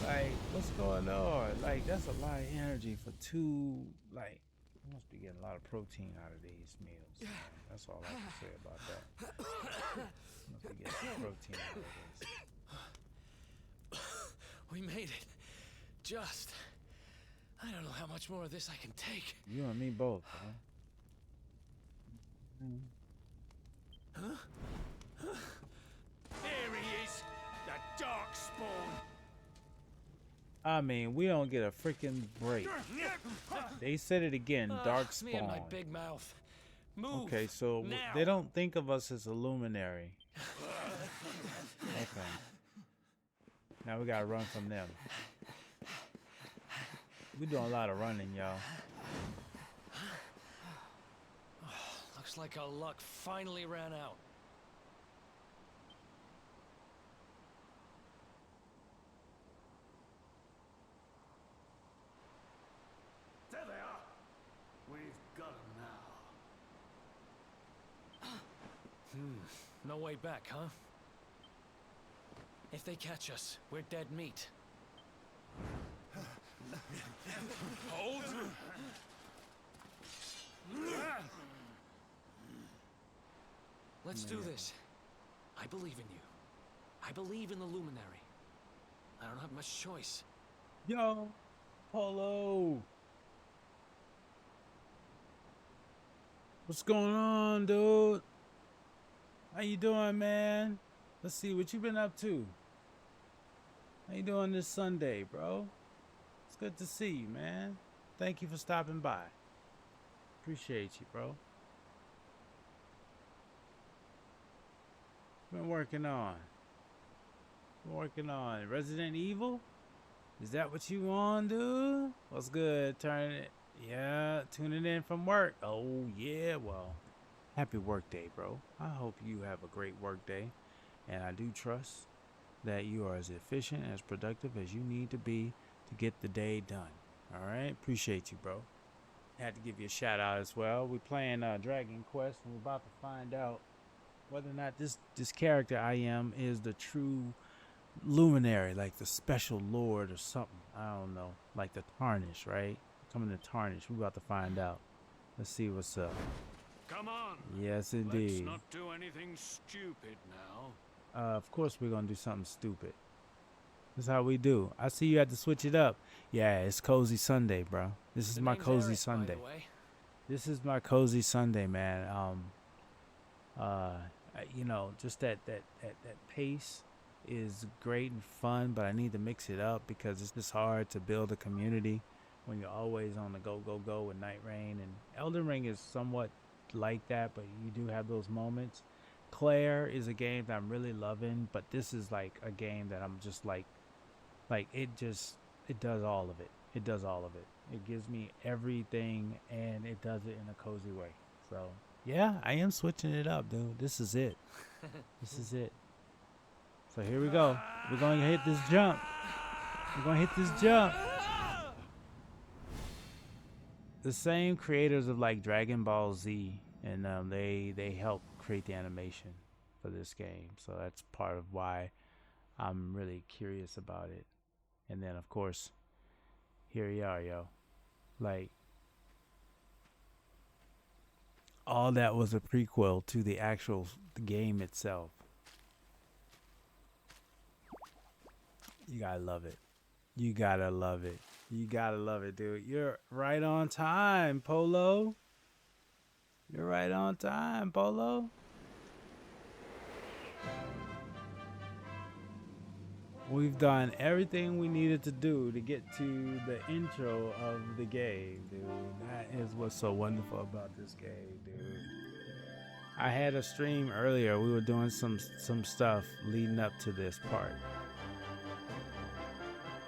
Like, what's going on? Like, that's a lot of energy for two. Like, you must be getting a lot of protein out of these meals. Man. That's all I can say about that. Must be getting some protein out of this. We made it. Just. I don't know how much more of this I can take. You and me both, huh? There he is, the Darkspawn. I mean, we don't get a freaking break. They said it again, Darkspawn. Me and my big mouth. Move. Okay, so now. they don't think of us as a luminary. Okay. Now we gotta run from them. We doing a lot of running, y'all. Looks like our luck finally ran out. There they are. We've got them now. No way back, huh? If they catch us, we're dead meat. Hold! Let's do this. I believe in you. I believe in the Luminary. I don't have much choice. Yo, Polo. What's going on, dude? How you doing, man? Let's see what you been up to. How you doing this Sunday, bro? It's good to see you, man. Thank you for stopping by. Appreciate you, bro. Been working on Resident Evil. Is that what you on, dude? What's good? Tuning in from work. Oh yeah, well, happy work day, bro. I hope you have a great work day, and I do trust that you are as efficient and as productive as you need to be to get the day done. All right, appreciate you, bro. Had to give you a shout out as well. We're playing Dragon Quest, and we're about to find out whether or not this character I am is the true luminary, like the special lord or something. I don't know, like the Tarnish, right? Coming to Tarnish. We're about to find out. Let's see what's up. Come on. Yes, Let's indeed. not do anything stupid now. Of course we're gonna do something stupid. That's how we do. I see you had to switch it up. Yeah, it's Cozy Sunday, bro. This is The my name's Cozy Eric, by Sunday. the way. This is my Cozy Sunday, man. You know, just that pace is great and fun, but I need to mix it up because it's just hard to build a community when you're always on the go with Night Rain. And Elden Ring is somewhat like that, but you do have those moments. Claire is a game that I'm really loving, but this is like a game that I'm just like it does all of it. It does all of it. It gives me everything, and it does it in a cozy way. So yeah, I am switching it up, dude. This is it. This is it. So here we go. We're going to hit this jump. We're going to hit this jump. The same creators of like Dragon Ball Z, and they helped create the animation for this game. So that's part of why I'm really curious about it. And then of course, here we are, yo. Like, all that was a prequel to the actual game itself. You gotta love it. You gotta love it. You gotta love it, dude. You're right on time, Polo. You're right on time, Polo. We've done everything we needed to do to get to the intro of the game, dude. That is what's so wonderful about this game, dude. I had a stream earlier. We were doing some stuff leading up to this part.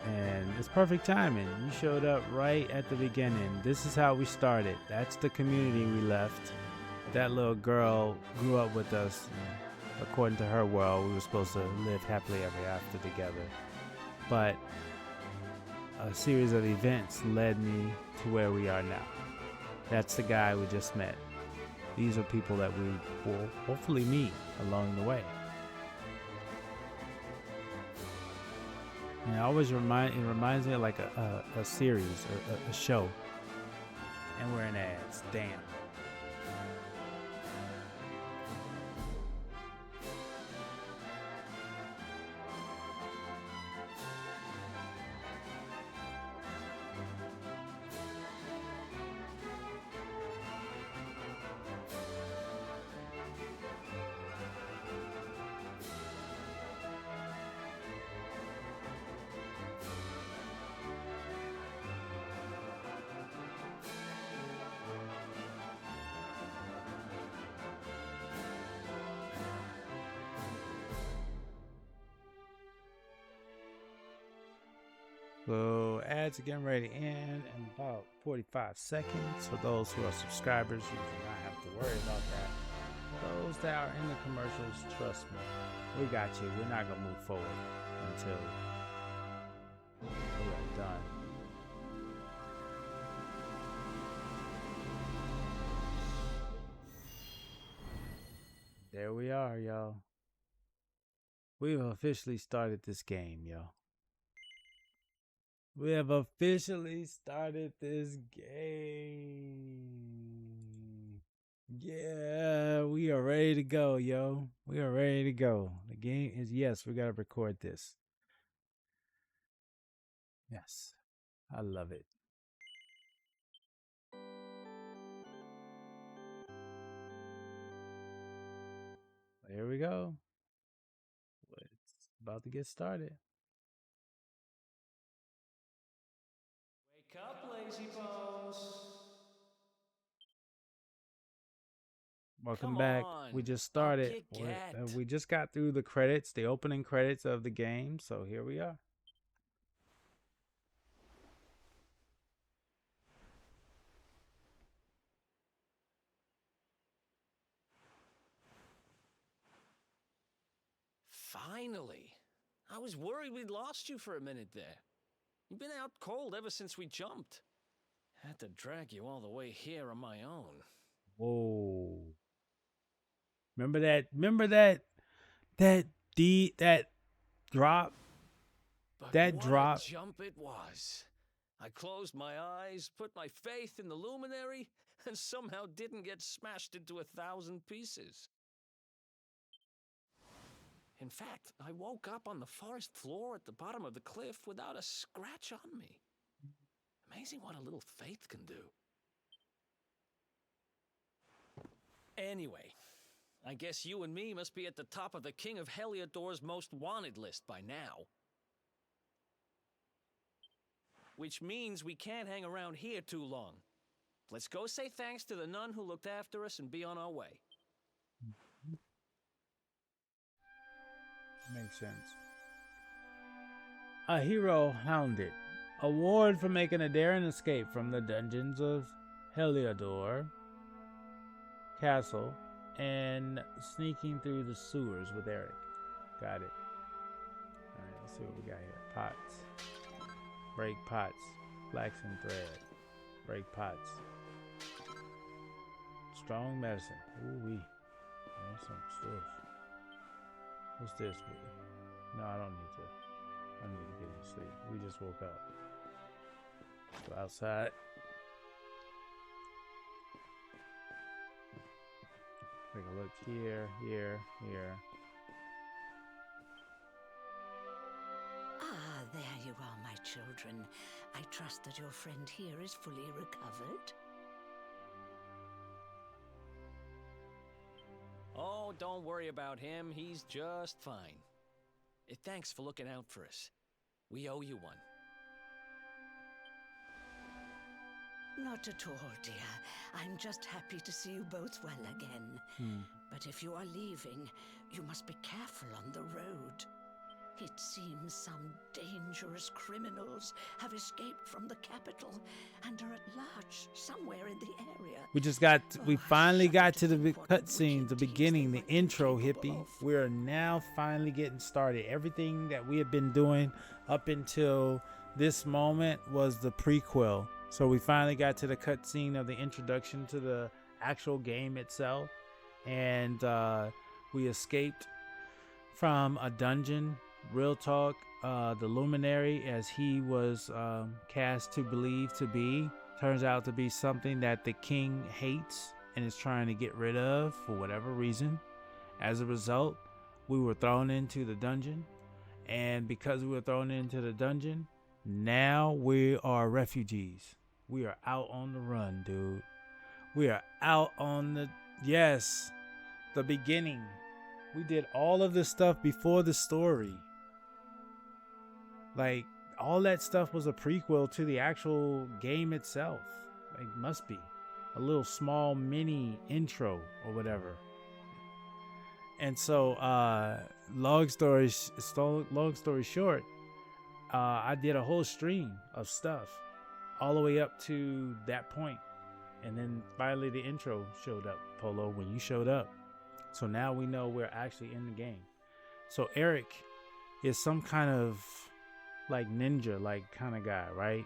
And it's perfect timing. You showed up right at the beginning. This is how we started. That's the community we left. That little girl grew up with us. According to her world, we were supposed to live happily ever after together. But a series of events led me to where we are now. That's the guy we just met. These are people that we will hopefully meet along the way. And it always reminds me of like a series, a show. And we're in ads. Damn. So ads are getting ready to end in about 45 seconds. For those who are subscribers, you do not have to worry about that. Those that are in the commercials, trust me, we got you. We're not going to move forward until we are done. There we are, y'all. We've officially started this game, y'all. We have officially started this game. Yeah, we are ready to go, yo. We are ready to go. The game is, yes, we got to record this. Yes, I love it. Here we go. It's about to get started. Wake up, lazy bones. Welcome Come back. on, We just up started. you get. We just got through the credits, the opening credits of the game. So here we are. Finally. I was worried we'd lost you for a minute there. You've been out cold ever since we jumped. Had to drag you all the way here on my own. Whoa. Remember that drop? But That what drop. a jump it was. I closed my eyes, put my faith in the luminary, and somehow didn't get smashed into 1,000 pieces. In fact, I woke up on the forest floor at the bottom of the cliff without a scratch on me. Amazing what a little faith can do. Anyway, I guess you and me must be at the top of the King of Heliodor's most wanted list by now. Which means we can't hang around here too long. Let's go say thanks to the nun who looked after us and be on our way. Makes sense. A hero hounded. Award for making a daring escape from the dungeons of Heliodor Castle and sneaking through the sewers with Eric. Got it. Alright, let's see what we got here. Pots. Break pots. Flaxen thread. Break pots. Strong medicine. Ooh wee. There's some stuff. What's this? No, I don't need to. I need to get to sleep. We just woke up. Go outside. Take a look here, here, here. Ah, there you are, my children. I trust that your friend here is fully recovered. Oh, don't worry about him. He's just fine. Thanks for looking out for us. We owe you one. Not at all, dear. I'm just happy to see you both well again. But if you are leaving, you must be careful on the road. It seems some dangerous criminals have escaped from the capital and are at large somewhere in the area. We finally got to the cutscene, the beginning, the intro, hippie. We are now finally getting started. Everything that we have been doing up until this moment was the prequel. So we finally got to the cutscene of the introduction to the actual game itself. And we escaped from a dungeon. Real talk, the luminary, as he was cast to believe to be, turns out to be something that the king hates and is trying to get rid of for whatever reason. As a result, we were thrown into the dungeon, and because we were thrown into the dungeon, now we are refugees. We are out on the run, dude. We are out on the beginning. We did all of this stuff before the story. Like, all that stuff was a prequel to the actual game itself. Like, must be. A little small mini intro or whatever. And so, long story short, I did a whole stream of stuff all the way up to that point. And then finally the intro showed up, Polo, when you showed up. So now we know we're actually in the game. So Eric is some kind of like ninja like kind of guy, right?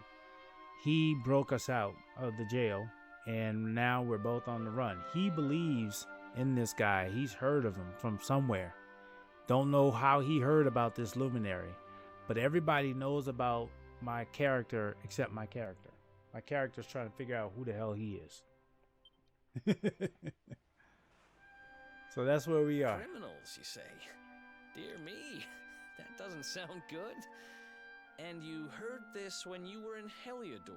He broke us out of the jail and now we're both on the run. He believes in this guy. He's heard of him from somewhere. Don't know how he heard about this luminary, but everybody knows about my character accept my character. My character's trying to figure out who the hell he is. So that's where we are. Criminals, you say? Dear me, that doesn't sound good. And you heard this when you were in Heliodor.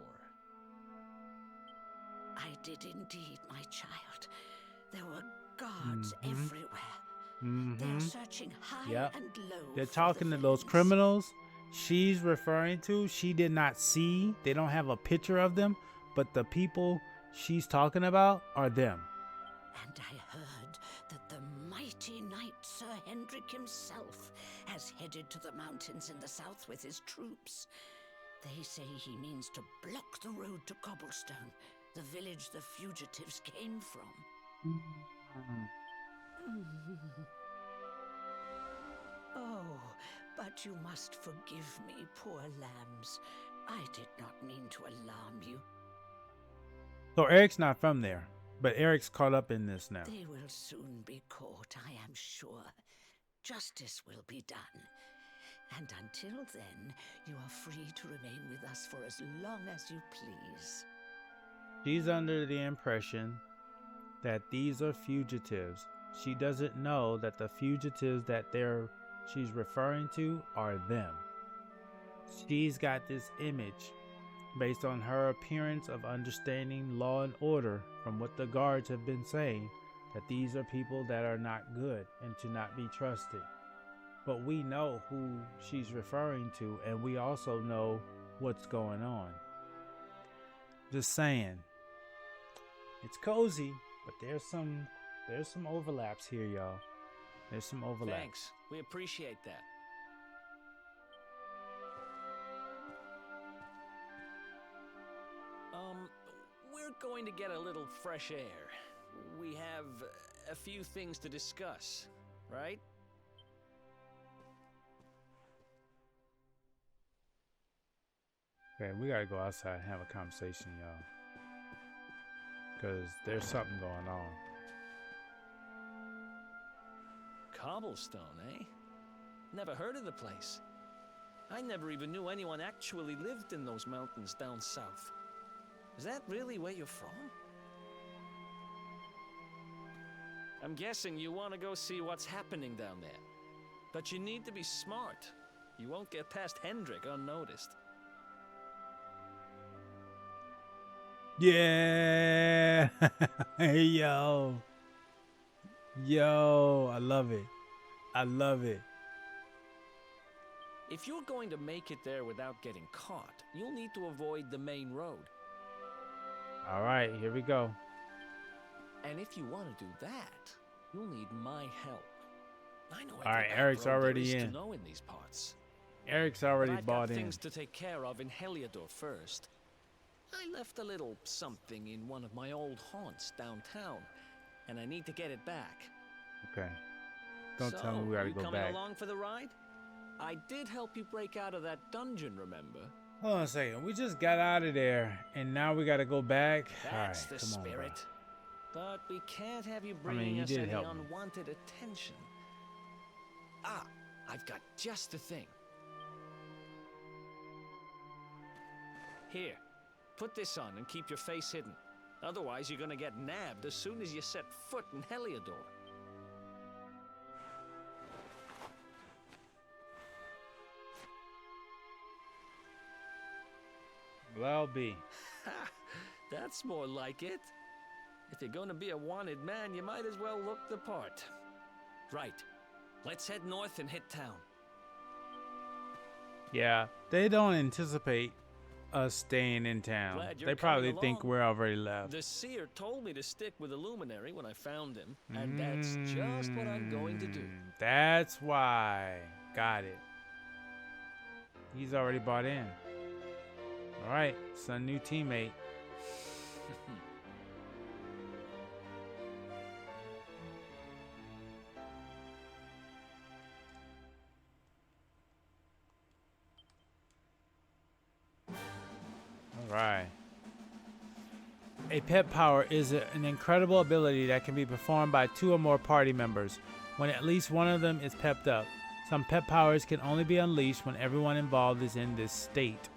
I did indeed, my child. There were guards everywhere. They're searching high and low. They're for talking the to those villains. criminals she's referring to. She did not see. They don't have a picture of them, but the people she's talking about are them. And I heard that the mighty knight Sir Hendrik himself has headed to the mountains in the south with his troops. They say he means to block the road to Cobblestone, the village the fugitives came from. Oh, but you must forgive me, poor lambs. I did not mean to alarm you. So Eric's not from there, but Eric's caught up in this now. They will soon be caught, I am sure. Justice will be done. And until then, you are free to remain with us for as long as you please. She's under the impression that these are fugitives. She doesn't know that the fugitives that she's referring to are them. She's got this image based on her appearance of understanding law and order from what the guards have been saying, that these are people that are not good and to not be trusted. But we know who she's referring to, and we also know what's going on. Just saying. It's cozy, but there's some overlaps here, y'all. There's some overlaps. Thanks. We appreciate that. We're going to get a little fresh air. We have a few things to discuss, right? Okay, we gotta go outside and have a conversation, y'all. Because there's something going on. Cobblestone, eh? Never heard of the place. I never even knew anyone actually lived in those mountains down south. Is that really where you're from? I'm guessing you want to go see what's happening down there. But you need to be smart. You won't get past Hendrik unnoticed. Yeah! Yo! Yo! I love it. I love it. If you're going to make it there without getting caught, you'll need to avoid the main road. Alright, here we go. And if you want to do that, you'll need my help. I know All right, every Eric's back road already there is in. to know in these parts. Eric's But already I've bought got in. things to take care of in Heliodor first. I left a little something in one of my old haunts downtown, and I need to get it back. Okay. Don't tell me we gotta go coming back. along for the ride? I did help you break out of that dungeon, remember? Hold on a second. We just got out of there, and now we gotta go back. That's Alright, the come on, bro. spirit. But we can't have you bringing you us did any help me. unwanted attention. Ah, I've got just the thing. Here, put this on and keep your face hidden. Otherwise, you're gonna get nabbed as soon as you set foot in Heliodor. Well, B. Ha! That's more like it. If you're gonna be a wanted man, you might as well look the part. Right. Let's head north and hit town. Yeah, they don't anticipate us staying in town. Glad you're They probably coming think along. we're already left. The seer told me to stick with the luminary when I found him, and that's just what I'm going to do. That's why. Got it. He's already bought in. All right, it's a new teammate. All right. A pet power is an incredible ability that can be performed by 2 or more party members when at least one of them is pepped up. Some pet powers can only be unleashed when everyone involved is in this state.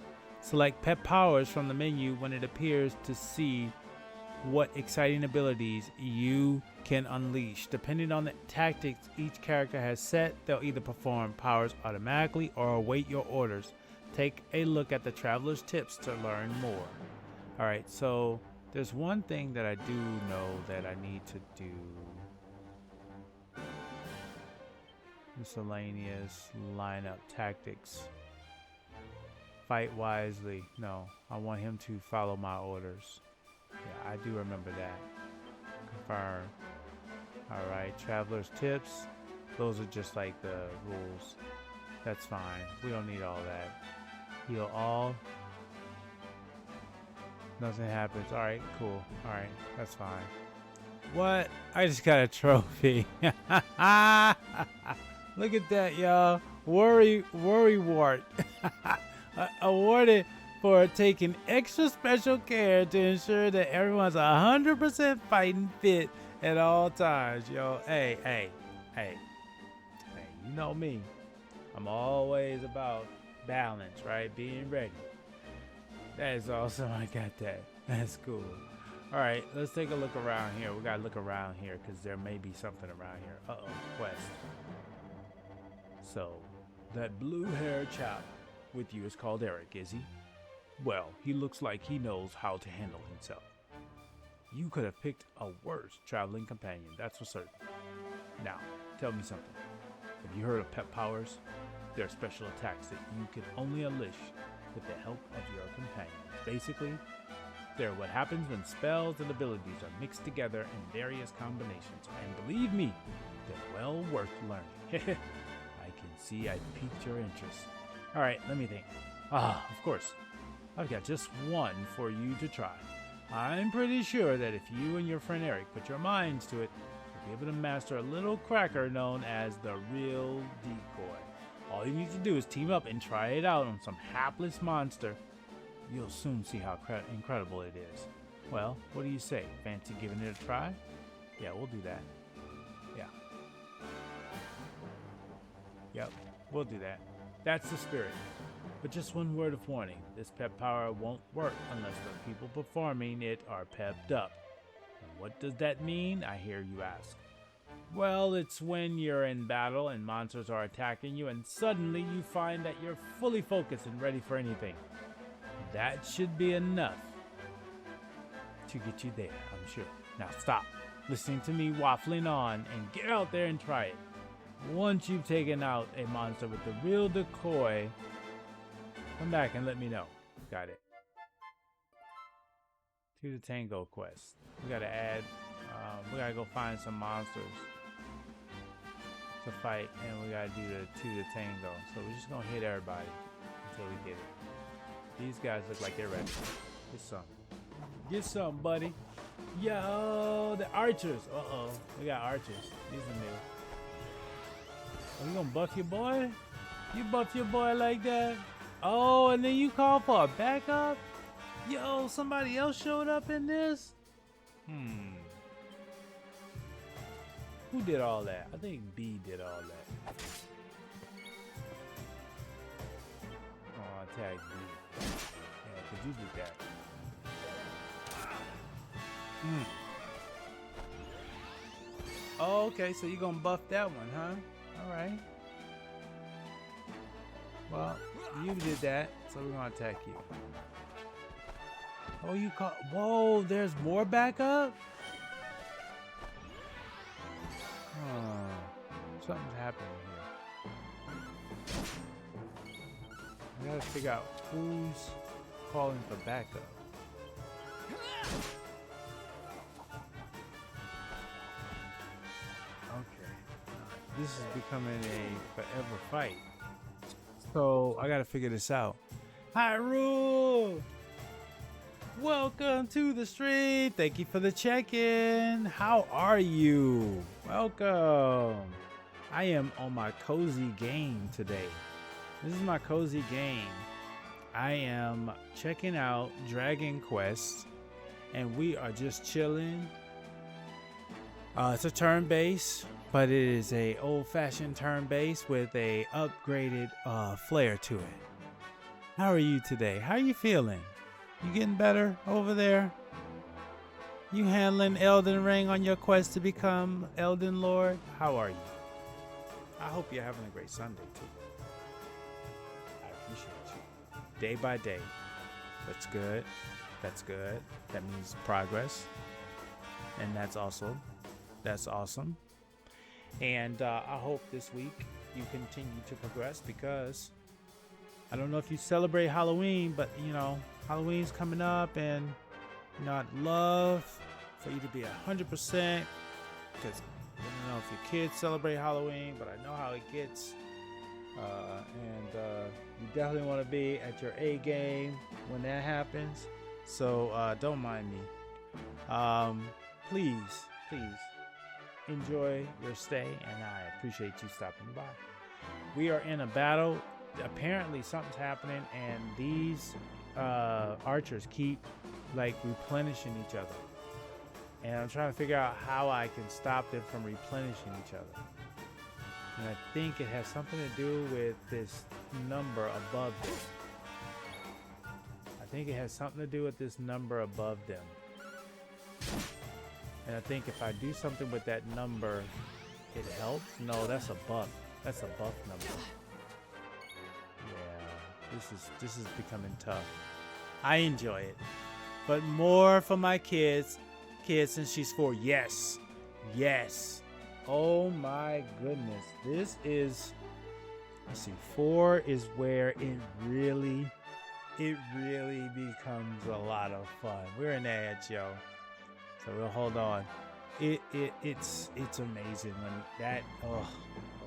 Select pet powers from the menu when it appears to see what exciting abilities you can unleash. Depending on the tactics each character has set, they'll either perform powers automatically or await your orders. Take a look at the Traveler's Tips to learn more. Alright, so there's one thing that I do know that I need to do. Miscellaneous lineup tactics. Fight wisely. No, I want him to follow my orders. Yeah, I do remember that. Confirm. Alright, Traveler's Tips. Those are just like the rules. That's fine. We don't need all that. Heal all. Nothing happens. Alright, cool. Alright, that's fine. What? I just got a trophy. Look at that, y'all. Worry Wart. Awarded for taking extra special care to ensure that everyone's 100% fighting fit at all times, yo. Hey, you know me. I'm always about balance, right? Being ready. That is awesome. I got that. That's cool. All right, let's take a look around here. We gotta look around here because there may be something around here. Uh-oh, quest. So, that blue-haired chap with you is called Eric, is he? Well, he looks like he knows how to handle himself. You could have picked a worse traveling companion, that's for certain. Now, tell me something. Have you heard of pet powers? They're special attacks that you can only unleash with the help of your companions. Basically, they're what happens when spells and abilities are mixed together in various combinations. And believe me, they're well worth learning. I can see I piqued your interest. Alright, let me think. Of course. I've got just one for you to try. I'm pretty sure that if you and your friend Eric put your minds to it, you'll be able to master a little cracker known as the Real Decoy. All you need to do is team up and try it out on some hapless monster. You'll soon see how incredible it is. Well, what do you say? Fancy giving it a try? Yeah, we'll do that. Yeah. Yep, we'll do that. That's the spirit. But just one word of warning. This pep power won't work unless the people performing it are pepped up. And what does that mean, I hear you ask? Well, it's when you're in battle and monsters are attacking you and suddenly you find that you're fully focused and ready for anything. That should be enough to get you there, I'm sure. Now stop listening to me waffling on and get out there and try it. Once you've taken out a monster with the Real Decoy, come back and let me know. Got it. To the Tango quest. We gotta add, we gotta go find some monsters to fight, and we gotta do the To the Tango. So we're just gonna hit everybody until we get it. These guys look like they're ready. Get some. Get some, buddy. Yo, the archers. Uh-oh. We got archers. These are new. Are you gonna buff your boy? You buff your boy like that? Oh, and then you call for a backup? Yo, somebody else showed up in this? Who did all that? I think B did all that. Oh, tag B. Yeah, cause you did that. Oh, okay, so you gonna buff that one, huh? Alright. Well, you did that, so we're gonna attack you. Oh, you caught. Whoa, there's more backup? Oh, something's happening here. We gotta figure out who's calling for backup. Okay. This is becoming a forever fight. So I gotta figure this out. Hyrule! Welcome to the stream. Thank you for the check-in. How are you? Welcome. I am on my cozy game today. This is my cozy game. I am checking out Dragon Quest, and we are just chilling. It's a turn-based, but it is a old-fashioned turn-based with a upgraded flair to it. How are you today? How are you feeling? You getting better over there? You handling Elden Ring on your quest to become Elden Lord? How are you? I hope you're having a great Sunday too. I appreciate you. Day by day. That's good. That's good. That means progress. And that's awesome. That's awesome. And I hope this week you continue to progress, because I don't know if you celebrate Halloween, but you know, Halloween's coming up, and you know, I'd love for you to be 100%, because I don't know if your kids celebrate Halloween, but I know how it gets. You definitely want to be at your A game when that happens. So don't mind me. Please enjoy your stay, and I appreciate you stopping by. We are in a battle. Apparently something's happening, and these archers keep like replenishing each other, and I'm trying to figure out how I can stop them from replenishing each other. And I think it has something to do with this number above them. I think it has something to do with this number above them. And I think if I do something with that number, it helps. No, that's a buff. That's a buff number. Yeah, this is becoming tough. I enjoy it, but more for my kids since she's 4. Yes. Oh my goodness. This is, let's see, 4 is where it really becomes a lot of fun. We're in the edge, yo. So we'll hold on. It's amazing when that, oh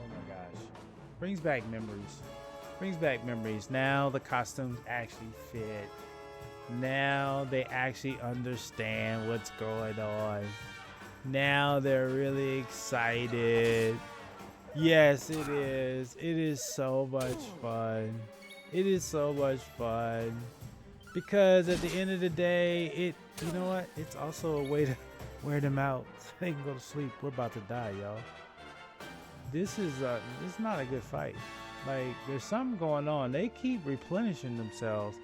my gosh. Brings back memories. Now the costumes actually fit. Now they actually understand what's going on. Now they're really excited. Yes, it is. It is so much fun. It is so much fun. Because at the end of the day, you know what? It's also a way to wear them out so they can go to sleep. We're about to die, y'all. This is not a good fight. Like, there's something going on. They keep replenishing themselves.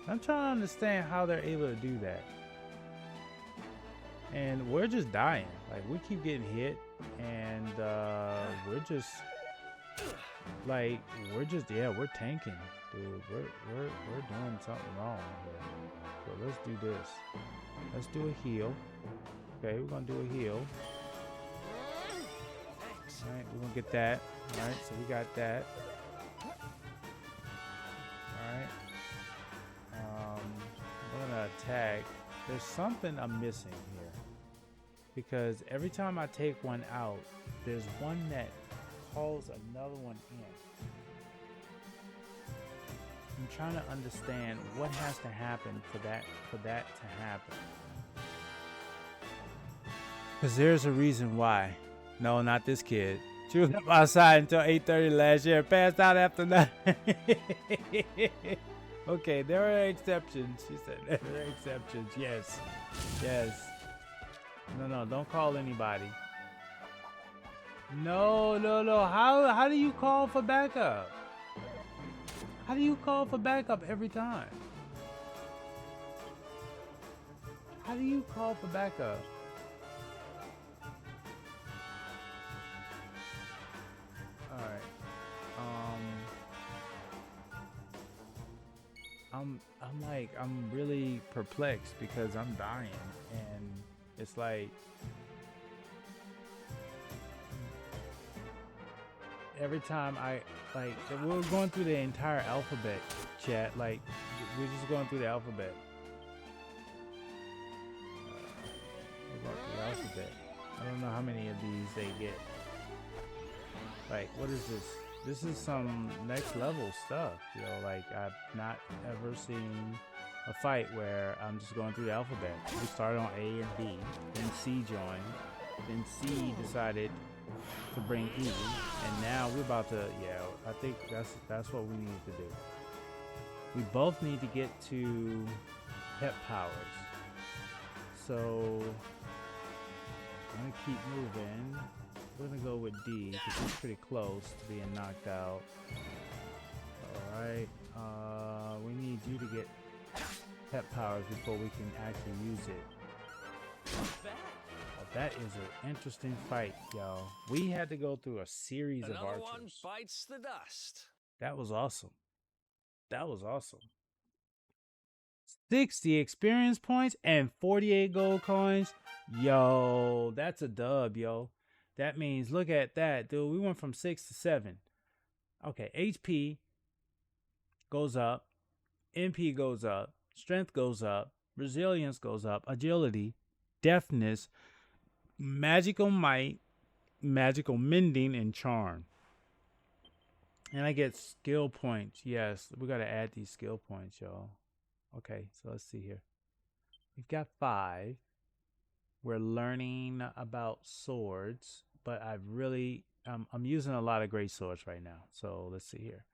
I'm trying to understand how they're able to do that. And we're just dying. Like, we keep getting hit, and we're tanking, dude. We're doing something wrong here. So let's do this. Let's do a heal. Okay, we're gonna do a heal. All right, we're gonna get that. All right, so we got that. All right. We're gonna attack. There's something I'm missing here, because every time I take one out, there's one that calls another one in. I'm trying to understand what has to happen for that to happen. Because there's a reason why. No, not this kid. She was up outside until 8:30 last year, passed out after that. Okay, there are exceptions. She said there are exceptions. Yes. No, don't call anybody. No. How do you call for backup? How do you call for backup every time? How do you call for backup? Alright. I'm really perplexed because I'm dying, and it's like every time we're going through the entire alphabet, chat. Like, we're just going through the alphabet. We're going through the alphabet. I don't know how many of these they get. Like, what is this? This is some next level stuff, yo. Like, I've not ever seen a fight where I'm just going through the alphabet. We started on A and B, then C joined, then C decided to bring E, and now we're about to, I think that's what we need to do. We both need to get to pet powers. So I'm gonna keep moving. We're gonna go with D because he's pretty close to being knocked out. Alright, we get pep powers before we can actually use it. Well, that is an interesting fight, y'all. We had to go through a series of Another archers. one bites the dust. That was awesome. That was awesome. 60 experience points and 48 gold coins. Yo, that's a dub, yo. That means, look at that, dude. We went from 6 to 7. Okay, HP goes up. MP goes up. Strength goes up. Resilience goes up. Agility. Deafness. Magical might. Magical mending and charm. And I get skill points. Yes, we got to add these skill points, y'all. Okay, so let's see here. We've got 5. We're learning about swords, but I've really, I'm using a lot of great swords right now. So let's see here.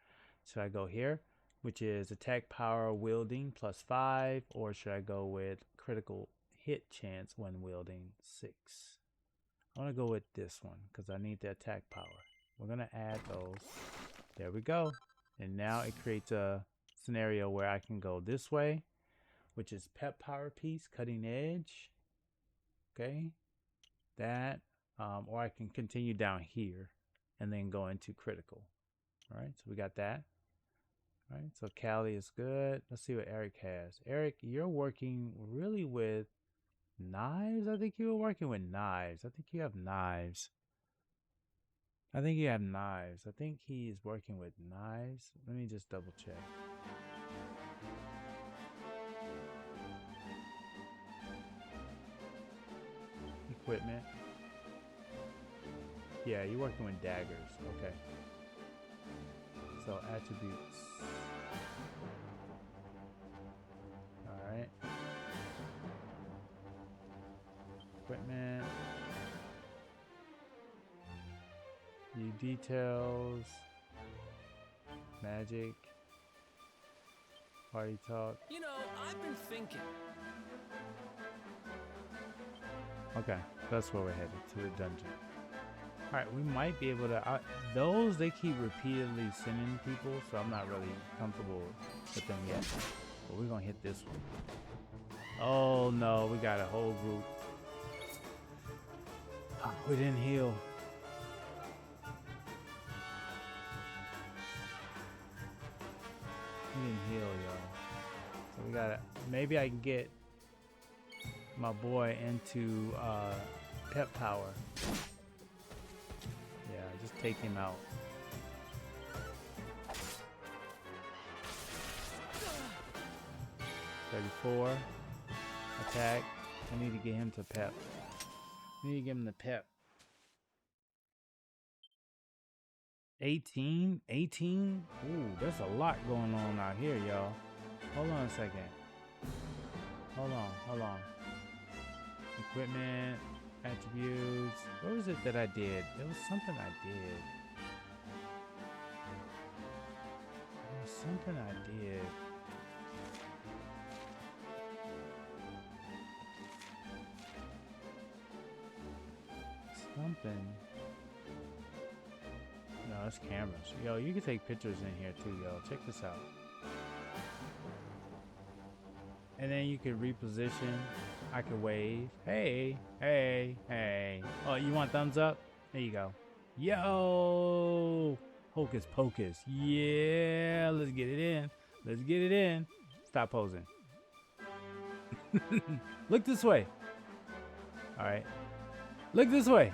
Should I go here, which is attack power wielding +5, or should I go with critical hit chance when wielding 6? I want to go with this one because I need the attack power. We're going to add those. There we go. And now it creates a scenario where I can go this way, which is pep power piece, cutting edge. Okay. That, or I can continue down here and then go into critical. All right. So we got that. All right. So Callie is good. Let's see what Eric has. Eric, you're working really with knives. I think you were working with knives. I think you have knives. I think you have knives. I think he's working with knives. Let me just double check. Equipment. Yeah, you're working with daggers. Okay. So attributes. Alright. Equipment. View details. Magic. Party talk. You know, I've been thinking. Okay, that's where we're headed, to the dungeon. Alright, we might be able to... those, they keep repeatedly sending people, so I'm not really comfortable with them yet. But we're going to hit this one. Oh no, we got a whole group. Oh, we didn't heal. We didn't heal, y'all. So we gotta... maybe I can get my boy into pep power. Yeah, just take him out. $34 attack. I need to get him to pep. I need to get him to pep. 18? 18? Ooh, there's a lot going on out here, y'all. Hold on a second. Hold on. Equipment, attributes. What was it that I did? There was something I did. Something. No, it's cameras. Yo, you can take pictures in here too, yo. Check this out. And then you can reposition. I can wave. Hey. Oh, you want thumbs up? There you go. Yo! Hocus pocus. Yeah, let's get it in. Stop posing. Look this way. All right. Look this way.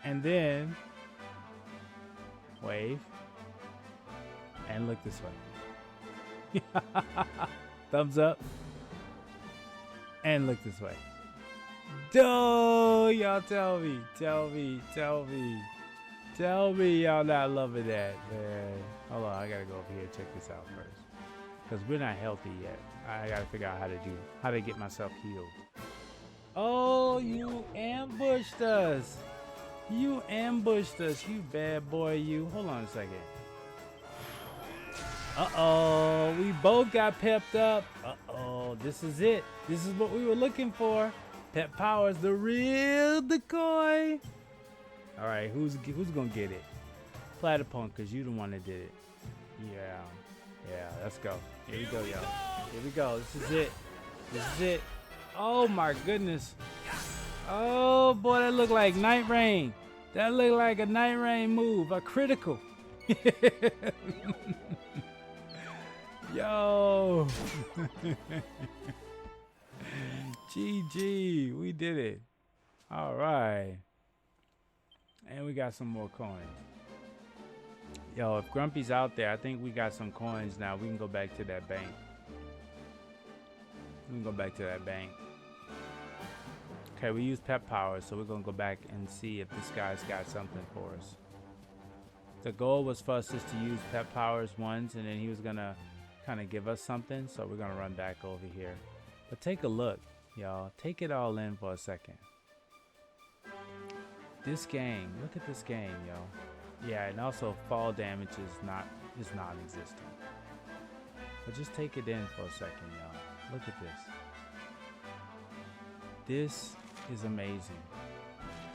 And then wave. And look this way. Thumbs up. And look this way. Duh, y'all tell me y'all not loving that, man. Hold on, I gotta go over here and check this out first. Because we're not healthy yet. I gotta figure out how to get myself healed. Oh, you ambushed us. You bad boy, you. Hold on a second. Uh-oh, we both got pepped up. Uh-oh, this is it. This is what we were looking for. Pep powers, the real decoy. All right, who's gonna get it? Platypunk, because you the one that did it. Yeah. Yeah, let's go. Here we go, y'all. Here we go. This is it. This is it. Oh, my goodness. Oh, boy, that looked like Night Rain. That looked like a Night Rain move. A critical. Yo. GG. We did it. All right. And we got some more coins. Yo, if Grumpy's out there, I think we got some coins now. We can go back to that bank. We can go back to that bank. Okay, we use pep power, so we're going to go back and see if this guy's got something for us. The goal was for us just to use pep powers once, and then he was going to kind of give us something, so we're going to run back over here. But take a look, y'all. Take it all in for a second. This game, look at this game, yo. Yeah, and also fall damage is non-existent. But just take it in for a second, y'all. Look at this. This is amazing.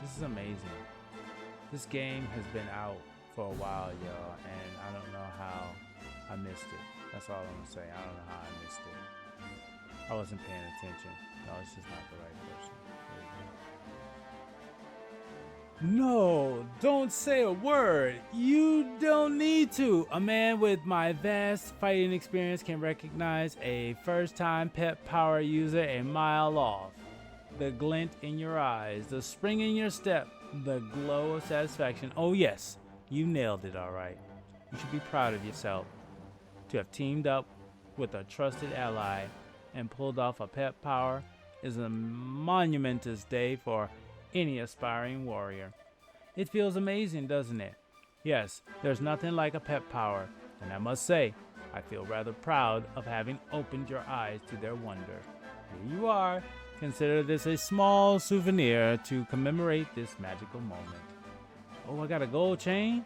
This is amazing. This game has been out for a while, y'all, and I don't know how I missed it. That's all I'm gonna say. I don't know how I missed it. I wasn't paying attention. No, it's just not the right person. No, don't say a word. You don't need to. A man with my vast fighting experience can recognize a first-time pep power user a mile off. The glint in your eyes, the spring in your step, the glow of satisfaction. Oh yes, you nailed it, all right. You should be proud of yourself to have teamed up with a trusted ally and pulled off a pep power is a monumentous day for any aspiring warrior. It feels amazing, doesn't it? Yes, there's nothing like a pep power, and I must say, I feel rather proud of having opened your eyes to their wonder. Here you are. Consider this a small souvenir to commemorate this magical moment. Oh, I got a gold chain?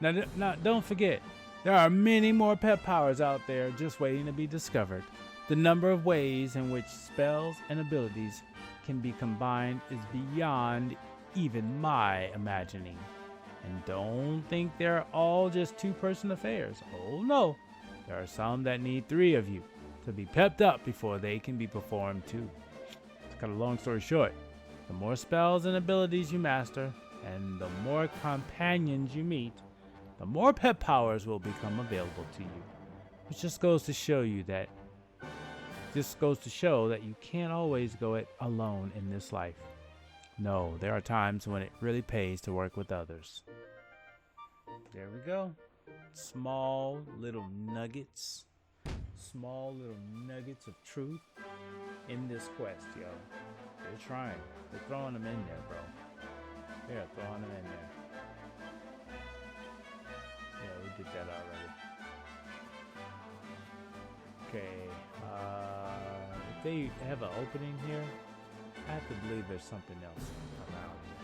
Now, don't forget, there are many more pep powers out there just waiting to be discovered. The number of ways in which spells and abilities can be combined is beyond even my imagining. And don't think they're all just two-person affairs. Oh no, there are some that need 3 of you to be pepped up before they can be performed too. To cut a long story short, the more spells and abilities you master, and the more companions you meet, the more pep powers will become available to you. Which just goes to show that you can't always go it alone in this life. No, there are times when it really pays to work with others. There we go. Small little nuggets of truth in this quest, yo. They're trying. They're throwing them in there, bro. They're throwing them in there. Yeah, we did that already. Okay. If they have an opening here, I have to believe there's something else around here.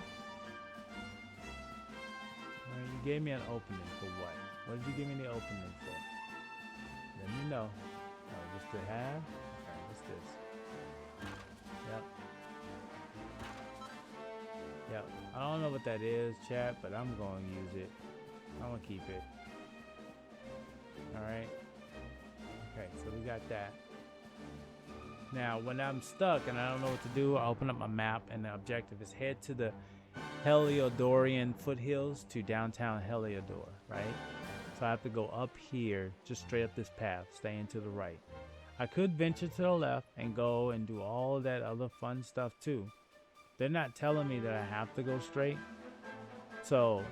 Well, you gave me an opening for what? What did you give me the opening for? Let me know. Oh, just to have? Okay, what's this? Yep. I don't know what that is, chat, but I'm going to use it. I'm going to keep it. Alright. Okay, so we got that. Now, when I'm stuck and I don't know what to do, I open up my map, and the objective is head to the Heliodorian foothills to downtown Heliodor, right? So I have to go up here, just straight up this path, staying to the right. I could venture to the left and go and do all of that other fun stuff too. They're not telling me that I have to go straight. So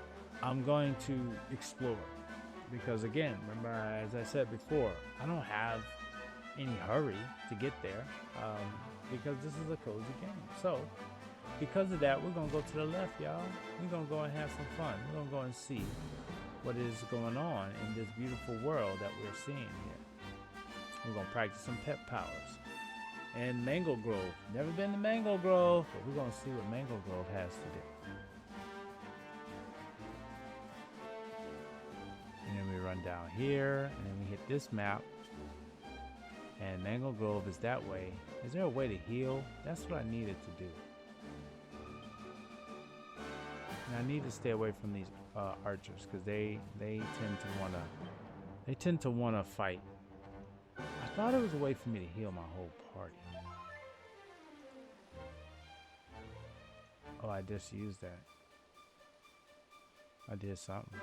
I'm going to explore. Because again, remember, as I said before, I don't have any hurry to get there because this is a cozy game. So because of that, we're going to go to the left, y'all. We're going to go and have some fun. We're going to go and see what is going on in this beautiful world that we're seeing here. We're going to practice some pep powers. And Mango Grove. Never been to Mango Grove, but we're going to see what Mango Grove has to do. And then we run down here, and then we hit this map. And Mango Grove is that way. Is there a way to heal? That's what I needed to do. And I need to stay away from these archers because they tend to wanna fight. I thought it was a way for me to heal my whole party. Oh, I just used that. I did something.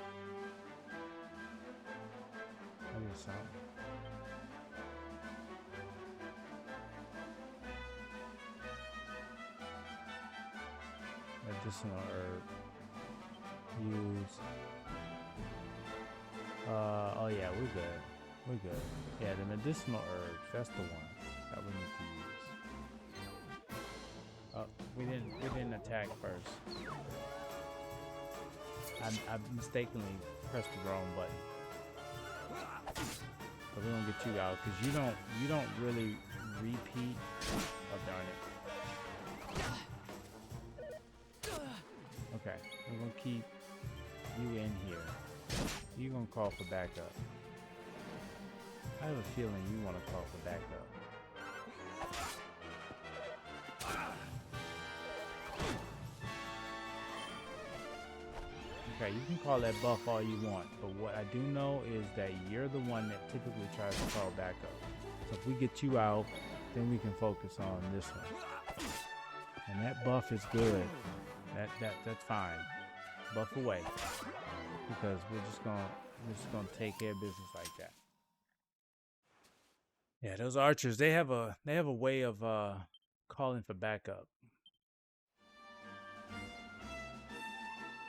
Medicinal herb. Use. Oh yeah, we're good. We're good. Yeah, the medicinal herbs. That's the one that we need to use. Oh, we didn't attack first. I mistakenly pressed the wrong button. But we're gonna get you out because you don't really repeat. Oh darn it. Okay, we're gonna keep you in here. You're gonna call for backup. I have a feeling you want to call for backup. Okay, you can call that buff all you want, but what I do know is that you're the one that typically tries to call backup. So if we get you out, then we can focus on this one. And that buff is good. That's fine. Buff away. Because we're just gonna take care of business like that. Yeah, those archers, they have a way of calling for backup.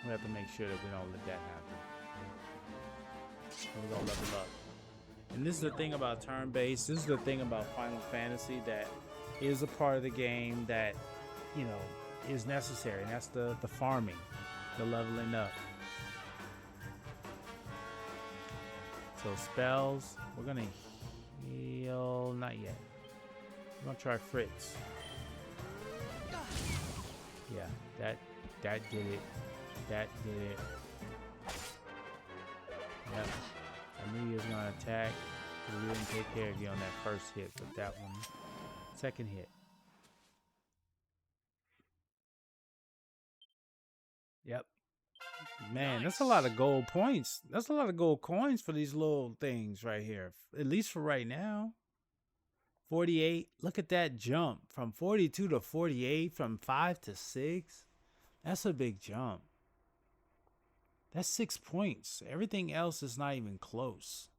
We have to make sure that we don't let that happen. So we're gonna level up. And this is the thing about turn-based. This is the thing about Final Fantasy that is a part of the game that, you know, is necessary. And that's the farming, the leveling up. So spells, we're gonna heal, not yet. We're gonna try Fritz. Yeah, that did it. That did it. Yep. I knew he was gonna attack. We didn't take care of you on that first hit, but that one, second hit. Yep. Man, that's a lot of gold points. That's a lot of gold coins for these little things right here. At least for right now. 48. Look at that jump from 42 to 48, from 5 to 6. That's a big jump. That's 6 points. Everything else is not even close.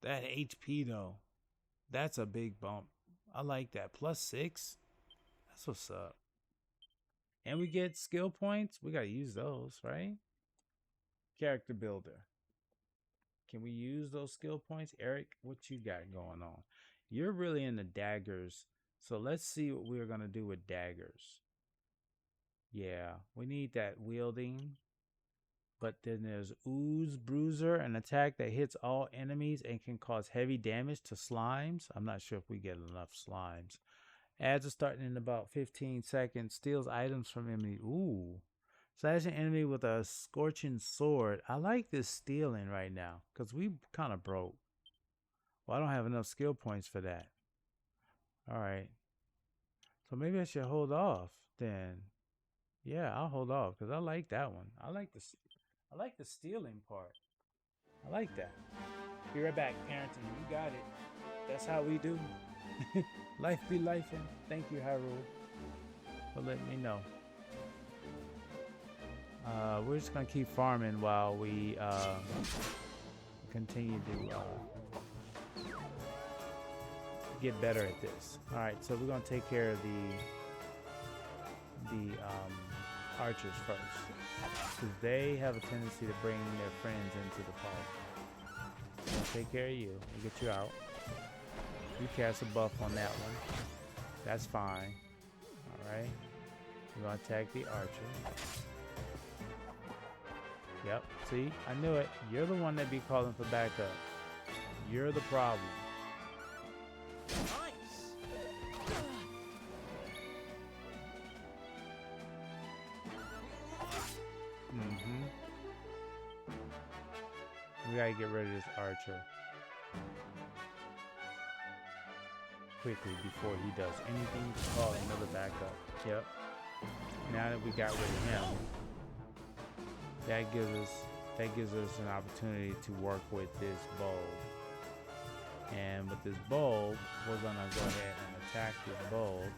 That HP though, that's a big bump. I like that. +6. That's what's up. And we get skill points. We got to use those, right? Character builder. Can we use those skill points? Eric, what you got going on? You're really into daggers. So let's see what we're going to do with daggers. Yeah, we need that wielding. But then there's Ooze Bruiser, an attack that hits all enemies and can cause heavy damage to slimes. I'm not sure if we get enough slimes. Ads are starting in about 15 seconds. Steals items from enemy. Ooh. Slash an enemy with a scorching sword. I like this stealing right now because we kind of broke. Well, I don't have enough skill points for that. All right. So maybe I should hold off then. Yeah, I'll hold off because I like that one. I like the stealing part. I like that. Be right back, parenting. You got it. That's how we do. Life be lifing. Thank you, Hyrule, for letting me know. We're just gonna keep farming while we continue to get better at this. All right, so we're gonna take care of the archers first, because they have a tendency to bring their friends into the party. So we'll take care of you. We'll get you out. You cast a buff on that one. That's fine. Alright. We're going to attack the archer. Yep. See? I knew it. You're the one that be calling for backup. You're the problem. Nice. We got to get rid of this archer quickly before he does anything to call another backup. Yep. now that we got rid of him, that gives us an opportunity to work with this bulb. And with this bulb, we're gonna go ahead and attack this bulb.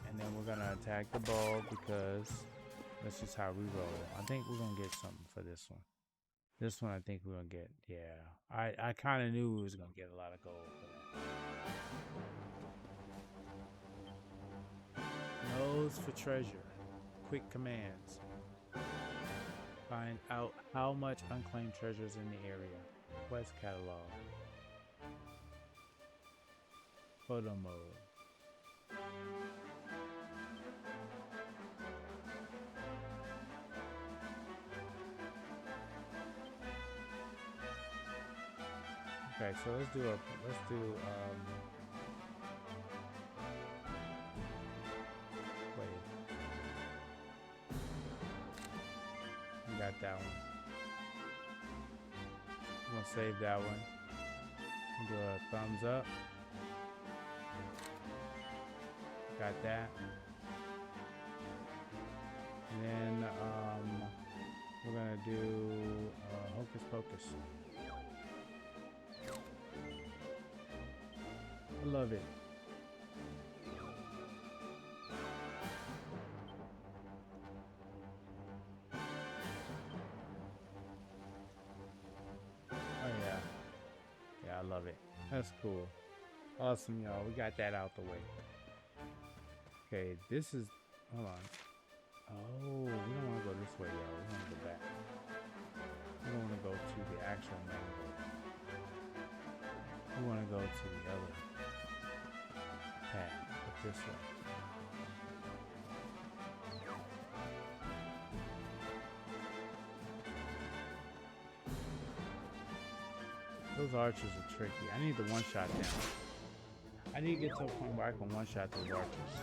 And then we're gonna attack the bulb because that's just how we roll. I think we're gonna get something for this one. This one I think we're gonna get, yeah. I kinda knew we was gonna get a lot of gold for that. Nose for treasure. Quick commands. Find out how much unclaimed treasures in the area. Quest catalog. Photo mode. Okay, so let's do wait. We got that one. I'm gonna save that one. Do a thumbs up. Got that. And then we're gonna do Hocus Pocus. I love it. Oh yeah. Yeah, I love it. That's cool. Awesome, y'all. We got that out the way. Okay, this is... Hold on. Oh, we don't want to go this way, y'all. We want to go back. We don't want to go to the actual main road. We want to go to the other path, but this way. Those archers are tricky. I need the one-shot down. I need to get to a point where I can one-shot those archers.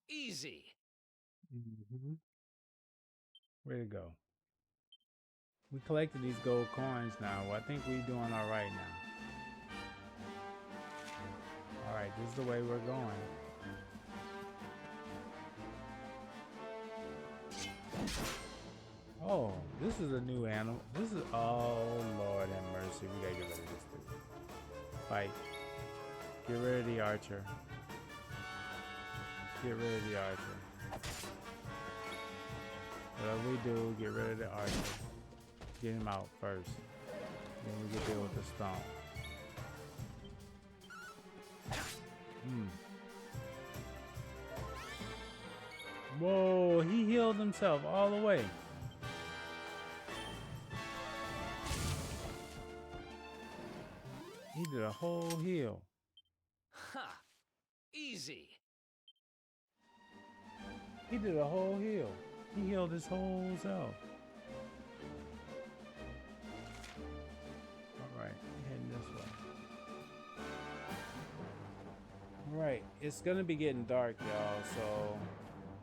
Easy. Way to go. We collected these gold coins now. I think we're doing all right now. All right, this is the way we're going. Oh, this is a new animal. This is, oh Lord have mercy. We gotta get rid of this thing. Fight. Get rid of the archer. Get rid of the archer. Whatever we do, get rid of the archer. Get him out first. Then we can deal with the stomp. Whoa, he healed himself all the way. He did a whole heal. Ha! Easy. He did a whole heal. He healed his whole self. Alright, heading this way. Alright, it's gonna be getting dark, y'all, so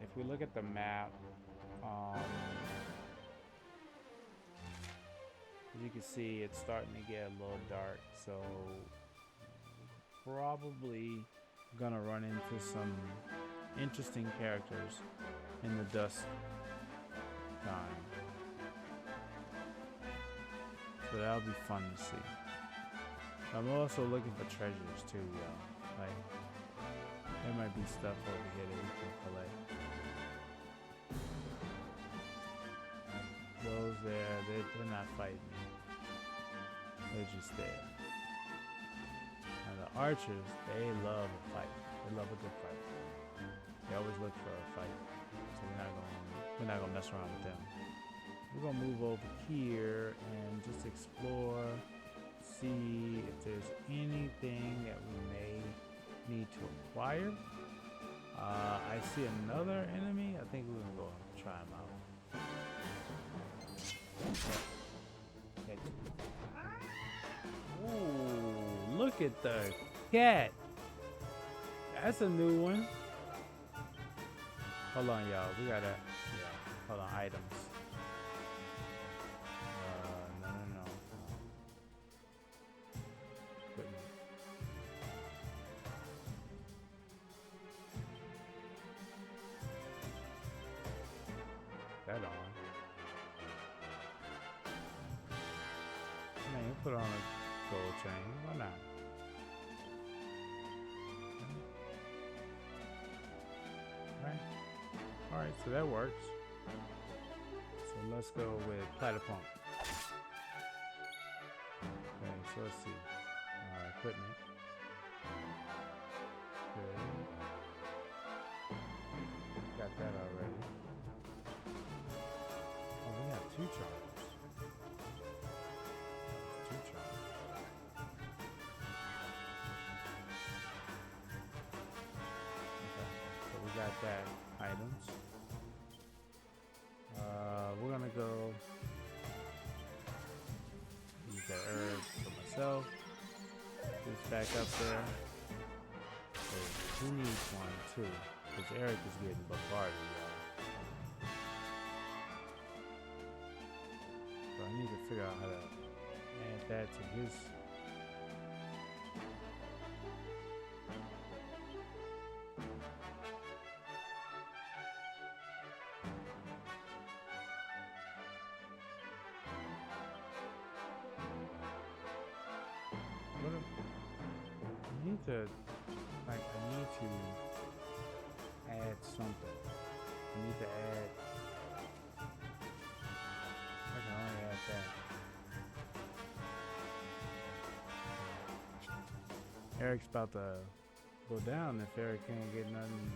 if we look at the map, as you can see, it's starting to get a little dark, so probably gonna run into some interesting characters in the dusk time. So that'll be fun to see. I'm also looking for treasures too, y'all. Like, there might be stuff over here that we can collect. Those there, they're not fighting me. They're just there. Now the archers, they love a fight. They love a good fight. They always look for a fight. So we're not gonna mess around with them. We're gonna move over here and just explore, see if there's anything that we may need to acquire. I see another enemy. I think we're gonna go and try him out. Ooh, look at the cat. That's a new one. Hold on, y'all. We gotta. Yeah. Hold on. Items. No. Equipment. That on. Man, you put on a gold chain. Why not? Alright, so that works. So let's go with Platypunk. Okay, so let's see. Equipment. Good. Got that already. Oh, we have 2 charms. 2 charms. Okay, so we got that. Items. We're gonna go use that herb for myself. This back up there. So he needs one too, because Eric is getting bombarded, y'all. So I need to figure out how to add that to his. I need to add something. I need to add. I can only add that. Eric's about to go down if Eric can't get nothing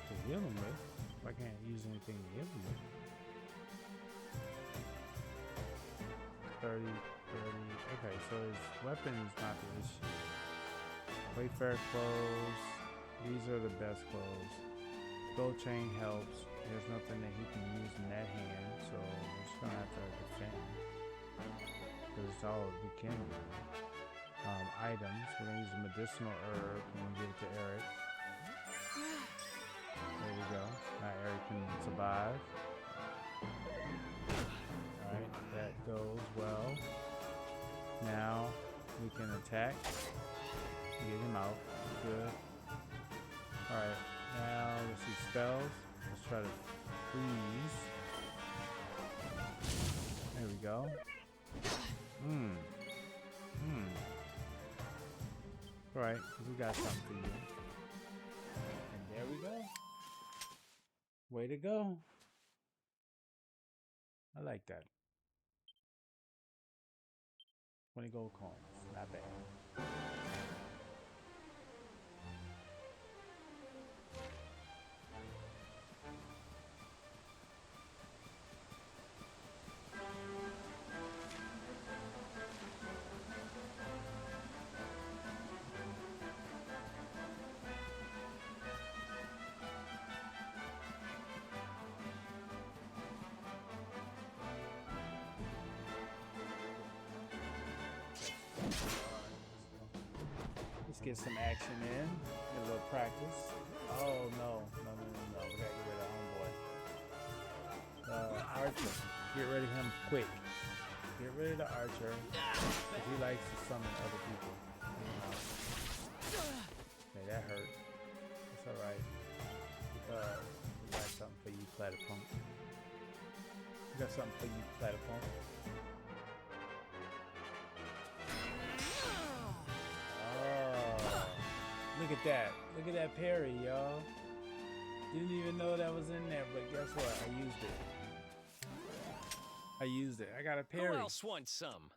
to heal him with. If I can't use anything to heal him with. 30. Okay, so his weapon is not the issue. Wayfarer clothes. These are the best clothes. Gold chain helps. There's nothing that he can use in that hand, so we're just gonna have to defend. Because it's all we can do. Items. We're gonna use a medicinal herb. I'm gonna give it to Eric. There we go. Now Eric can survive. Alright, that goes well. Now we can attack. Get him out. Good. Alright, now let's see spells. Let's try to freeze. There we go. Alright, we got something for you. And there we go. Way to go. I like that. 20 gold coins. Not bad. Let's get some action in. Get a little practice. Oh no. We gotta get rid of homeboy. Archer. Get rid of him quick. Get rid of the archer. Because he likes to summon other people. Okay, that hurt. It's alright. We got something for you, Platypunk. We got something for you, Platypunk. Look at that. Look at that parry, y'all. Didn't even know that was in there, but guess what? I used it. I got a parry. Who else wants some?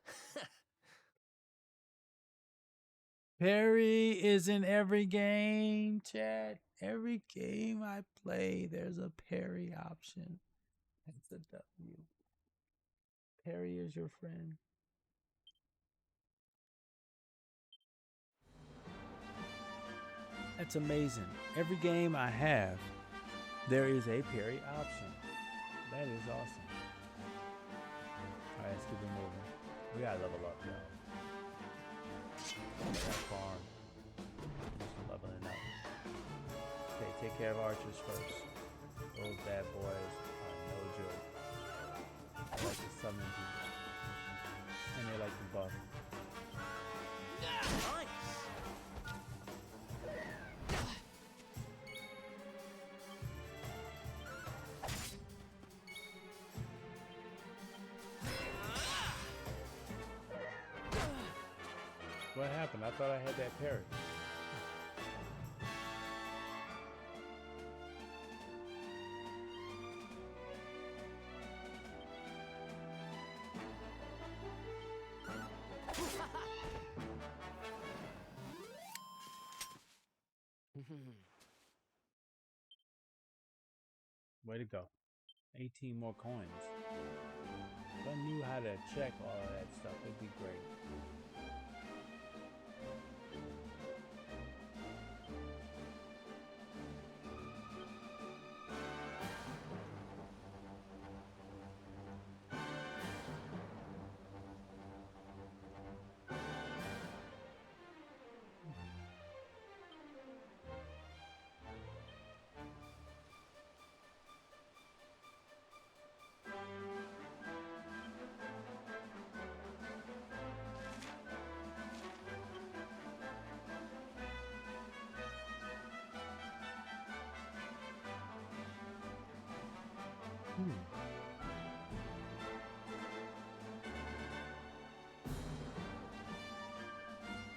Parry is in every game, chat. Every game I play, there's a parry option. That's the W. Parry is your friend. That's amazing. Every game I have, there is a parry option. That is awesome. Alright, let's keep it moving. We gotta level up, y'all. That farm. Just leveling up. take care of archers first. Those bad boys are no joke. They like to summon people. And they like to buff. Nice! What happened? I thought I had that parry. Way to go. 18 more coins. If I knew how to check all of that stuff, it'd be great.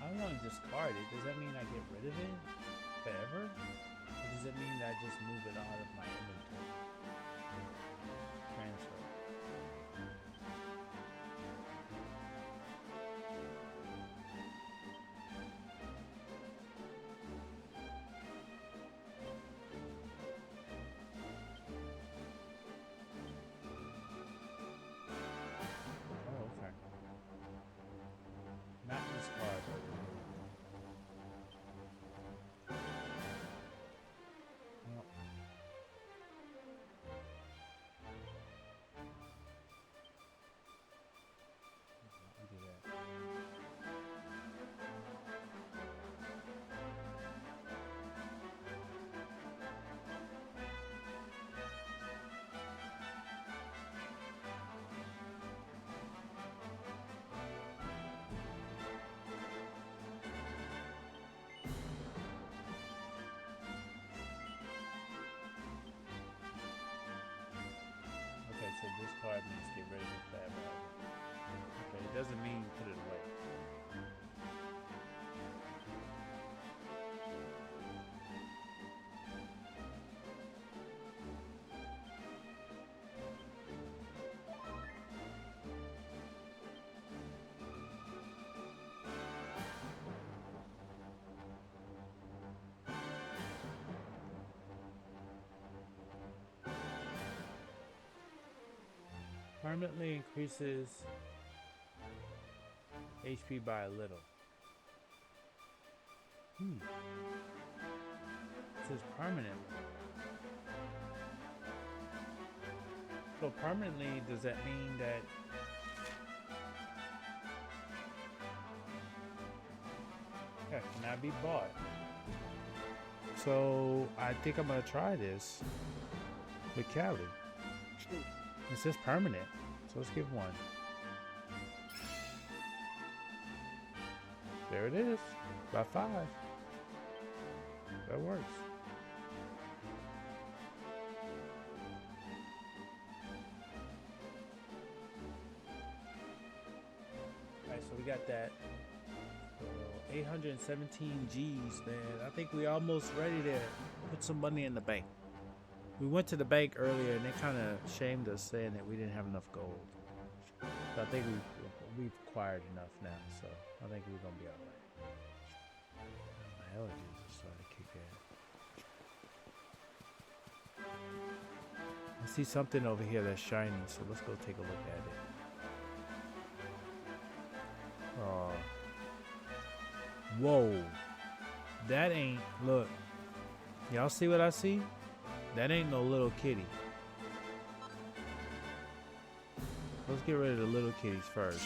I don't want to discard it. Does that mean I get rid of it forever? Or does it mean that I just move it out of my inventory? Transfer. Oh, okay. Not discard, but remove. Well, I'll do that. Okay, so discard means get rid of it forever. Okay, it doesn't mean put it away. Permanently increases HP by a little. It says permanently. So permanently, does that mean that cannot be bought? So I think I'm gonna try this with Callie. It says permanent, so let's give one. There it is, by 5. That works. Alright, so we got that. So 817 G's, man. I think we almost ready to put some money in the bank. We went to the bank earlier and they kind of shamed us saying that we didn't have enough gold. So I think we've acquired enough now, so I think we're gonna be alright. My allergies are starting to kick in. I see something over here that's shiny, so let's go take a look at it. Oh. Whoa. That ain't, look. Y'all see what I see? That ain't no little kitty. Let's get rid of the little kitties first.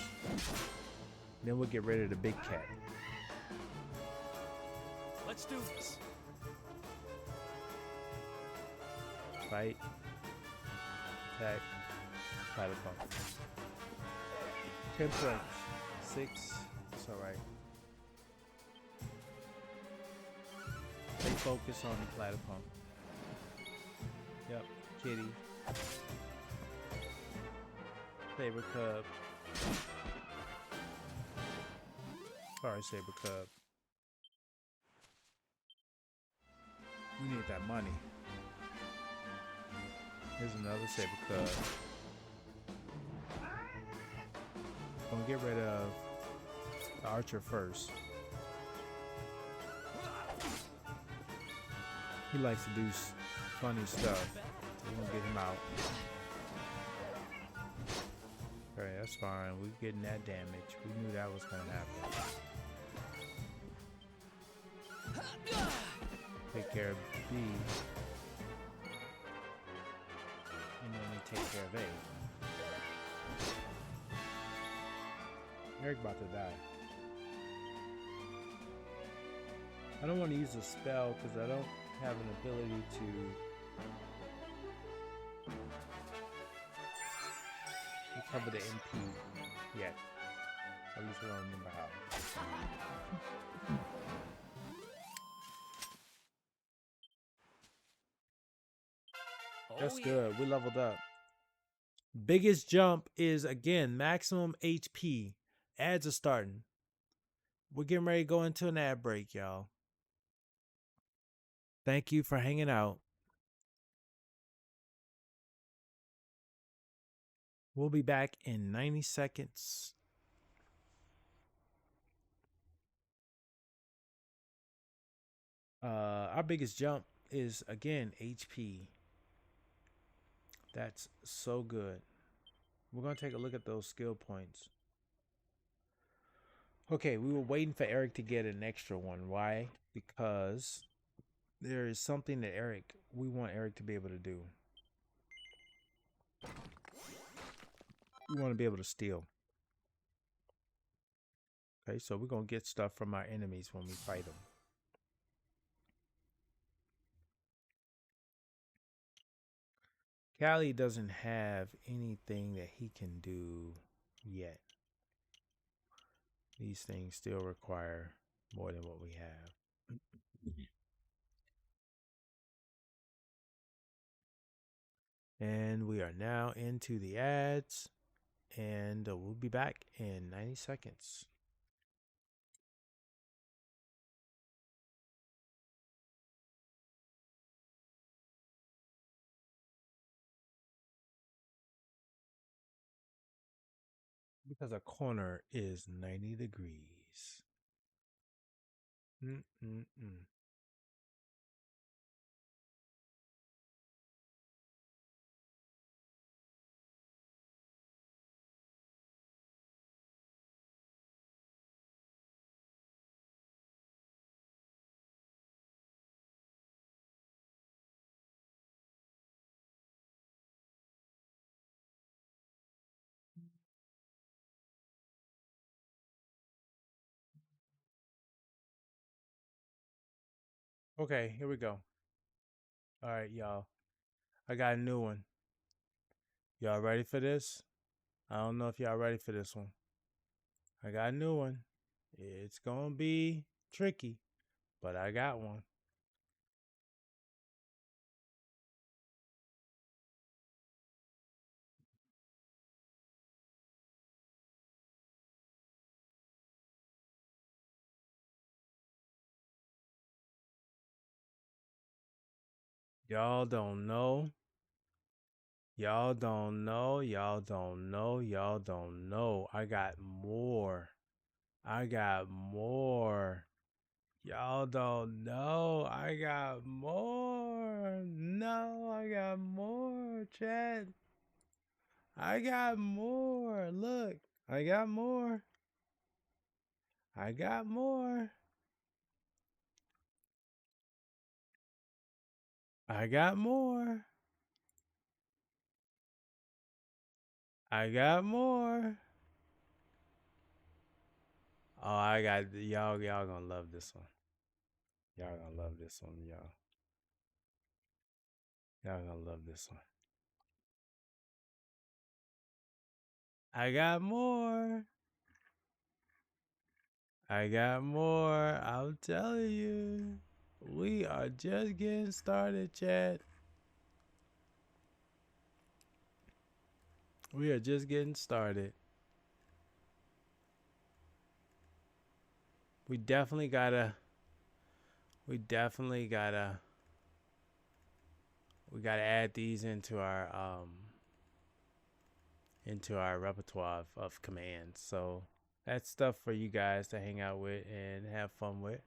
Then we'll get rid of the big cat. Let's do this. Fight. Attack. Platypunk. 10 points. 6. It's alright. Stay focused on the Platypunk. Yep. Kitty. Saber Cub. Sorry, Saber Cub. We need that money. Here's another Saber Cub. Gonna get rid of the Archer first. He likes to do funny stuff. We're gonna get him out. Okay, that's fine. We're getting that damage. We knew that was gonna happen. Take care of B. And then we take care of A. Eric about to die. I don't want to use a spell because I don't have an ability to recover the MP yet. At least I don't remember how. That's good. We leveled up. Biggest jump is, again, maximum HP. Ads are starting. We're getting ready to go into an ad break, y'all. Thank you for hanging out. We'll be back in 90 seconds. Our biggest jump is, again, HP. That's so good. We're going to take a look at those skill points. Okay, we were waiting for Eric to get an extra one. Why? Because there is something that we want Eric to be able to do. We want to be able to steal. Okay, so we're going to get stuff from our enemies when we fight them. Callie doesn't have anything that he can do yet. These things still require more than what we have. And we are now into the ads, and we'll be back in 90 seconds. Because a corner is 90 degrees. Okay, here we go. All right, y'all. I got a new one. Y'all ready for this? I don't know if y'all ready for this one. I got a new one. It's gonna be tricky, but I got one. Y'all don't know. Y'all don't know. Y'all don't know. Y'all don't know. I got more. I got more. Y'all don't know. I got more. No, I got more, Chad. I got more. Look, I got more. I got more. I got more. I got more. Oh, I got y'all gonna love this one. Y'all gonna love this one, y'all. Y'all gonna love this one. I got more. I got more. I'm telling you. We are just getting started, chat. We are just getting started. We definitely gotta add these into our repertoire of commands. So that's stuff for you guys to hang out with and have fun with.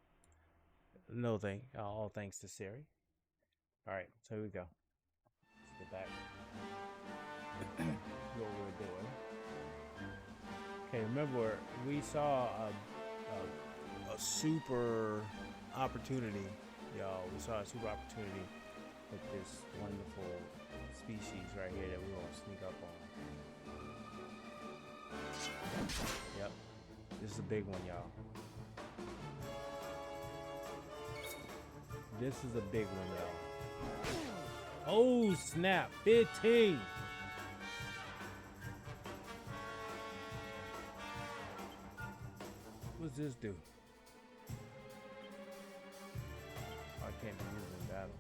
All thanks to Siri. All right, so here we go. Let's get back. What we're doing. Okay, remember we saw a super opportunity, y'all. We saw a super opportunity with this wonderful species right here that we're gonna sneak up on. Yep, this is a big one, y'all. This is a big one, y'all. Oh snap! 15. What's this do? I can't be used in battle.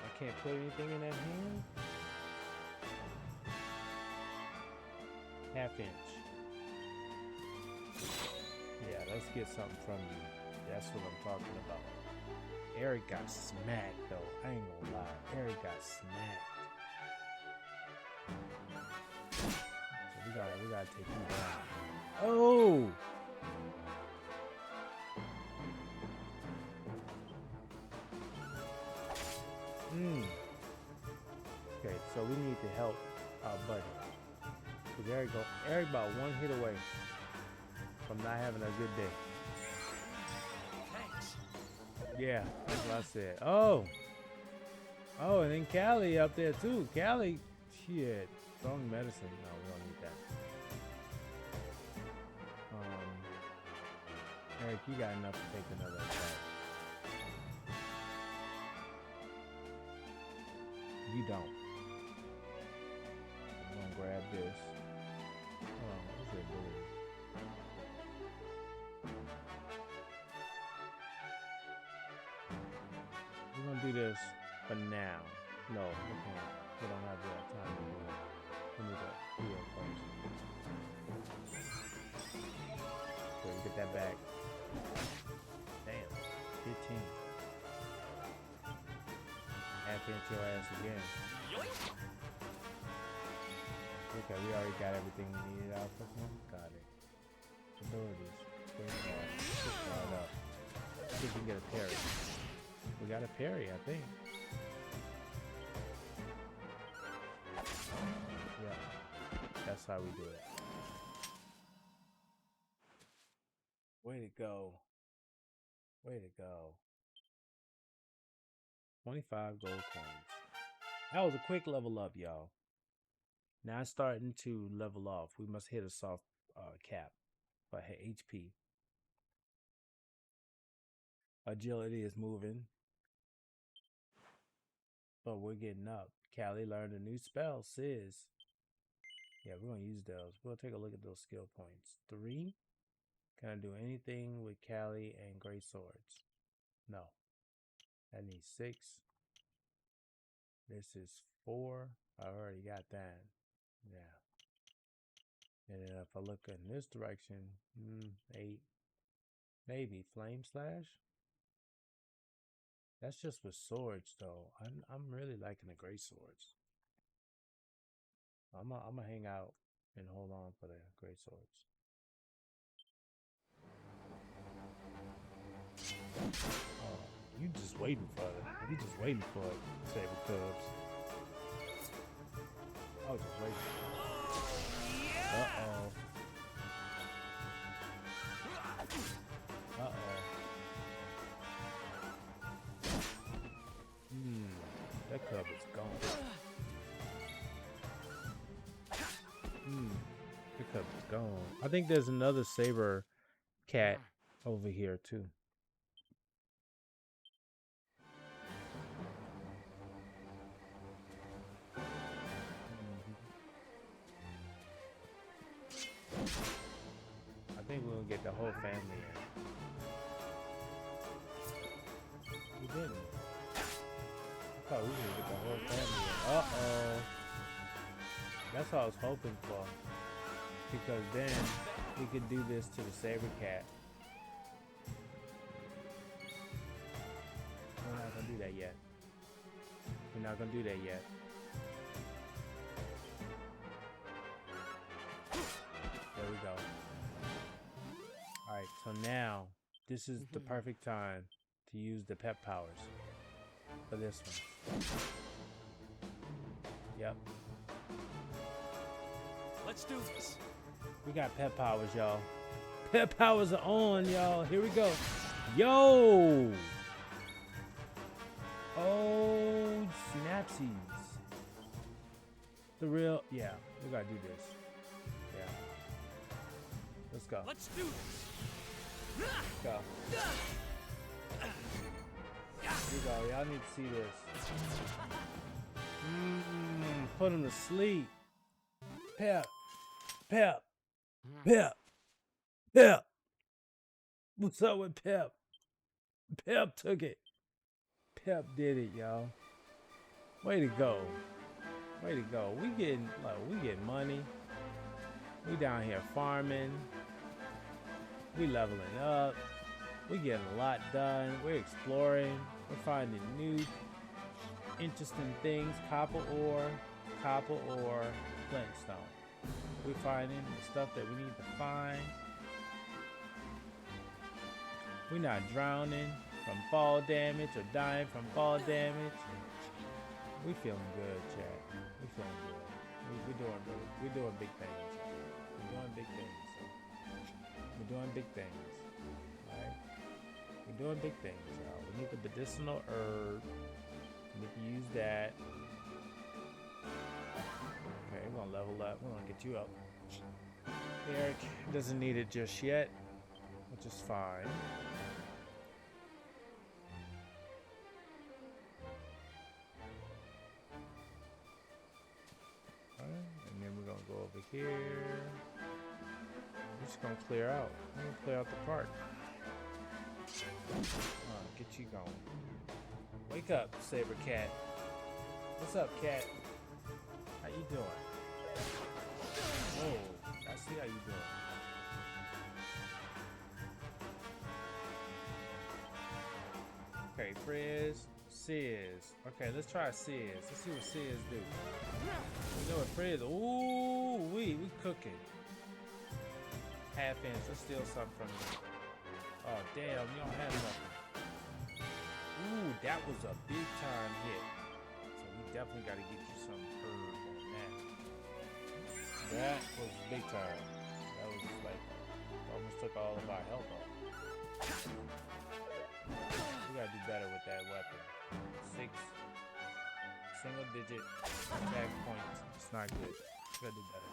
I can't put anything in that hand? Half inch. Yeah, let's get something from you. That's what I'm talking about. Eric got smacked though. I ain't gonna lie. Eric got smacked. So we gotta take him down. Oh! Okay, so we need to help our buddy. Cause Eric about one hit away from not having a good day. Thanks. Yeah, that's what I said. Oh, and then Callie up there too. Callie, shit, strong medicine. No, we don't need that. Eric, you got enough to take another attack. You don't. I'm gonna grab this. Hold on, what's your ability? We're gonna do this for now. No, we can't. We don't have the time to do it. We need to heal first. So we get that back. Damn, 15. Half inch your ass again. Okay, we already got everything we needed out of him. Got it. Abilities. Bring it on. Push right up. See if we can get a parry. We got a parry, I think. Yeah. That's how we do it. Way to go. Way to go. 25 gold coins. That was a quick level up, y'all. Now it's starting to level off. We must hit a soft cap for HP. Agility is moving. But we're getting up. Callie learned a new spell, Sizz. Yeah, we're going to use those. We'll take a look at those skill points. 3. Can I do anything with Callie and Great Swords? No. That needs 6. This is 4. I already got that. Yeah. And then if I look in this direction, 8. Maybe Flame Slash? That's just with swords, though. I'm really liking the Great Swords. I'm gonna hang out and hold on for the Great Swords. Oh, you just waiting for it. You just waiting for it, Saber Cubs. I was just waiting. Uh-oh. Uh-oh. That cub is gone. The cub is gone. I think there's another saber cat over here too. I think we'll get the whole family in. We didn't. I thought we were gonna get the whole family in. Uh-oh. That's what I was hoping for. Because then we could do this to the saber cat. We're not gonna do that yet. We're not gonna do that yet. There we go. Alright, so now this is the perfect time to use the pep powers for this one. Yep. Let's do this. We got pep powers, y'all. Pep powers are on, y'all. Here we go. Yo! Oh, snapsies. The real, yeah, we gotta do this. Yeah. Let's go. Let's do this. Let's go. Here we go. Y'all need to see this. Put him to sleep. Pep. Pep. Pep. Pep. What's up with Pep? Pep took it. Pep did it, y'all. Way to go. Way to go. We getting money. We down here farming. We leveling up. We getting a lot done. We're exploring. We're finding new interesting things. Copper ore, flintstone. We're finding the stuff that we need to find. We're not drowning from fall damage or dying from fall damage. We feeling good, chat. We feeling good. We're doing big things. We're doing big things. We're doing big things. Alright? We're doing big things, y'all. We need the medicinal herb. We need to use that. Okay, we're gonna level up. We're gonna get you up. Eric doesn't need it just yet, which is fine. And then we're gonna go over here. We're just gonna clear out. We're gonna clear out the park. Get you going. Wake up, Saber Cat. What's up, cat? How you doing? Oh, I see how you doing. Okay, Frizz, Sizz. Okay, let's try Sizz. Let's see what Sizz do. You know what Frizz? Ooh, we cooking. Half inch. Let's steal something from you. Oh damn, you don't have nothing. Ooh, that was a big time hit. So we definitely got to get you some herb on that. That was big time. That was like almost took all of our health off. We gotta do better with that weapon. 6 single digit attack points. It's not good. We gotta do better.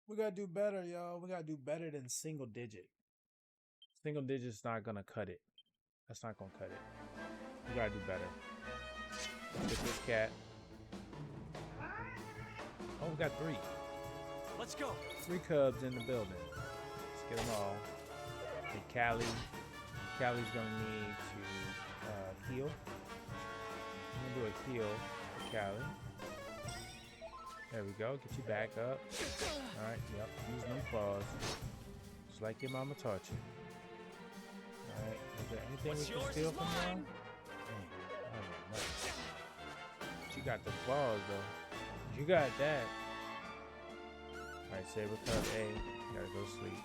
We gotta do better, y'all. We gotta do better than single digit. Single digit's not gonna cut it. That's not gonna cut it. We gotta do better. Let's get this cat. Oh, we got 3. Let's go. 3 cubs in the building. Let's get them all. Get Callie. Callie's gonna need to heal. I'm gonna do a heal for Callie. There we go. Get you back up. Alright, yep. Using them claws. Just like your mama taught you. Alright, is there anything we can steal from y'all? Dang, I don't know much. But you got the claws though. You got that. Alright, Saber Cub A. You gotta go sleep.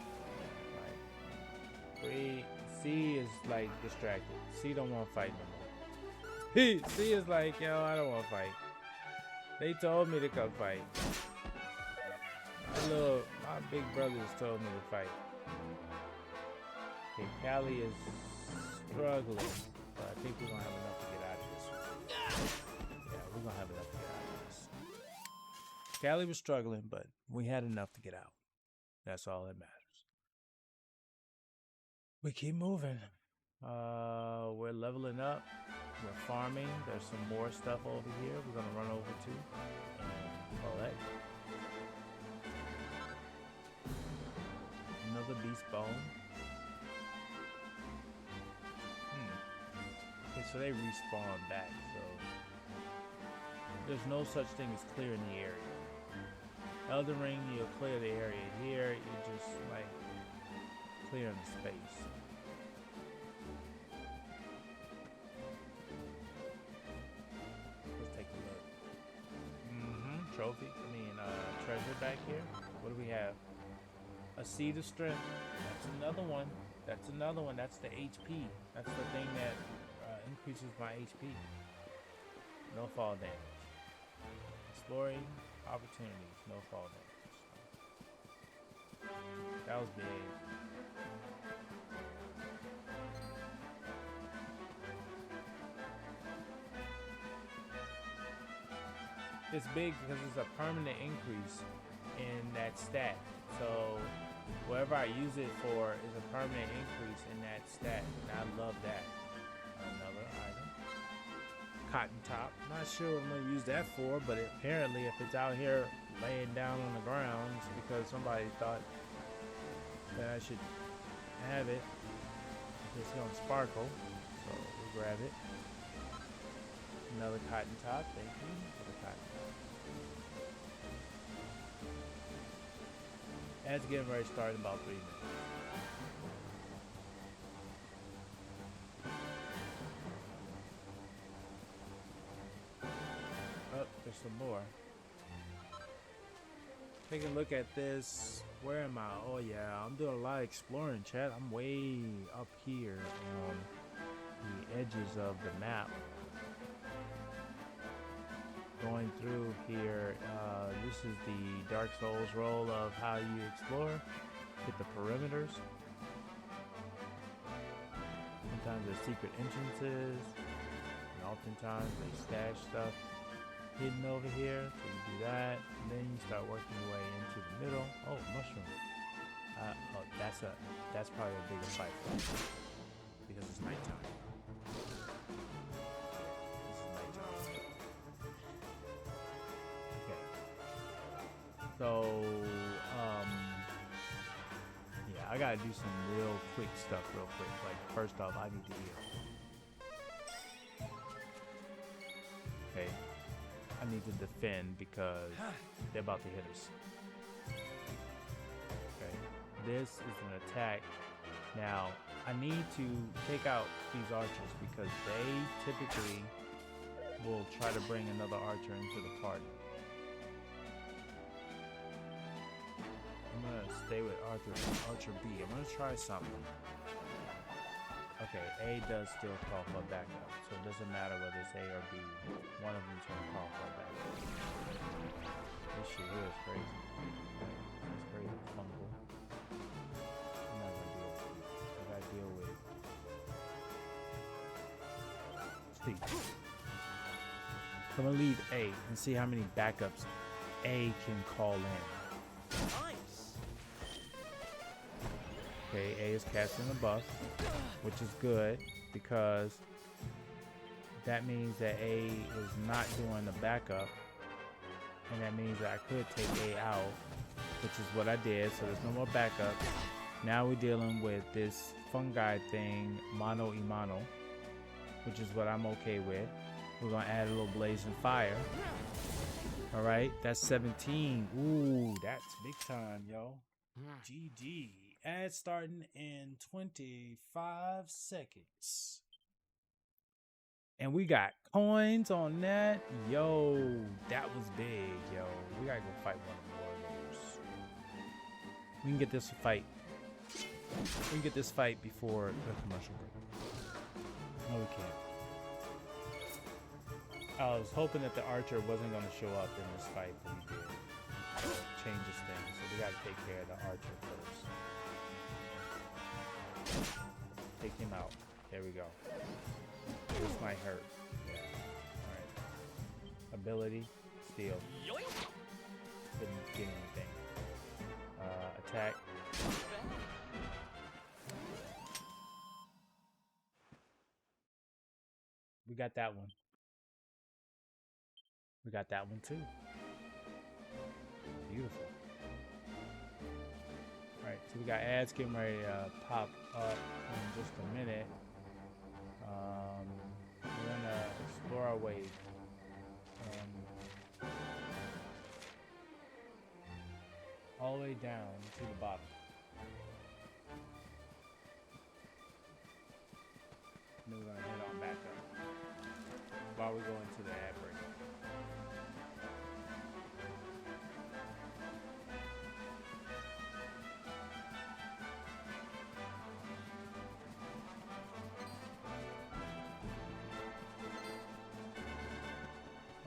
Alright. C is like distracted. C don't want to fight no more. C is like, yo, I don't want to fight. They told me to come fight. My big brothers told me to fight. Okay, Callie is struggling, but I think we're gonna have enough to get out of this one. Yeah, we're gonna have enough to get out of this. Callie was struggling, but we had enough to get out. That's all that matters. We keep moving. We're leveling up. We're farming. There's some more stuff over here we're gonna run over to and collect. Another beast bone. Okay, so they respawn back, so there's no such thing as clearing the area. Elden Ring, you'll clear the area. Here, you're just like clearing the space. Let's take a look. Trophy. Treasure back here. What do we have? A seed of strength. That's another one. That's another one. That's the HP. That's the thing that increases my HP. No fall damage. Exploring opportunities. No fall damage. That was big. It's big because it's a permanent increase in that stat. So whatever I use it for is a permanent increase in that stat. And I love that. Another item. Cotton top. Not sure what I'm going to use that for, but apparently if it's out here laying down on the ground, it's because somebody thought that I should have it. It's going to sparkle. So we'll grab it. Another cotton top. Thank you for the cotton top. It's getting ready to start in about 3 minutes. Oh, there's some more. Take a look at this. Where am I? Oh yeah, I'm doing a lot of exploring, chat. I'm way up here on the edges of the map. Going through here, this is the Dark Souls role of how you explore. Hit the perimeters. Sometimes there's secret entrances, and oftentimes they stash stuff hidden over here. So you do that, and then you start working your way into the middle. Oh, mushroom. Oh, that's probably a bigger fight because it's nighttime. So, yeah, I gotta do some real quick stuff real quick. Like, first off, I need to heal. Okay. I need to defend because they're about to hit us. Okay. This is an attack. Now, I need to take out these archers because they typically will try to bring another archer into the party. I'm gonna stay with Archer B. I'm gonna try something. Okay, A does still call for backup, so it doesn't matter whether it's A or B. One of them's gonna call for backup. This shit here is crazy. It's crazy. Fungal. I'm not gonna deal with it. I gotta deal with Steve. I'm gonna leave A and see how many backups A can call in. Okay, A is casting a buff, which is good because that means that A is not doing the backup, and that means that I could take A out, which is what I did, so there's no more backup. Now we're dealing with this fungi thing, Mano y Mano, which is what I'm okay with. We're gonna add a little blazing fire. All right, that's 17. Ooh, that's big time, yo. GG. Ad starting in 25 seconds. And we got coins on that. Yo, that was big, yo. We gotta go fight one more of those. We can get this fight. We can get this fight before the commercial break. No, we can't. I was hoping that the archer wasn't gonna show up in this fight, but he did. Changes things, so we gotta take care of the archer first. Take him out. There we go. This might hurt. Yeah. Alright. Ability. Steal. Couldn't get anything. attack. We got that one. We got that one too. Beautiful. Alright, so we got ads getting ready to pop up in just a minute. We're gonna explore our way. All the way down to the bottom. And then we're gonna head on back up while we go into the ad break.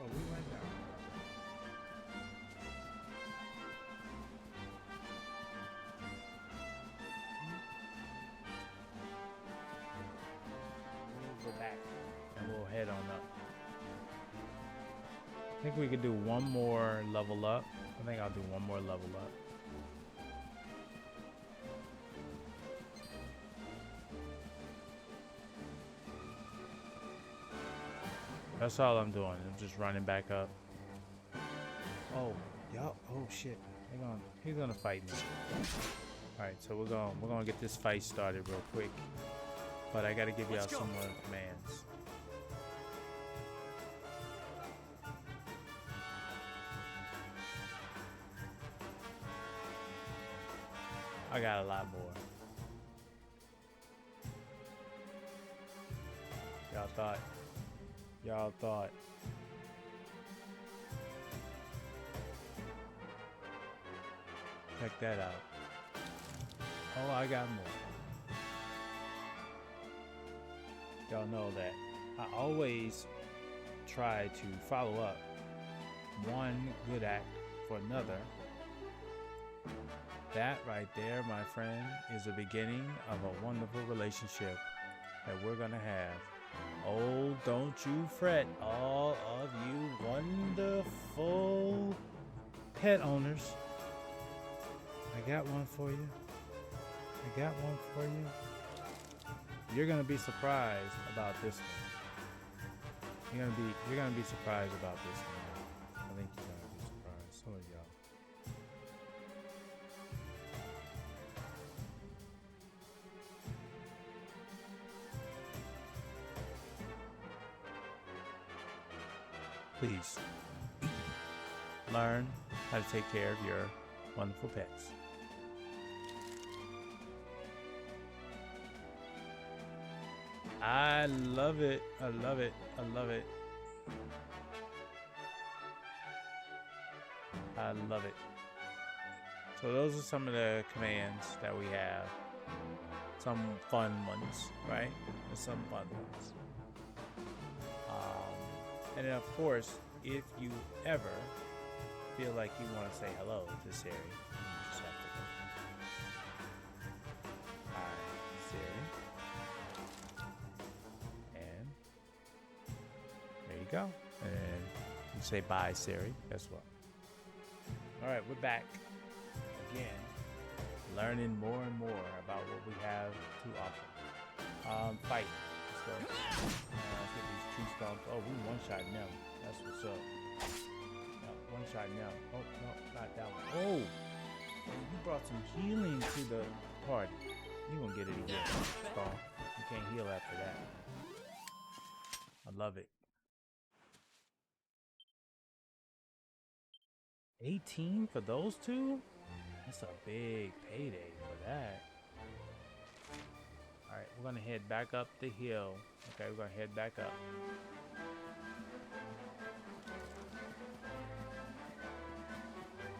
Oh, we went down. We'll go back and we'll head on up. I think we could do one more level up. I think I'll do one more level up. That's all I'm doing. I'm just running back up. Oh, y'all. Oh shit. He's gonna fight me. Alright, so we're gonna get this fight started real quick. But I gotta give y'all some more commands. I got a lot more. Y'all thought. Check that out. Oh, I got more. Y'all know that I always try to follow up one good act for another. That right there, my friend, is the beginning of a wonderful relationship that we're gonna have. Oh, don't you fret, all of you wonderful pet owners. I got one for you. I got one for you. You're gonna be surprised about this one. You're gonna be surprised about this one. I think you're gonna be surprised. Some of y'all. Please learn how to take care of your wonderful pets. I love it. I love it. I love it. I love it. So those are some of the commands that we have. Some fun ones, right? There's some fun ones. And then of course, if you ever feel like you want to say hello to Siri, you just have to go. Hi, Siri. And there you go. And you say bye, Siri. Guess what? All right, we're back again, learning more and more about what we have to offer. Fight. Let's go. Let's get these tree stumps. Oh, we one-shotting them. That's what's up. No, one-shotting them. Oh, no, not that one. Oh! You brought some healing to the party. You gonna get it again, Spawn. You can't heal after that. I love it. 18 for those two? That's a big payday for that. Alright, we're gonna head back up the hill. Okay, we're gonna head back up.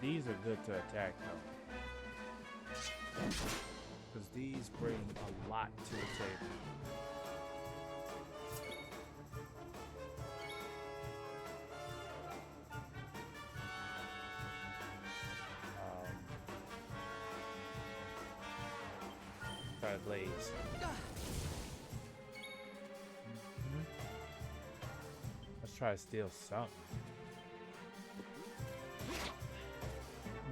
These are good to attack though, because these bring a lot to the table. Try to blaze. Let's try to steal something.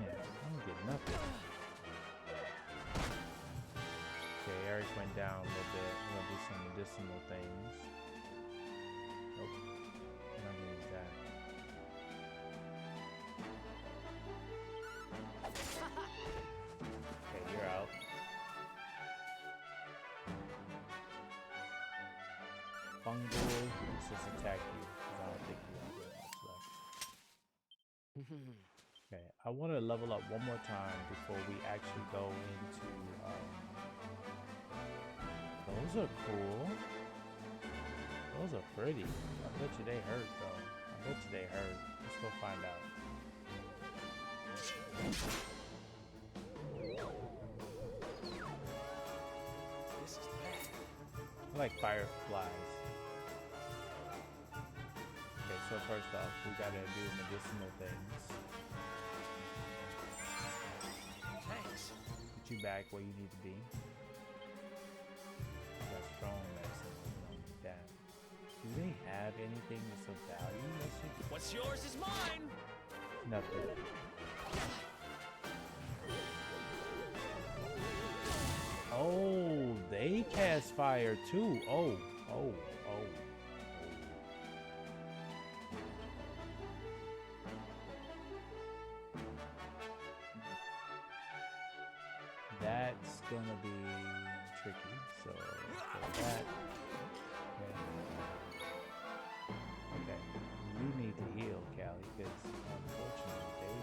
Yeah, I don't get nothing. down a little bit. We're gonna do some medicinal things. Nope. I'm not gonna use that. Okay, you're out. Fungal, let's just attack you. 'Cause I don't think you have that much left. Okay, I want to level up one more time before we actually go into. Those are cool. Those are pretty. I bet you they hurt though. I bet you they hurt. Let's go find out. This is bad. I like fireflies. Okay, so first off, we gotta do medicinal things. Thanks. Put you back where you need to be. That's strong medicine. We don't need that. Do they have anything that's of value? Let's see. What's yours is mine. Nothing. Oh, they cast fire too. Oh. That's gonna be tricky. So let's go that. Okay. You need to heal, Callie, because unfortunately they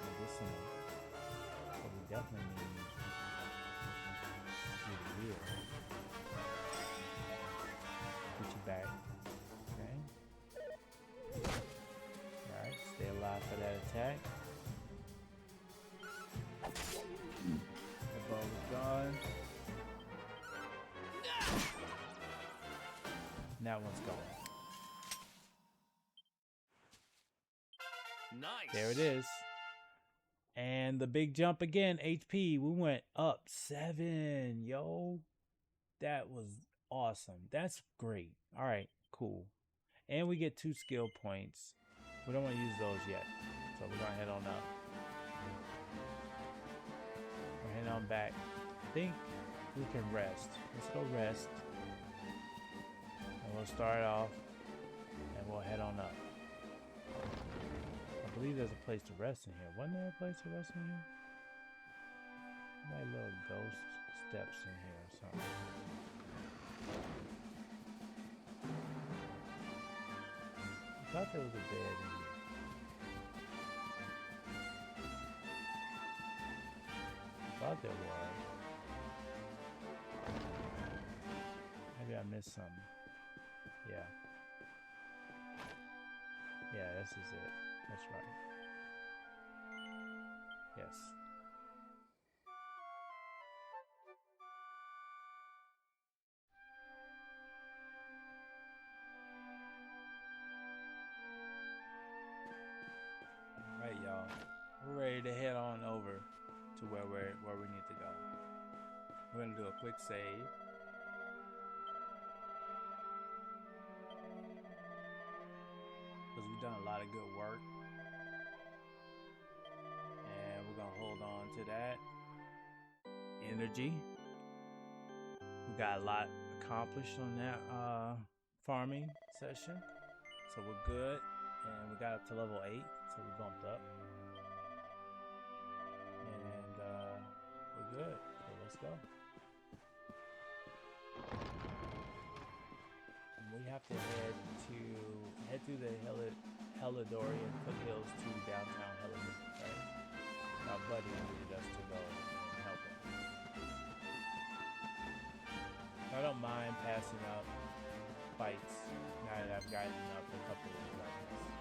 medicinal. So we definitely need you to heal. Get you back. Okay. Alright, stay alive for that attack. The bow is gone. And that one's gone. Nice. There it is. And the big jump again, HP. We went up 7. Yo, that was awesome. That's great. All right, cool. And we get 2 skill points. We don't want to use those yet. So we're going to head on up. We're heading on back. I think we can rest. Let's go rest. And we'll start off. And we'll head on up. I believe there's a place to rest in here. Wasn't there a place to rest in here? Like little ghost steps in here or something. I thought there was a bed in here. I thought there was. Maybe I missed something. Yeah. Yeah, this is it. That's right. Yes. All right, y'all. We're ready to head on over to where we need to go. We're gonna do a quick save. Because we've done a lot of good work. And we're going to hold on to that energy. We got a lot accomplished on that farming session. So we're good. And we got up to level 8. So we bumped up. And we're good. So let's go. We have to head through the Helidorian foothills to downtown Helidor, right? My buddy needed us to go and help him. I don't mind passing up fights now that I've gotten up a couple of levels.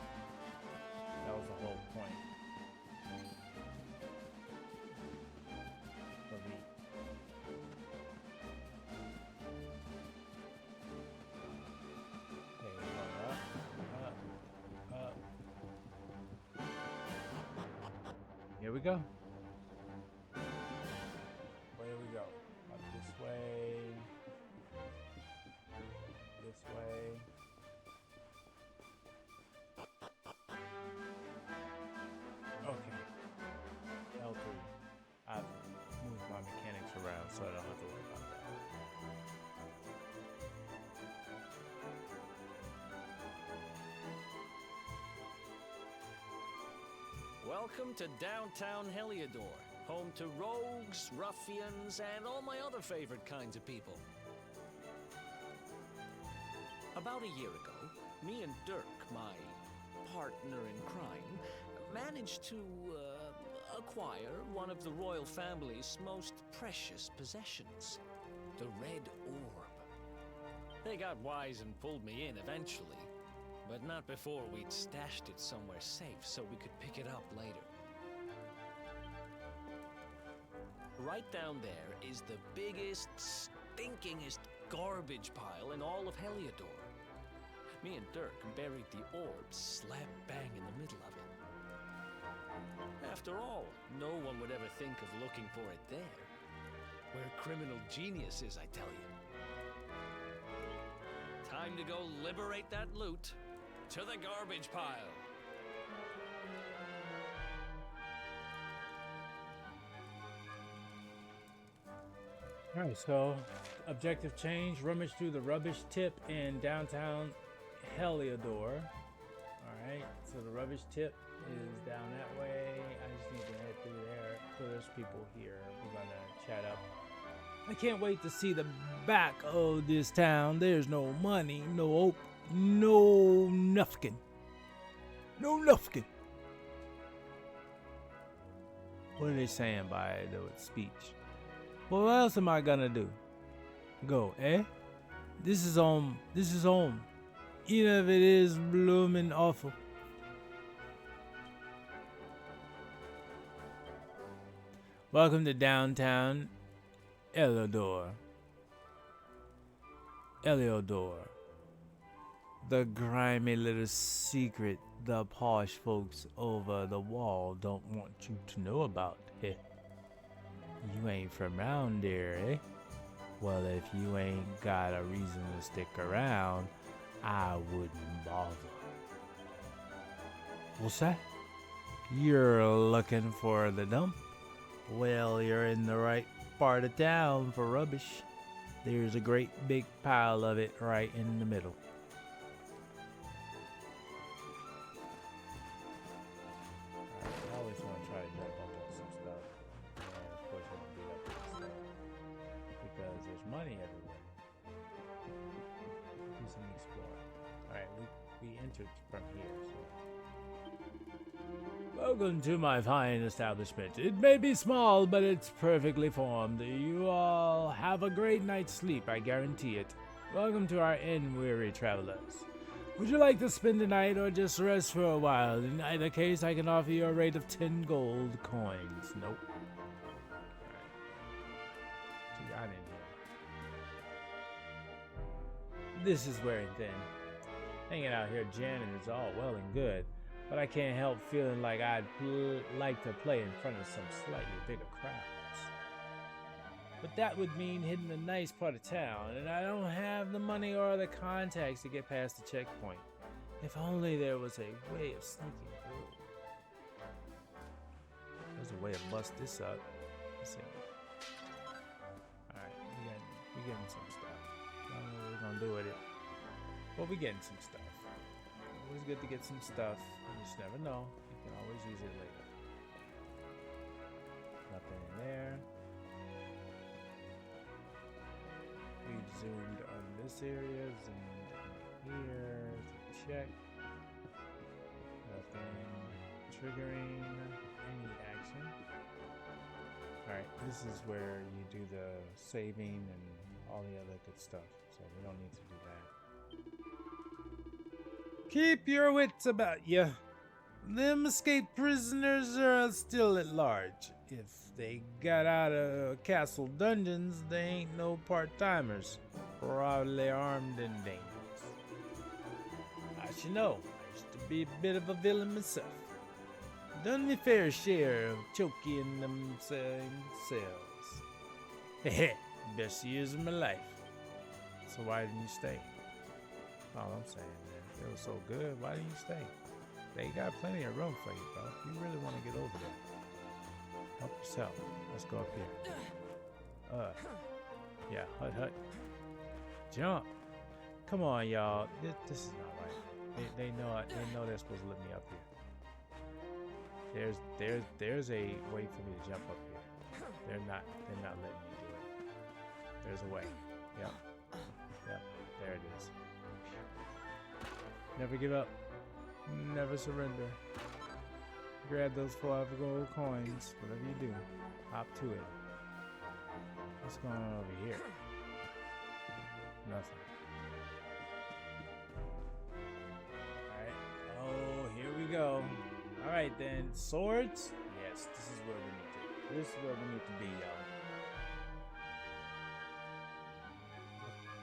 That was the whole point for me. Here we go. Where do we go? Up this way. This way. Okay. L3. I've moved my mechanics Welcome to downtown Heliodor, home to rogues, ruffians, and all my other favorite kinds of people. About a year ago, me and Dirk, my partner in crime, managed to acquire one of the royal family's most precious possessions, the Red Orb. They got wise and pulled me in eventually, but not before we'd stashed it somewhere safe so we could pick it up later. Right down there is the biggest, stinkingest garbage pile in all of Heliodor. Me and Dirk buried the orb slap bang in the middle of it. After all, no one would ever think of looking for it there. We're criminal geniuses, I tell you. Time to go liberate that loot. To the garbage pile. Alright, so objective change, rummage through the rubbish tip in downtown Heliodor. Alright, so the rubbish tip is down that way. I just need to head through there. So there's people here. We're gonna chat up. I can't wait to see the back of this town. There's no money, no hope, no nothing. No nothing. What are they saying by the speech? Well, what else am I gonna do? Go, eh? This is home. This is home. Even if it is blooming awful. Welcome to downtown Heliodor. Heliodor. The grimy little secret the posh folks over the wall don't want you to know about, eh? You ain't from around there, eh? Well, if you ain't got a reason to stick around, I wouldn't bother. What's that? You're looking for the dump? Well, you're in the right part of town for rubbish. There's a great big pile of it right in the middle. I always want to try to jump up on some stuff. And of course, I want to beat up on stuff. Because there's money everywhere. Do some explore. Alright, we entered from here, so. Welcome to my fine establishment. It may be small, but it's perfectly formed. You all have a great night's sleep, I guarantee it. Welcome to our inn, weary travelers. Would you like to spend the night or just rest for a while? In either case, I can offer you a rate of 10 gold coins. Nope. Alright. What you got in here? This is wearing thin. Hanging out here jamming is all well and good. But I can't help feeling like I'd like to play in front of some slightly bigger crowds. But that would mean hitting a nice part of town, and I don't have the money or the contacts to get past the checkpoint. If only there was a way of sneaking through. There's a way to bust this up. Let's see. Alright, we getting some stuff. I don't know what we're gonna do with it. But we getting some stuff. Always good to get some stuff. You just never know. You can always use it later. Nothing in there. We zoomed on this area, zoomed in here to check. Nothing triggering any action. Alright, this is where you do the saving and all the other good stuff. So we don't need to do that. Keep your wits about you. Them escaped prisoners are still at large. If they got out of castle dungeons, they ain't no part-timers. Probably armed and dangerous. I should know. I used to be a bit of a villain myself. Done me fair share of choking them same cells. Heh, best years of my life. So why didn't you stay? All I'm saying, man. It was so good. Why didn't you stay? They got plenty of room for you, bro. If you really want to get over there, help yourself. Let's go up here. Yeah, hut. Jump. Come on, y'all. This is not right. They know they're supposed to let me up here. There's a way for me to jump up here. They're not letting me do it. There's a way. Yep. There it is. Never give up. Never surrender. Grab those 5 gold coins. Whatever you do, hop to it. What's going on over here? Nothing. Alright. Oh, here we go. Alright then. Swords? Yes, this is where we need to be, y'all.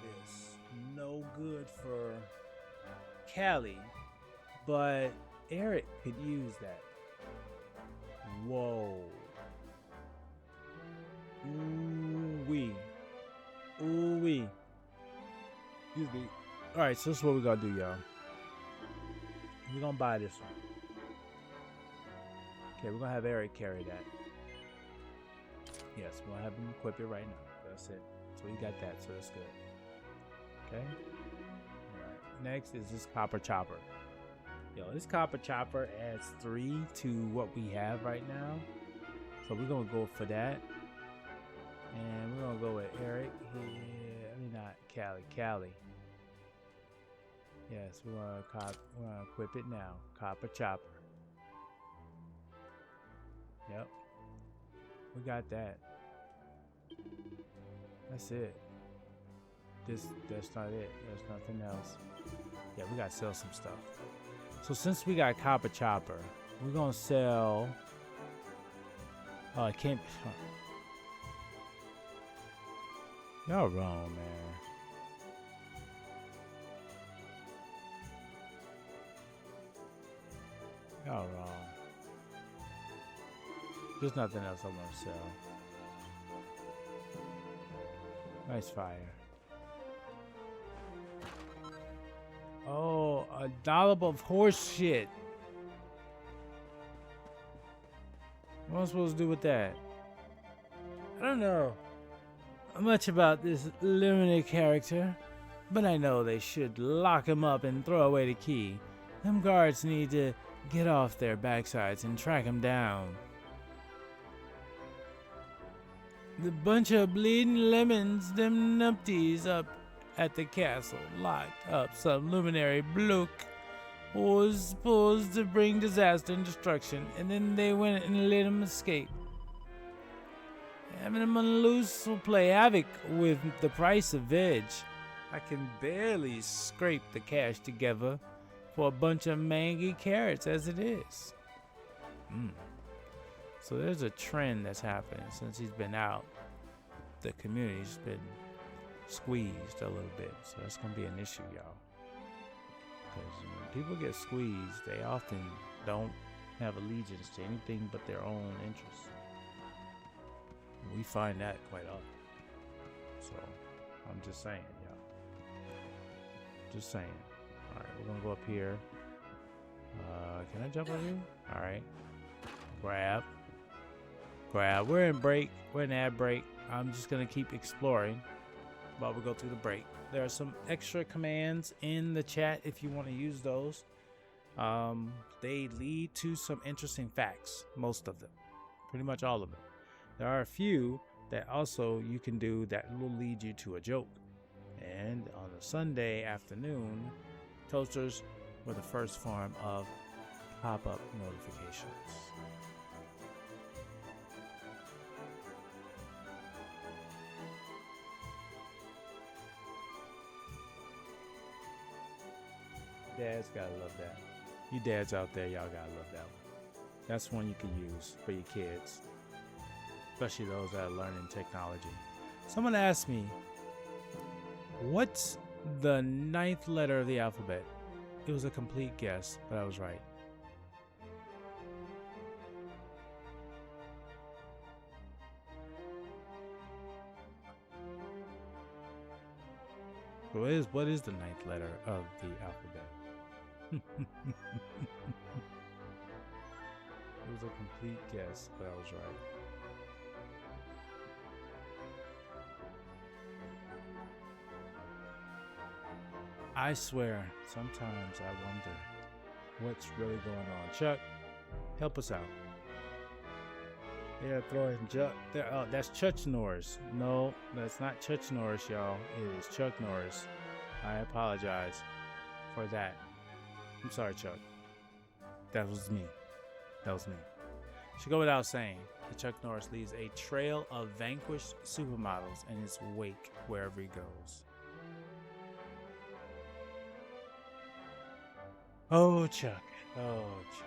This. No good for Callie, but Eric could use that. Whoa. Ooh-wee. Ooh-wee. Excuse me. Alright, so this is what we gotta do, y'all. We're gonna buy this one. Okay, we're gonna have Eric carry that. Yes, we're gonna have him equip it right now. That's it. So we got that, so that's good. Okay? Alright. Next is this copper chopper. Yo, this copper chopper adds 3 to what we have right now. So we're gonna go for that. And we're gonna go with Eric here. I mean, not Callie. Yes, we're gonna equip it now. Copper chopper. Yep. We got that. That's it. That's not it. There's nothing else. Yeah, we gotta sell some stuff. So since we got copper chopper, we're gonna sell. Oh, I can't. Y'all wrong, man. Y'all wrong. There's nothing else I want to sell. Nice fire. Oh, a dollop of horse shit. What am I supposed to do with that? I don't know much about this Lumina character, but I know they should lock him up and throw away the key. Them guards need to get off their backsides and track him down. The bunch of bleeding lemons, them numpties up at the castle, locked up some luminary bloke who was supposed to bring disaster and destruction, and then they went and let him escape. Having him on loose will play havoc with the price of veg. I can barely scrape the cash together for a bunch of mangy carrots as it is. So there's a trend that's happening since he's been out. The community's been squeezed a little bit, so that's gonna be an issue, y'all. Because when people get squeezed, they often don't have allegiance to anything but their own interests. We find that quite often. So I'm just saying, y'all. Just saying. All right, we're gonna go up here. Can I jump over here? All right. Grab. We're in break. We're in ad break. I'm just gonna keep exploring while we go through the break. There are some extra commands in the chat if you want to use those. They lead to some interesting facts. Most of them, pretty much all of them. There are a few that also you can do that will lead you to a joke. And on a Sunday afternoon, toasters were the first form of pop-up notifications. Dads gotta love that. You dads out there, y'all gotta love that one. That's one you can use for your kids, especially those that are learning technology. Someone asked me, what's the 9th letter of the alphabet? It was a complete guess, but I was right. What is the 9th letter of the alphabet? It was a complete guess, but I was right. I swear, sometimes I wonder what's really going on. Chuck, Help us out. They're throwing oh, that's Chuck Norris. No, that's not Chuck Norris, y'all. It is Chuck Norris. I apologize for that. I'm sorry, Chuck. That was me. That was me. Should go without saying that Chuck Norris leaves a trail of vanquished supermodels in his wake wherever he goes. Oh, Chuck. Oh, Chuck.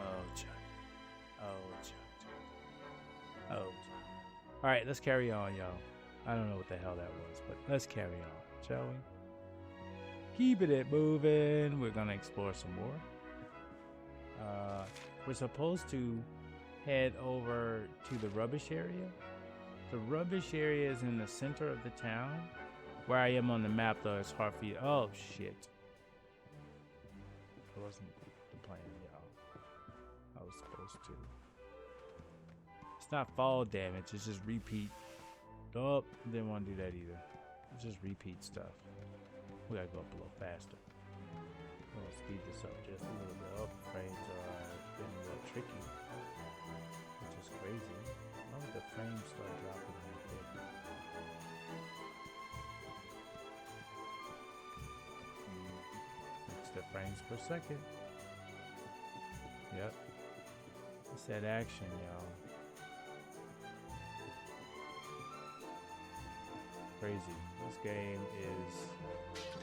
Oh, Chuck. Oh, Chuck. Oh, Chuck. All right, let's carry on, y'all. I don't know what the hell that was, but let's carry on, shall we? Keeping it moving. We're going to explore some more. We're supposed to head over to the rubbish area. The rubbish area is in the center of the town. Where I am on the map, though, it's hard for you. Oh, shit. It wasn't the plan, y'all. I was supposed to. It's not fall damage, it's just repeat. Oh, didn't want to do that either. It's just repeat stuff. We gotta go up a little faster. I'm gonna speed this up just a little bit. Oh, frames are getting a little tricky, which is crazy. Why would the frames start dropping like that? It's the frames per second. Yep. It's that action, y'all. Crazy. This game is,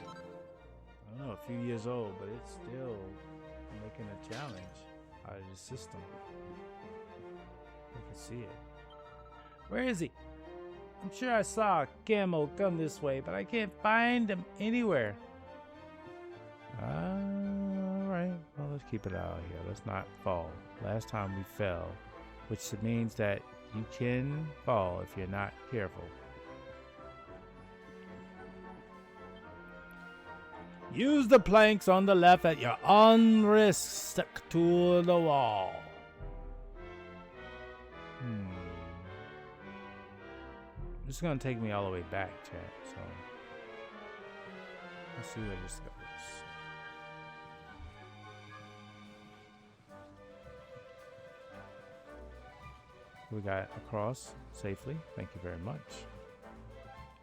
I don't know, a few years old, but it's still making a challenge out of the system. You can see it. Where is he? I'm sure I saw a camel come this way, but I can't find him anywhere. Alright, well, let's keep it out here. Let's not fall. Last time we fell, which means that you can fall if you're not careful. Use the planks on the left at your own risk. Stick to the wall. This is going to take me all the way back, chat. So let's see where this goes. We got across safely. Thank you very much.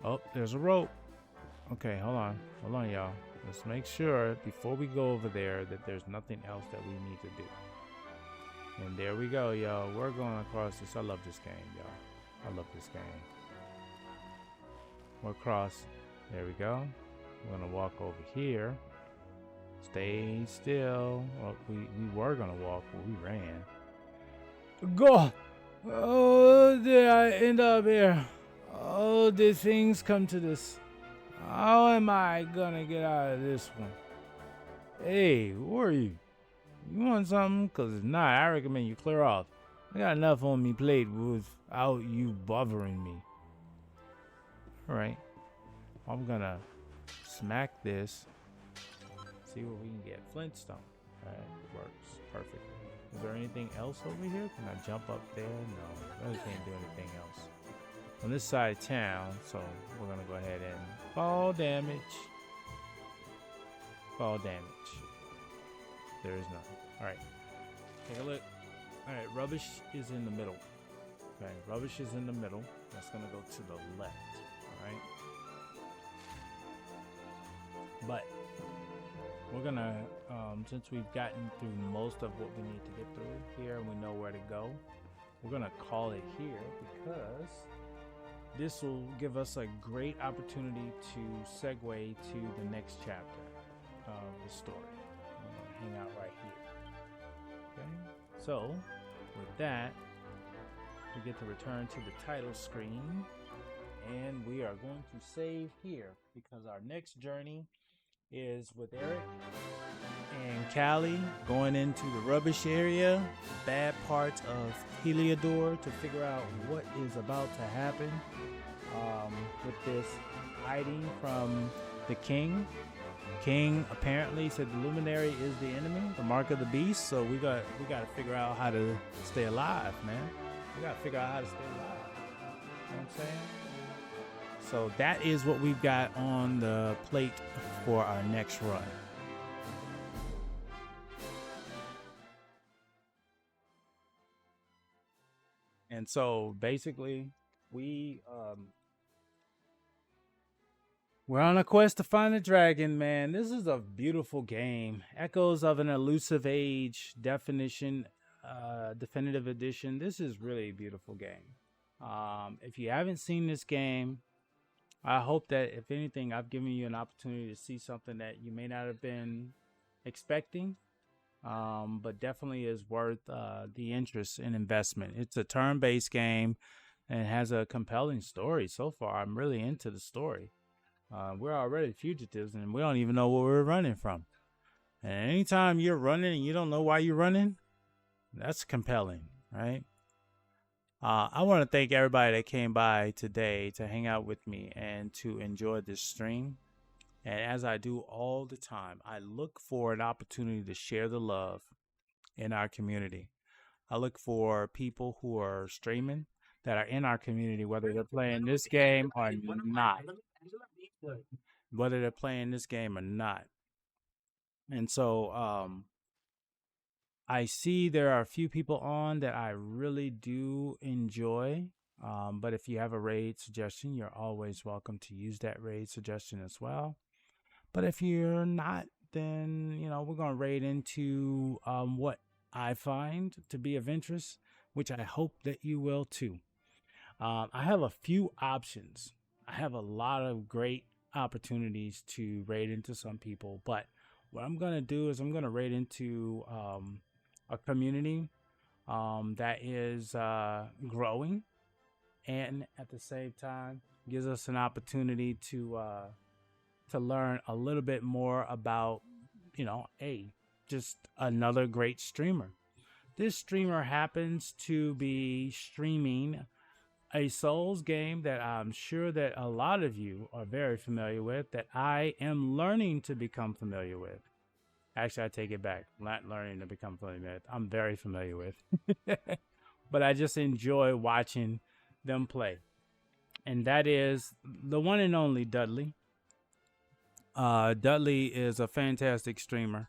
Oh, there's a rope. Okay, hold on. Hold on, y'all. Let's make sure before we go over there that there's nothing else that we need to do. And there we go, y'all. We're going across this. I love this game, y'all. I love this game. We're across. There we go. We're going to walk over here. Stay still. Well, we were going to walk, but we ran. Go! Oh, did I end up here? Oh, did things come to this? How am I gonna get out of this one? Hey, who are you? You want something? Cause if not, I recommend you clear off. I got enough on me plate without you bothering me. Alright. I'm gonna smack this. See what we can get. Flintstone. Alright, works. Perfect. Is there anything else over here? Can I jump up there? No, really can't do anything else. On this side of town, so we're gonna go ahead and fall damage. Fall damage. There is none. Alright. Take a look. Alright, rubbish is in the middle. Okay, rubbish is in the middle. That's gonna go to the left. Alright. But we're gonna, since we've gotten through most of what we need to get through here and we know where to go, we're gonna call it here because this will give us a great opportunity to segue to the next chapter of the story. I'm gonna hang out right here. Okay, so with that, we get to return to the title screen and we are going to save here because our next journey is with Eric and Callie going into the rubbish area, the bad parts of Heliodor, to figure out what is about to happen with this hiding from the king. King apparently said the luminary is the enemy, the mark of the beast. So we got to figure out how to stay alive, man. We got to figure out how to stay alive. You know what I'm saying? So that is what we've got on the plate for our next run. And so basically, we're on a quest to find a dragon, man. This is a beautiful game. Echoes of an Elusive Age definitive edition. This is really a beautiful game. If you haven't seen this game, I hope that if anything, I've given you an opportunity to see something that you may not have been expecting, but definitely is worth the interest and investment. It's a turn-based game and it has a compelling story so far. I'm really into the story. We're already fugitives and we don't even know where we're running from. And anytime you're running and you don't know why you're running, that's compelling, right? I want to thank everybody that came by today to hang out with me and to enjoy this stream. And as I do all the time, I look for an opportunity to share the love in our community. I look for people who are streaming that are in our community, whether they're playing this game or not. Whether they're playing this game or not. And so I see there are a few people on that I really do enjoy. But if you have a raid suggestion, you're always welcome to use that raid suggestion as well. But if you're not, then, you know, we're going to raid into what I find to be of interest, which I hope that you will too. I have a few options. I have a lot of great opportunities to raid into some people, but what I'm going to do is I'm going to raid into a community that is growing, and at the same time gives us an opportunity to learn a little bit more about, you know, just another great streamer. This streamer happens to be streaming a Souls game that I'm sure that a lot of you are very familiar with, that I am learning to become familiar with. Actually, I take it back. I'm not learning to become familiar with. I'm very familiar with. But I just enjoy watching them play. And that is the one and only Dudley. Dudley is a fantastic streamer.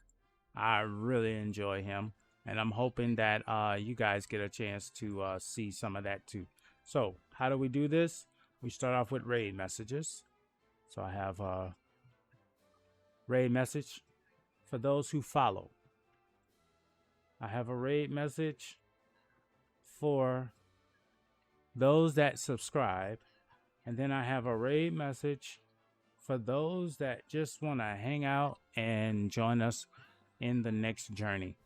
I really enjoy him. And I'm hoping that you guys get a chance to see some of that too. So how do we do this? We start off with raid messages. So I have a raid message for those who follow. I have a raid message for those that subscribe. And then I have a raid message for those that just want to hang out and join us in the next journey.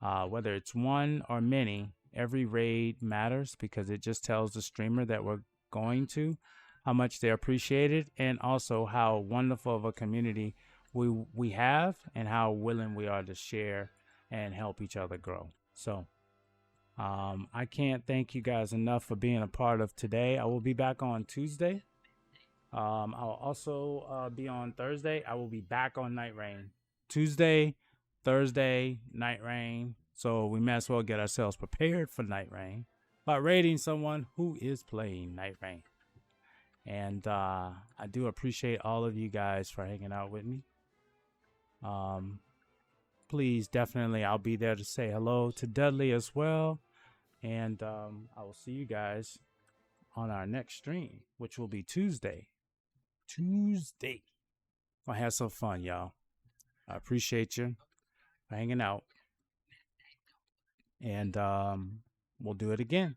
Whether it's one or many, every raid matters because it just tells the streamer that we're going to, how much they appreciate it, and also how wonderful of a community we have and how willing we are to share and help each other grow. So I can't thank you guys enough for being a part of today. I will be back on Tuesday. I'll also be on Thursday. I will be back on Night Rain. Tuesday, Thursday, Night Rain. So we might as well get ourselves prepared for Night Rain by raiding someone who is playing Night Rain. And I do appreciate all of you guys for hanging out with me. Please, definitely, I'll be there to say hello to Dudley as well. And I will see you guys on our next stream, which will be Tuesday. Gonna have some fun, y'all. I appreciate you for hanging out. And we'll do it again.